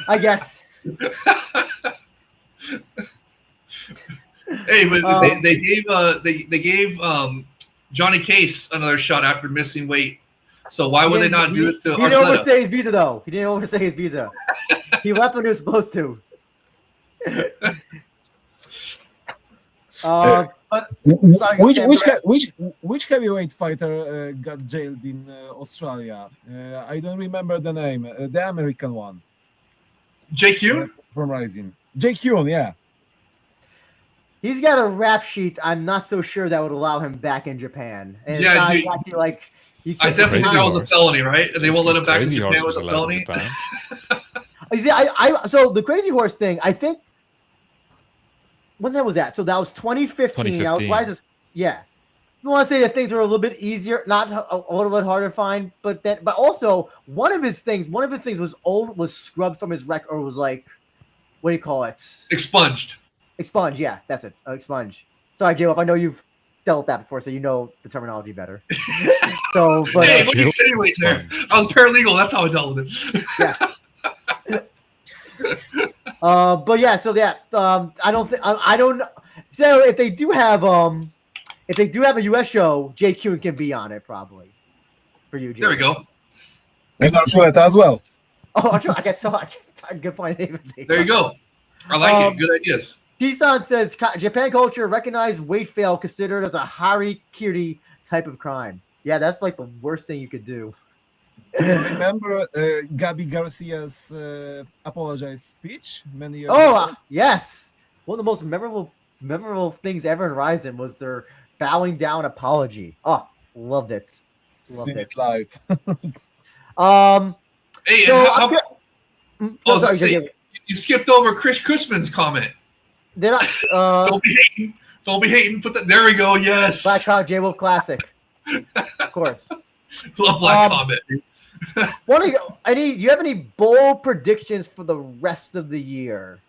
I guess. Hey, but they gave Johnny Case another shot after missing weight. So why would they not do it to He didn't Archuleta? overstay his visa, though. He didn't overstay his visa. He left when he was supposed to. But sorry, Which Sam, which go ahead. which heavyweight fighter got jailed in Australia? I don't remember the name. The American one JQ? from Rizin. Jake Huon, yeah. He's got a rap sheet. I'm not so sure that would allow him back in Japan. And Yeah, it's not dude. exactly like you I can. definitely think Crazy that was a Horse. felony, right? And they won't let him back in Crazy Horse Japan was with a allowed in felony. Japan. You see, so the Crazy Horse thing, I think. When that was that? So that was 2015. Now, 2015. why is this? Yeah. I want to say that things were a little bit easier, not a little bit harder to find, but also one of his things was scrubbed from his record, or was like, what do you call it? Expunged. Expunge. Yeah, that's it. Expunge. Sorry, J-Wop, I know you've dealt with that before, so you know the terminology better. So, but Hey, what are you insinuating there? I was paralegal. That's how I dealt with it. yeah. But yeah, so yeah, I don't think I don't. So if they do have a US show, JQ can be on it probably for you. There we go. And Archuleta as well. Oh, I'm sure. I guess so. I can find it. There you go. I like it. Good ideas. T-san says Japan culture recognized weight fail considered as a harikiri type of crime. Yeah, that's like the worst thing you could do. Do you remember Gabi Garcia's apologize speech many years Oh, ago? yes. One of the most memorable things ever in Rizin was their bowing down apology. Oh, loved it. Seen it live. Hey, So and how, no, sorry, you skipped over Chris Cushman's comment. did I? Don't be hating. Don't be hating. Put that. There we go. Yes. Black Hawk J-Wolf Classic, of course. Love Black comment. Do you have any bold predictions for the rest of the year?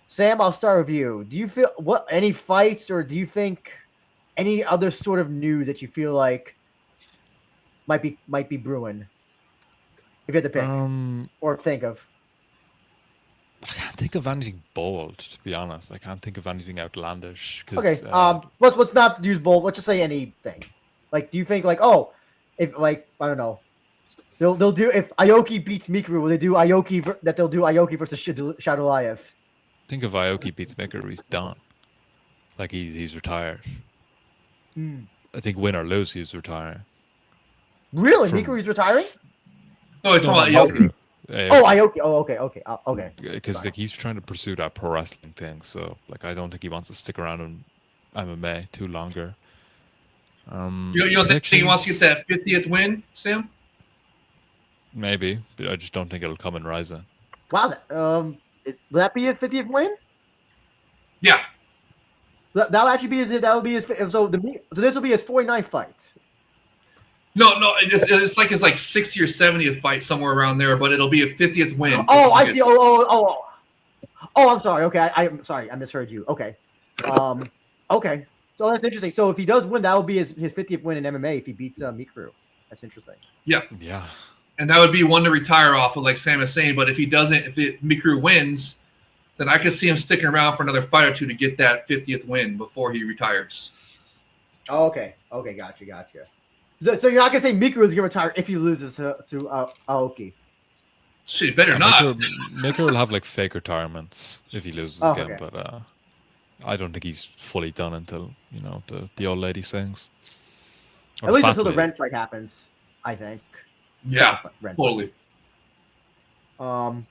Sam, I'll start with you. Do you feel any fights, or do you think any other sort of news that you feel like might be brewing? If you had to pick or think of. I can't think of anything bold, to be honest. I can't think of anything outlandish. Okay. 'Cause, Let's not use bold. Let's just say anything. Like, do you think like, if like I don't know, they'll do if Aoki beats Mikuru, will they do they'll do Aoki versus Shadolayev? think if Aoki beats Mikuru, he's done. Like he's retired. I think win or lose, he's retiring. Really, From- Mikuru's retiring? No, it's No, not not Aoki. Mikuru. Oh, Aoki. Oh, okay. Because like he's trying to pursue that pro wrestling thing, so like I don't think he wants to stick around in MMA too longer. You don't think he wants to get that 50th win, Sam? Maybe, but I just don't think it'll come in Rizin. Wow. Will that be his 50th win? Yeah. That'll actually be his. That'll be his. So this will be his 49th fight. No, it's like his 60th or 70th fight somewhere around there, but it'll be a 50th win. Oh, I see. Oh, I'm sorry. Okay, I'm sorry. I misheard you. Okay. Okay. So that's interesting. So if he does win, that will be his 50th win in MMA if he beats Mikuru. That's interesting. Yeah. Yeah. And that would be one to retire off of, like Sam is saying. But if he doesn't, Mikuru wins, then I could see him sticking around for another fight or two to get that 50th win before he retires. Oh, okay. Okay. Gotcha. So you're not gonna say Mikuru is gonna retire if he loses to Aoki? Shit, better not. Mikuru will have like fake retirements if he loses Oh, again, okay. but I don't think he's fully done until the old lady sings. Or At least fat until the lady. rent fight happens, I think. Yeah, Rent. totally. How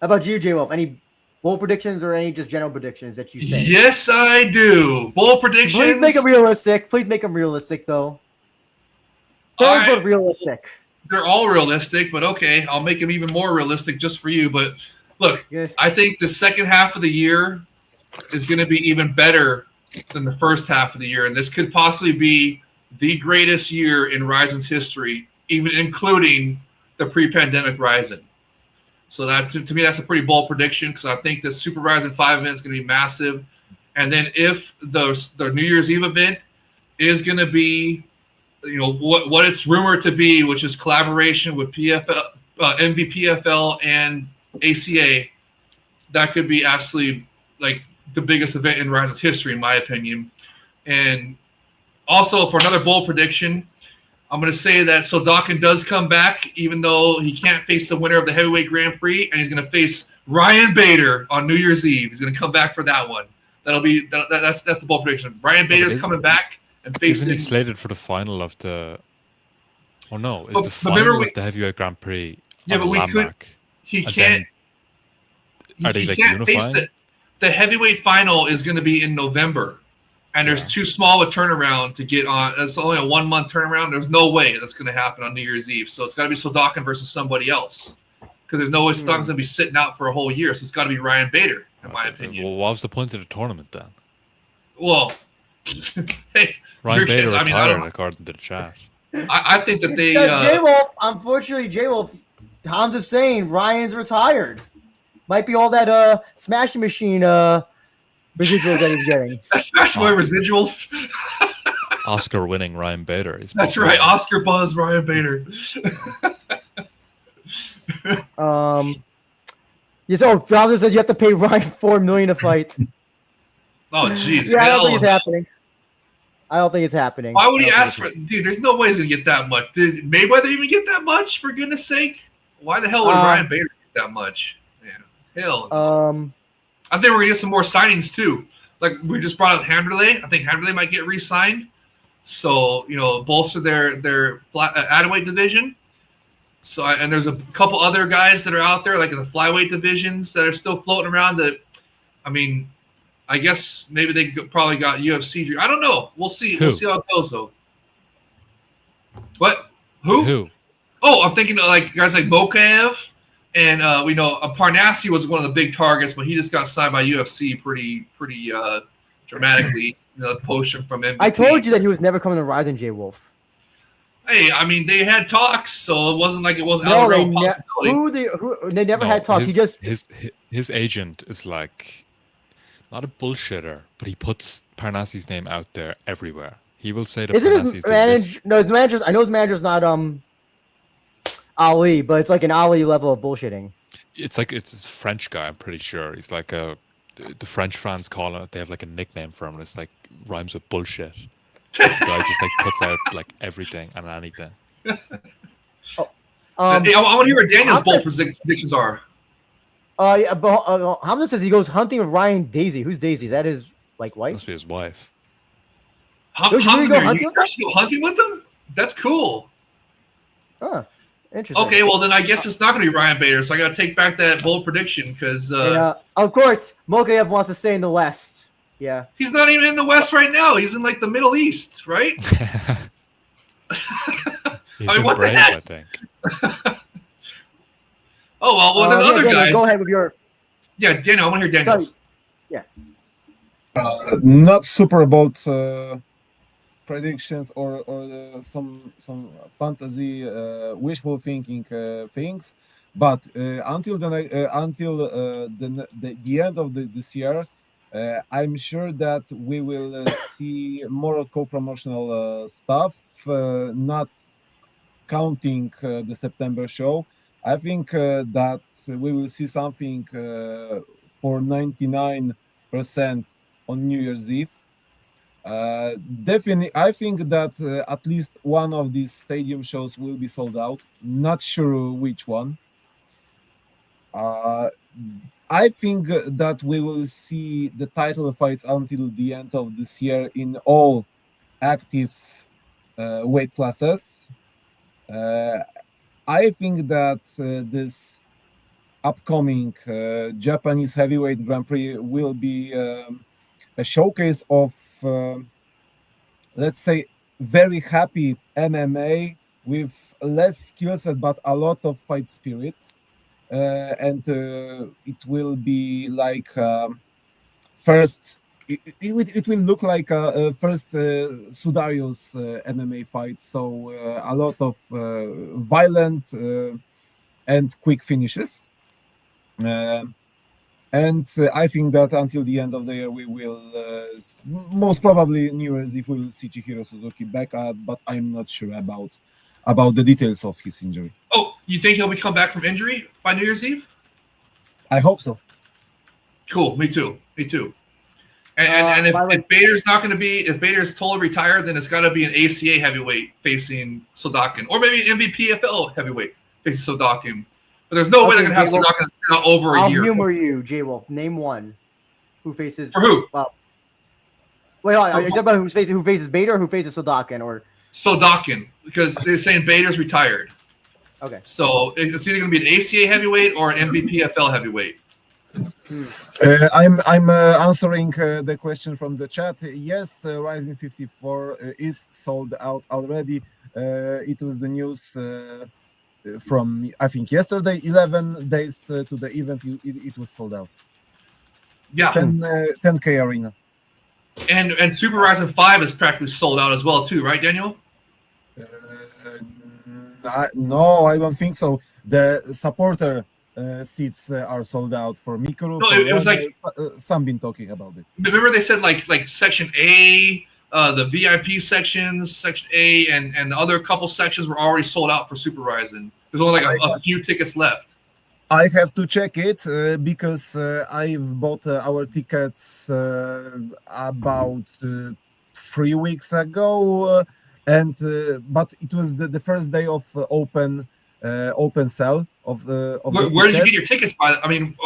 about you, J-Wolf? Any bold predictions or any just general predictions that you think? Yes, I do. Bold predictions. Please make them realistic. Please make them realistic, though. All Third, but right. realistic. They're all realistic, but okay, I'll make them even more realistic just for you. But look, Yes. I think the second half of the year is going to be even better than the first half of the year, and this could possibly be the greatest year in Rizin's history, even including the pre-pandemic Rizin. So that to me, that's a pretty bold prediction because I think the Super Rizin 5 event is going to be massive, and then if the New Year's Eve event is going to be, what it's rumored to be, which is collaboration with PFL, MVPFL, and ACA, that could be absolutely like the biggest event in Rizin's history, in my opinion. And also for another bold prediction, I'm going to say that Soldakin does come back, even though he can't face the winner of the Heavyweight Grand Prix, and he's going to face Ryan Bader on New Year's Eve. He's going to come back for that one. That's the bold prediction. Ryan Bader's coming back and facing. Isn't he slated for the final of the? Oh no! Is But the final of the Heavyweight Grand Prix? Yeah, but we Landmark, could. He can't. Are they he like can't unifying? face the heavyweight final is going to be in November, and there's too small a turnaround to get on. It's only a 1-month turnaround. There's no way that's going to happen on New Year's Eve. So it's got to be Soldakin versus somebody else, because there's no way Soldakin's going to be sitting out for a whole year. So it's got to be Ryan Bader, in my opinion. Well, what was the point of the tournament then? Well, hey, Ryan Bader retired, according to the chat. I think that they. J-Wolf, unfortunately, J-Wolf, Tom's is saying Ryan's retired. Might be all that Smashing Machine residuals that he's getting. Smashing Boy residuals. Oscar-winning Ryan Bader. That's right, Oscar buzz Ryan Bader. So Tom says you have to pay Ryan $4 million a fight. Oh, jeez. Yeah, I don't think it's happening. I don't think it's happening. Why would he ask for it? Dude, there's no way he's going to get that much. Did Mayweather even get that much, for goodness sake? Why the hell would Ryan Bader get that much? Man, hell. I think we're going to get some more signings, too. Like, we just brought up Hamderley. I think Hamderley might get re-signed. So, bolster their atomweight division. So, and there's a couple other guys that are out there, like in the flyweight divisions, that are still floating around that, I guess maybe they probably got UFC. I don't know. We'll see. Who? We'll see how it goes, though. What? Who? Oh, I'm thinking of like guys like Mokaev, and we know Parnassi was one of the big targets, but he just got signed by UFC pretty dramatically. Potion from MVP. I told you that he was never coming to Rizin, J Wolf. Hey, they had talks, so it wasn't like it wasn't out of real possibility. They never had talks. His agent is like. Not a bullshitter, but he puts Parnassi's name out there everywhere. He will say that Parnassi's manager. No, his manager's. I know his manager's not Ali, but it's like an Ali level of bullshitting. It's like it's this French guy. I'm pretty sure he's like the French fans call it. They have like a nickname for him. And it's like rhymes with bullshit. The guy just like puts out like everything and anything. Hey, I want to hear what Daniel's bold predictions are. Hamza says he goes hunting with Ryan Daisy. Who's Daisy? Is that his wife? Must be his wife. Hamza, you go hunting with him? That's cool. Huh. Interesting. Okay, well then I guess it's not going to be Ryan Bader, so I got to take back that bold prediction because. Of course, Mokaev wants to stay in the West. Yeah. He's not even in the West right now. He's in like the Middle East, right? He's what Brave, the heck? I think. Oh, well, there's other Daniel, guys. Go ahead with your... Yeah, Daniel, I want to hear Daniel's. Yeah. Not super bold predictions or some fantasy wishful thinking things, but until the end of this year, I'm sure that we will see more co-promotional stuff, not counting the September show. I think that we will see something for 99% on New Year's Eve. Definitely, I think that at least one of these stadium shows will be sold out. Not sure which one. I think that we will see the title fights until the end of this year in all active weight classes. I think that this upcoming Japanese heavyweight Grand Prix will be a showcase of, let's say, very happy MMA with less skill set but a lot of fight spirit. And it will be like first. It will look like a first Sudario's MMA fight, so a lot of violent and quick finishes. And I think that until the end of the year, we will most probably New Year's Eve we will see Chihiro Suzuki back, but I'm not sure about the details of his injury. Oh, you think he'll come back from injury by New Year's Eve? I hope so. Cool. Me too. And by the way- if Bader's not going to be, if Bader's totally retired, then it's got to be an ACA heavyweight facing Sodakin, or maybe an PFL heavyweight facing Sodakin. But there's no way they're Okay, going to have J-Wolf, Sodakin sit out over a I'll year. humor you, J Wolf. Name one who faces. For who? Well, wait, hold on. Are you talking about who faces Bader or who faces Sodakin? Or Sodakin, because they're saying Bader's retired. okay. So it's either going to be an ACA heavyweight or an PFL heavyweight. I'm answering the question from the chat. Yes, Rizin 54 is sold out already. It was the news from, I think, yesterday. 11 days to the event, it was sold out. Yeah. 10K arena. And Super Rizin 5 is practically sold out as well too, right, Daniel? No, I don't think so. The supporter seats are sold out for Mikuru. No, it was like some been talking about it. Remember they said like section A, the VIP sections, section A, and the other couple sections were already sold out for Super Rizin. There's only like a few tickets left. I have to check it because I've bought our tickets about 3 weeks ago, and but it was the first day of open sell of Where did you get your tickets by? I mean,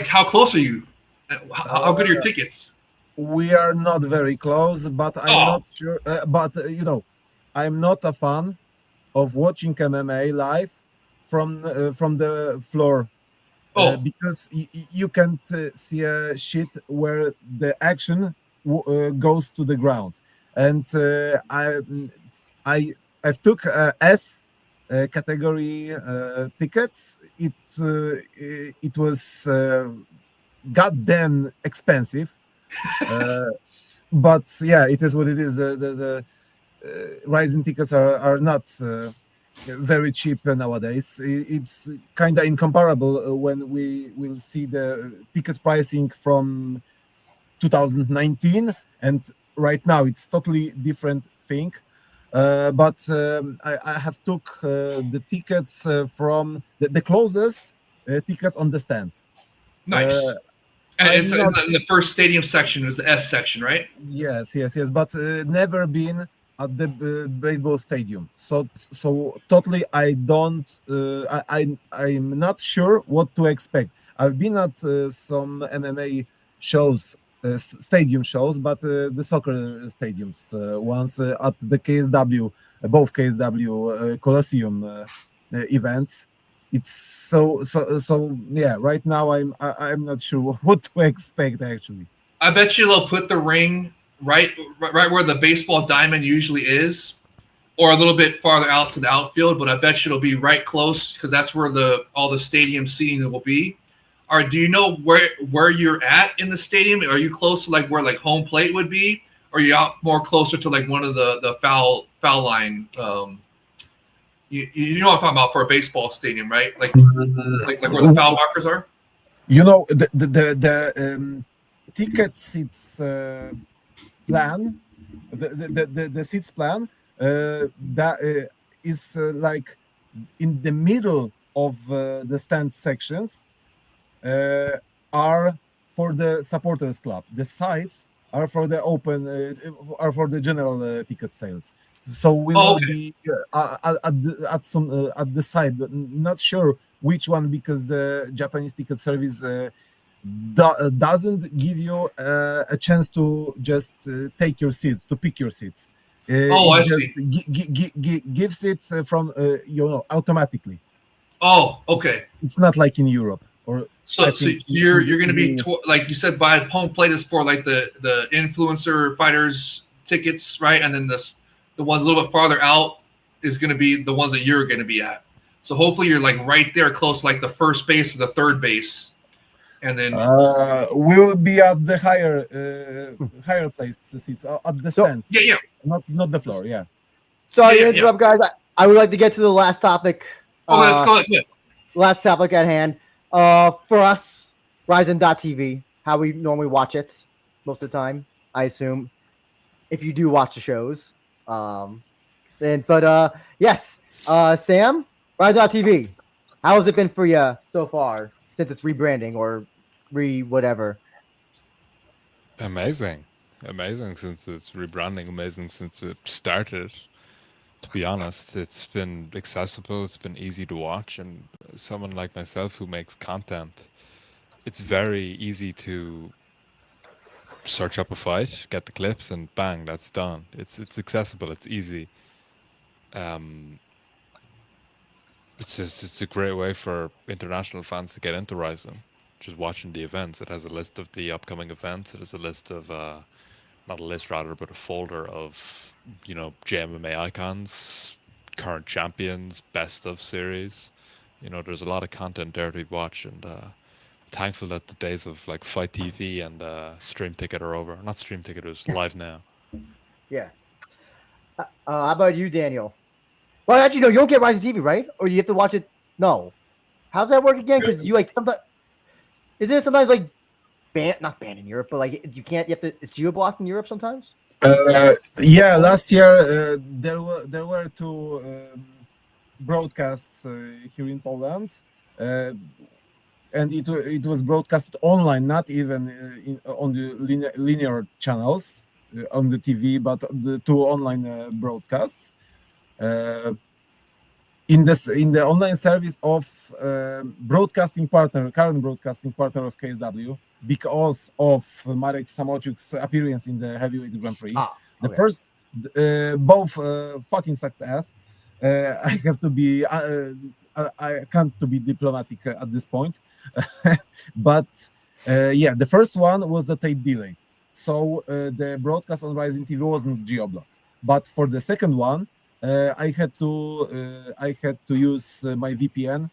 how close are you? How good are your tickets? We are not very close, but I'm not sure. But I'm not a fan of watching MMA live from the floor because you can't see a shit where the action goes to the ground. And I've took S category tickets. It was goddamn expensive, but yeah, it is what it is. The Rizin tickets are not very cheap nowadays. It's kind of incomparable when we will see the ticket pricing from 2019 and right now. It's totally different thing. But I have took the tickets from the closest tickets on the stand. Nice. And it's in the first stadium section is the S section, right? Yes. But never been at the baseball stadium. So totally, I don't. I'm not sure what to expect. I've been at some MMA shows. Stadium shows, but the soccer stadiums once at the KSW, both KSW Colosseum events. It's so yeah. Right now, I'm not sure what to expect actually. I bet you they'll put the ring right where the baseball diamond usually is, or a little bit farther out to the outfield. But I bet you it'll be right close because that's where all the stadium seating will be. Or do you know where you're at in the stadium? Are you close to like where like home plate would be? Or are you out more closer to like one of the foul line? You know what I'm talking about for a baseball stadium, right? Like where the foul markers are. You know the ticket seats plan, the seats plan that is like in the middle of the stand sections. Are for the supporters club. The sides are for the open, are for the general ticket sales. So we will be at the side. Not sure which one because the Japanese ticket service doesn't give you a chance to just take your seats, to pick your seats. I just see. Gives it from automatically. Oh, okay. It's not like in Europe. So you're going to be like you said, by home plate is for like the influencer fighters tickets, right? And then the ones a little bit farther out is going to be the ones that you're going to be at. So hopefully you're like right there, close to like the first base or the third base, and then we'll be at the higher place seats at the stands. Yeah, not the floor. Yeah. Sorry to interrupt, guys. I would like to get to the last topic. Let's go. Yeah. Last topic at hand. For us, Rizin.tv, how we normally watch it most of the time, I assume, if you do watch the shows. Yes, Sam, Rizin.tv, how has it been for you so far since it's rebranding or whatever? Amazing. Amazing since it's rebranding, amazing since it started. To be honest, it's been accessible, it's been easy to watch, and someone like myself who makes content, it's very easy to search up a fight, get the clips, and bang, that's done. It's accessible, it's easy. Um, it's a great way for international fans to get into Ryzen. Just watching the events, it has a list of the upcoming events. It has a list of not a list rather, but a folder of JMMA icons, current champions, best of series. There's a lot of content there to watch, and thankful that the days of like Fight TV and Stream Ticket are over. Not Stream Ticket, it was live now. Yeah. How about you, Daniel? Well, actually, no, you don't get Rise TV, right? Or you have to watch it? No. How's that work again? Because you like sometimes is there sometimes like not banned in Europe, but like you can't. You have to. It's geo blocked in Europe sometimes. Yeah, last year there were two broadcasts here in Poland, and it was broadcasted online, not even on the linear channels on the TV, but the two online broadcasts. In the online service of current broadcasting partner of KSW, because of Marek Samochuk's appearance in the heavyweight Grand Prix. The first, both fucking success. I have to be, I can't to be diplomatic at this point, but yeah, the first one was the tape delay, so the broadcast on Rizin TV wasn't geo-blocked. But for the second one, I had to use my VPN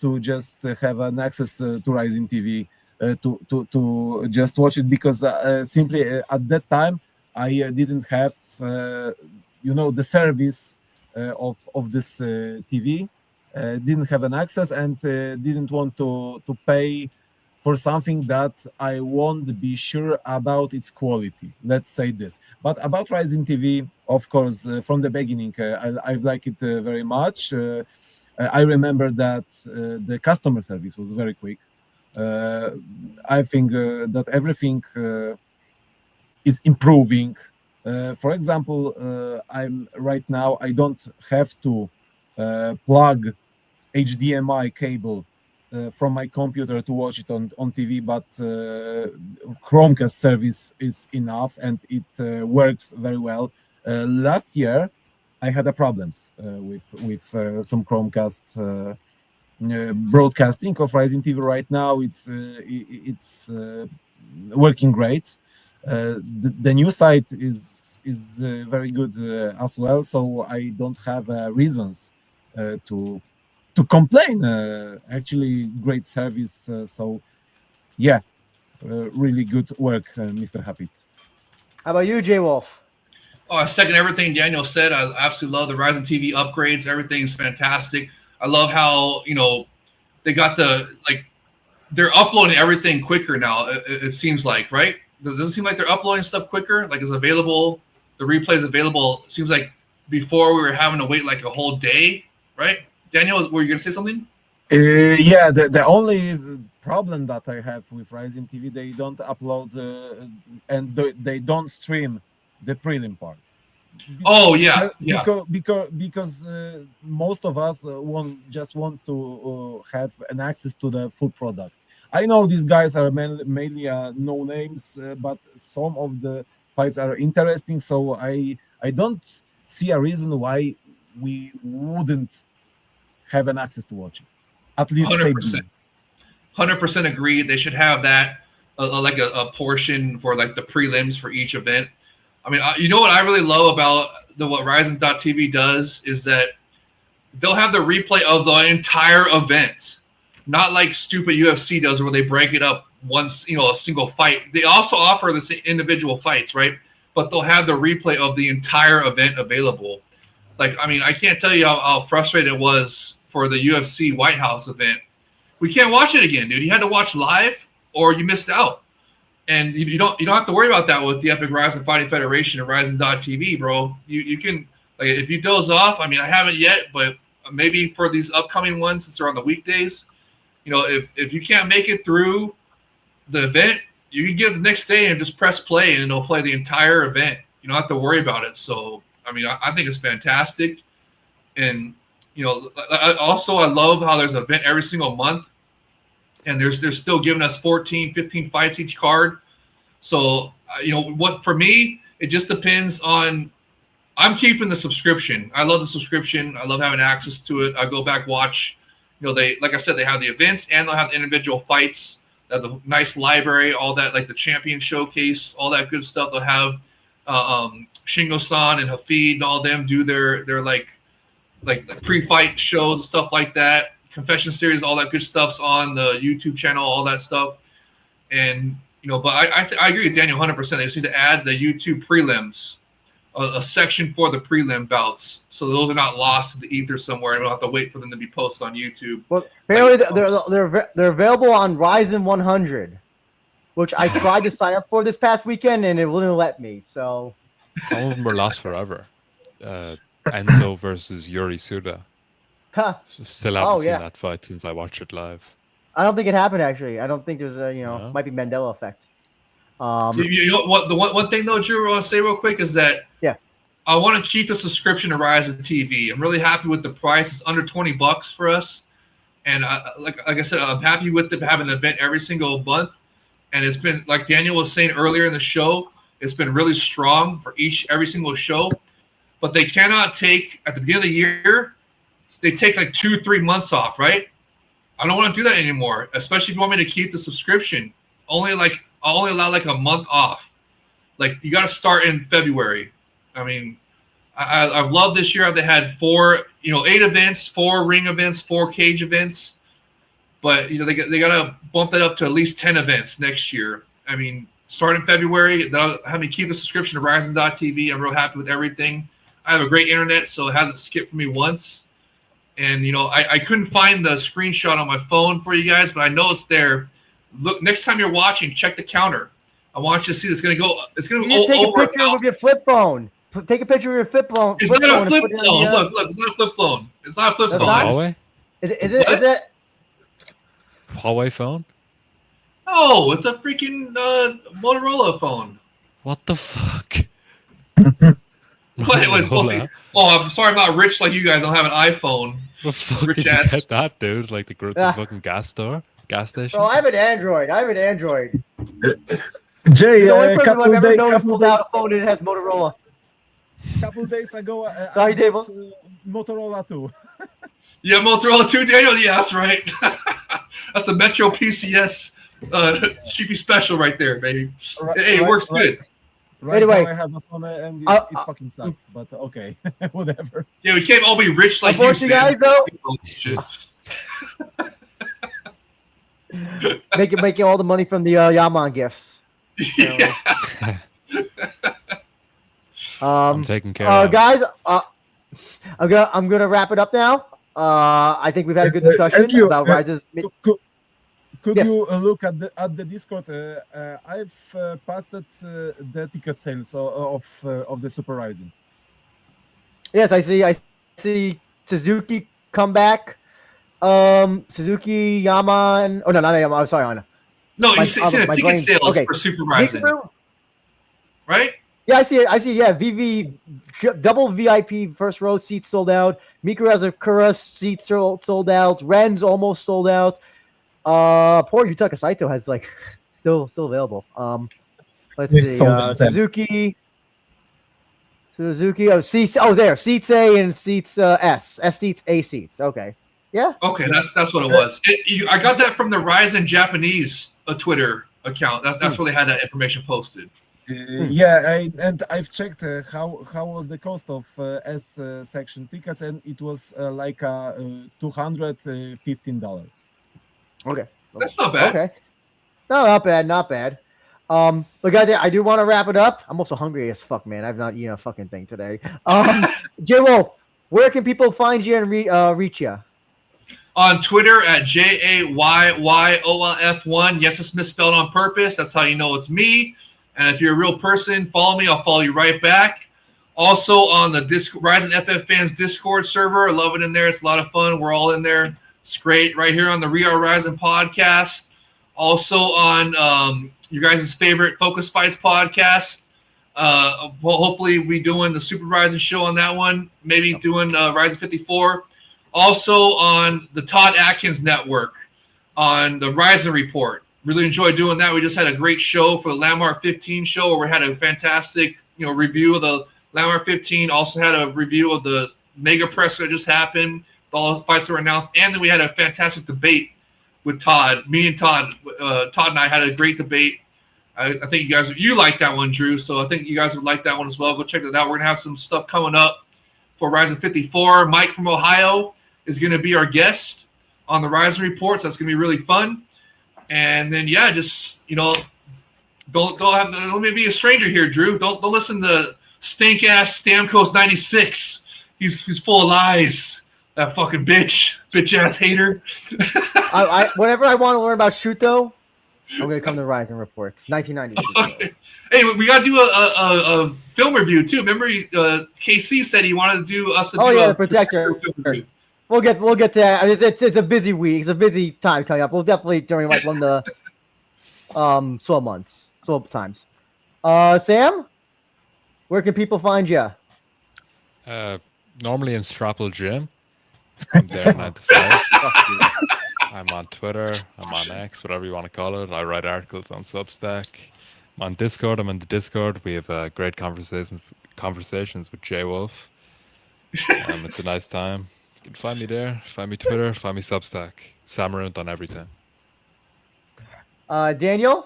to just have an access to Rizin TV to just watch it, because simply at that time I didn't have the service of this TV, didn't have an access, and didn't want to pay for something that I won't be sure about its quality. Let's say this. But about Rizin TV, of course, from the beginning, I like it very much. I remember that the customer service was very quick. I think that everything is improving. For example, right now I don't have to plug HDMI cable from my computer to watch it on TV, but Chromecast service is enough, and it works very well. Last year, I had problems with some Chromecast broadcasting of Rizin TV. Right now, it's working great. The new site is very good as well, so I don't have reasons to complain. Actually, great service. So yeah, really good work, Mr. Habit. How about you, J Wolf? Oh, I second everything Daniel said. I absolutely love the Rizin TV upgrades. Everything's fantastic. I love how they got they're uploading everything quicker now. It seems like, right? Does it seem like they're uploading stuff quicker? Like it's available, the replay is available. It seems like before we were having to wait like a whole day, right? Daniel, were you gonna say something? Yeah, the only problem that I have with Rizin TV, they don't upload and they don't stream the prelim part. Oh yeah, because most of us want to have an access to the full product. I know these guys are mainly no names, but some of the fights are interesting. So I don't see a reason why we wouldn't have an access to watch it. At least 100% agree. They should have that like a portion for like the prelims for each event. I mean, you know what I really love about what Rizin.tv does is that they'll have the replay of the entire event, not like stupid UFC does where they break it up once, a single fight. They also offer the individual fights, right? But they'll have the replay of the entire event available. Like, I mean, I can't tell you how frustrated it was for the UFC White House event. We can't watch it again, dude. You had to watch live or you missed out. And you don't have to worry about that with the Epic Rizin Fighting Federation and Rizin.tv, bro. You can, like, if you doze off, I mean, I haven't yet, but maybe for these upcoming ones, since they're on the weekdays, if you can't make it through the event, you can get it the next day and just press play and it'll play the entire event. You don't have to worry about it. So, I mean, I think it's fantastic. And, you know, I love how there's an event every single month and they're still giving us 14, 15 fights each card. So, you know, what for me, it just depends on. I'm keeping the subscription. I love the subscription. I love having access to it. I go back, watch. You know, they, like I said, they have the events and they'll have the individual fights. They have the nice library, all that, like the champion showcase, all that good stuff. They'll have Shingo-san and Hafid and all them do their like pre-fight shows and stuff like that. Confession series, all that good stuff's on the YouTube channel, all that stuff. And you know, but I agree with Daniel 100%. They just need to add the YouTube prelims. A section for the prelim bouts, so those are not lost to the ether somewhere. I don't have to wait for them to be posted on YouTube. Well, apparently they're available on Rizin 100, which I tried to sign up for this past weekend and it wouldn't let me. So some of them were lost forever. Enzo versus Yuri Suda. Still haven't seen that fight since I watched it live. I don't think it happened actually. I don't think there's a might be Mandela effect. You know what? The one thing though, Drew, I want to say real quick is that I want to keep the subscription to Rizin TV. I'm really happy with the price. It's under $20 for us, and like I said, I'm happy with it having an event every single month. And it's been, like Daniel was saying earlier in the show, it's been really strong for every single show. But they cannot take at the beginning of the year. They take like 2-3 months off, right? I don't want to do that anymore, especially if you want me to keep the subscription. I'll only allow like a month off. Like you got to start in February. I mean, I've loved this year. They had 8 events, 4 ring events, 4 cage events, but they got to bump that up to at least 10 events next year. I mean, start in February. That'll have me keep a subscription to Rizin.tv. I'm real happy with everything. I have a great internet, so it hasn't skipped for me once. And I couldn't find the screenshot on my phone for you guys, but I know it's there. Look, next time you're watching, check the counter. I want you to see it's going to go. It's going to go. Take a picture of your flip phone. Take a picture of your flip phone. It's not a flip phone. Look, it's not a flip phone. It's not a flip phone. Huawei? Is it? Huawei phone? No, it's a freaking Motorola phone. What the fuck? What? It was supposed to be. Oh, I'm sorry, I'm not rich like you guys. I don't have an iPhone. The fuck did you get that, dude? Like the fucking gas station? Bro, I have an Android. Jay, the only person I've ever known who pulled out a phone and it has Motorola. Couple days ago, sorry, Dave. Motorola too. Yeah, Motorola 2, Daniel. Yeah, that's right. That's a Metro PCS cheapy special right there, baby. Hey, it works good. Right anyway, now I have a phone and it fucking sucks, but okay, whatever. Yeah, we can't all be rich like you guys, though. Making all the money from the Yaman gifts. Yeah. I'm taking care of guys. I'm gonna wrap it up now. I think we've had a good discussion about Rise's. Could you look at the Discord? I've posted the ticket sales of the Super Rising. Yes, I see Suzuki come back. Suzuki, Yaman. Oh no, not Yaman. I'm sorry, Anna. No, you see the ticket sales for Super Rising, right? Yeah, I see it. Yeah, VV double VIP first row seats sold out. Mikuru Asakura seats sold out. Ren's almost sold out. Poor Yutaka Saito has still available. Let's see. Suzuki. Oh, seats. Oh, there. Seats A and seats S. S seats, A seats. Okay. Yeah. Okay, that's what it was. I got that from the Rizin Japanese Twitter account. That's where they had that information posted. I've checked how was the cost of S section tickets, and it was like $215. Okay, that's not bad. Okay, no, not bad. But guys, I do want to wrap it up. I'm also hungry as fuck, man. I've not eaten a fucking thing today. J Wolf, where can people find you and reach you? On Twitter at JAYYOLF1. Yes, it's misspelled on purpose. That's how you know it's me. And if you're a real person, follow me. I'll follow you right back. Also on the Rizin FF Fans Discord server. I love it in there. It's a lot of fun. We're all in there. It's great. Right here on the We Are Rizin podcast. Also on your guys' favorite Focus Fights podcast. Well, hopefully we doing the Super Rizin show on that one. Maybe doing Rizin 54. Also on the Todd Atkins Network on the Rizin Report. Really enjoyed doing that. We just had a great show for the Landmark 15 show where we had a fantastic, review of the Landmark 15. Also had a review of the Mega Press that just happened. All the fights that were announced. And then we had a fantastic debate with Todd. Me and Todd and I had a great debate. I think you like that one, Drew. So I think you guys would like that one as well. Go check it out. We're gonna have some stuff coming up for Rizin 54. Mike from Ohio is gonna be our guest on the Rizin Report. So that's gonna be really fun. And then just don't be a stranger here, Drew. Don't listen to stink ass Stamkos 96. He's full of lies. That fucking bitch ass hater. Whenever I want to learn about Shuto, I'm gonna come to the Rizin Report. 1990. Okay. Hey, we gotta do a film review too. Remember, KC said he wanted to do us. The Protector. We'll get to that. I mean, it's a busy week. It's a busy time coming up. We'll definitely during one of the slow times. Sam, where can people find you? Normally in Strapple Gym. I'm there 9 to 5. I'm on Twitter. I'm on X, whatever you want to call it. I write articles on Substack. I'm on Discord. I'm in the Discord. We have great conversations with Jay Wolf. It's a nice time. You can find me there. Find me Twitter. Find me Substack. Samarant on everything. Daniel?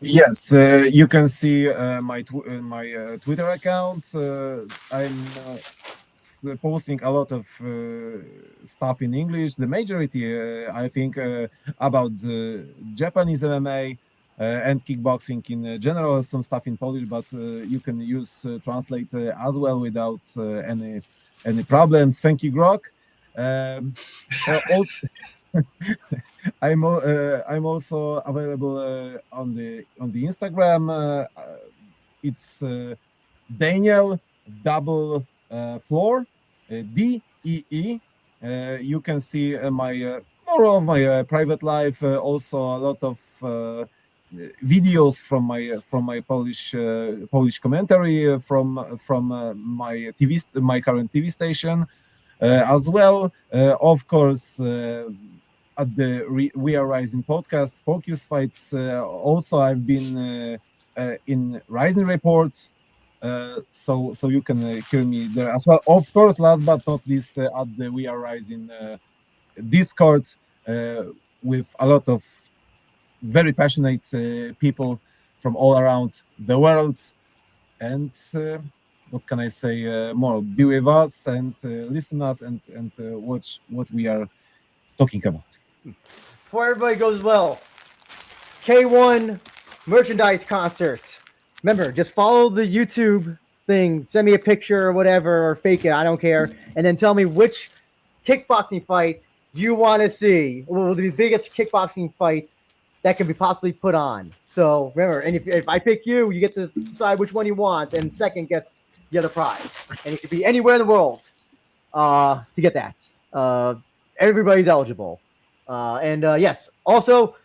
Yes, you can see my Twitter account. I'm posting a lot of stuff in English. The majority, I think, about Japanese MMA and kickboxing in general. Some stuff in Polish, but you can use translate as well without any problems. Thank you, Grok. Also, I'm also available on the Instagram. It's Daniel double floor DEE. You can see my more of my private life. Also a lot of videos from my Polish commentary from my current TV station as well. Of course. At the We Are Rizin podcast, Focus Fights. Also, I've been in Rizin Report, so you can hear me there as well. Of course, last but not least, at the We Are Rizin Discord with a lot of very passionate people from all around the world. And what can I say more? Be with us and listen us and watch what we are talking about. Before everybody goes well, K1 merchandise concert. Remember, just follow the YouTube thing. Send me a picture or whatever, or fake it. I don't care. And then tell me which kickboxing fight you want to see. Well, the biggest kickboxing fight that can be possibly put on. So remember, and if I pick you, you get to decide which one you want, and second gets the other prize. And it could be anywhere in the world to get that. Everybody's eligible. Yes, also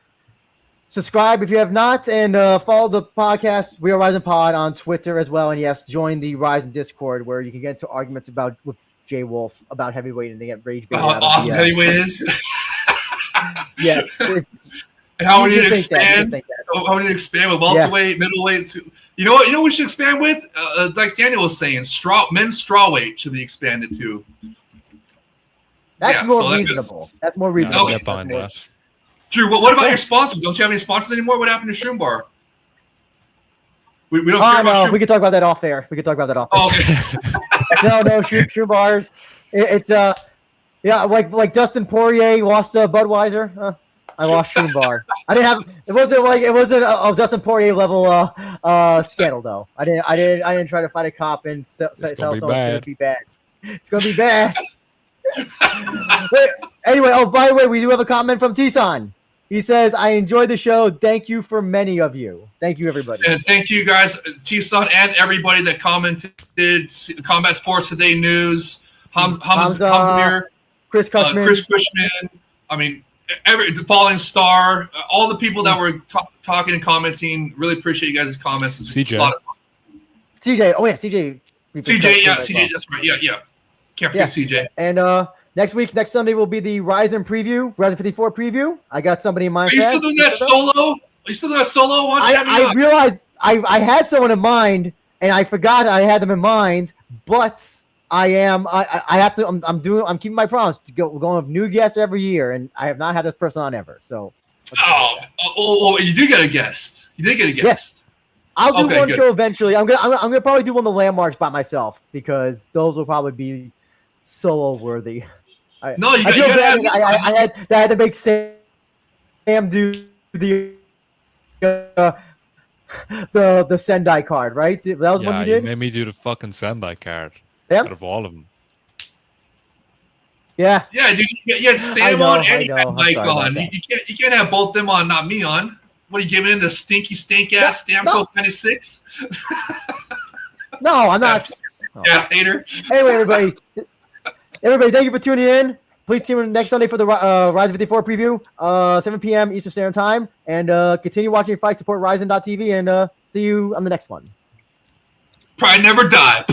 subscribe if you have not, and follow the podcast We Are Rizin Pod on Twitter as well. And yes, join the Rizin Discord where you can get into arguments with Jay Wolf about heavyweight and they get rage bait. How awesome heavyweight is. Yes. And how we need to expand. How we need to expand with welterweight, middleweight. You know what we should expand with? Like Daniel was saying, men's strawweight should be expanded to. That's more reasonable. That's more reasonable. Get behind that. Drew, what about your sponsors? Don't you have any sponsors anymore? What happened to Shroom Bar? We don't care about Shroom. We can talk about that off there. Oh, okay. no, Shroom Bars. It's like Dustin Poirier lost Budweiser. I lost Shroom Bar. I didn't have. It wasn't a Dustin Poirier level scandal though. I didn't try to fight a cop and tell someone it's going to be bad. It's going to be bad. Wait, anyway, by the way, we do have a comment from Tisan. He says, I enjoyed the show. Thank you for many of you. Thank you, everybody. And thank you guys, Tisan, and everybody that commented. Combat Sports Today News, Hamza, Chris Cushman. I mean, the Falling Star, all the people that were talking and commenting. Really appreciate you guys' comments. It's CJ. a lot of fun. CJ. Oh yeah, CJ. CJ, yeah, CJ, that's right. Yeah. Can't forget CJ. And next Sunday will be the Rizin preview, Rizin 54 preview. I got somebody in mind. Are you still doing that solo? Are you still doing that solo one? I realized I had someone in mind, and I forgot I had them in mind. But I have to. I'm keeping my promise to go. We're going with new guests every year, and I have not had this person on ever. So. You did get a guest. You did get a guest. Yes. I'll do one good. show eventually. I'm gonna probably do one of the landmarks by myself because those will probably be solo worthy. I had to make Sam do the Sendai card, right? That was what you did. You made me do the fucking Sendai card. Yeah. Out of all of them. Yeah. Yeah, dude. You had Sam on and you had Mike on. You can't have both them on, not me on. What are you giving in the stinky stink ass Stamco 96? No, I'm not. Ass hater. Anyway, everybody, thank you for tuning in. Please tune in next Sunday for the Rizin 54 preview, 7 p.m. Eastern Standard Time, and continue watching Fight. Support Rizin.tv, and see you on the next one. Pride never die.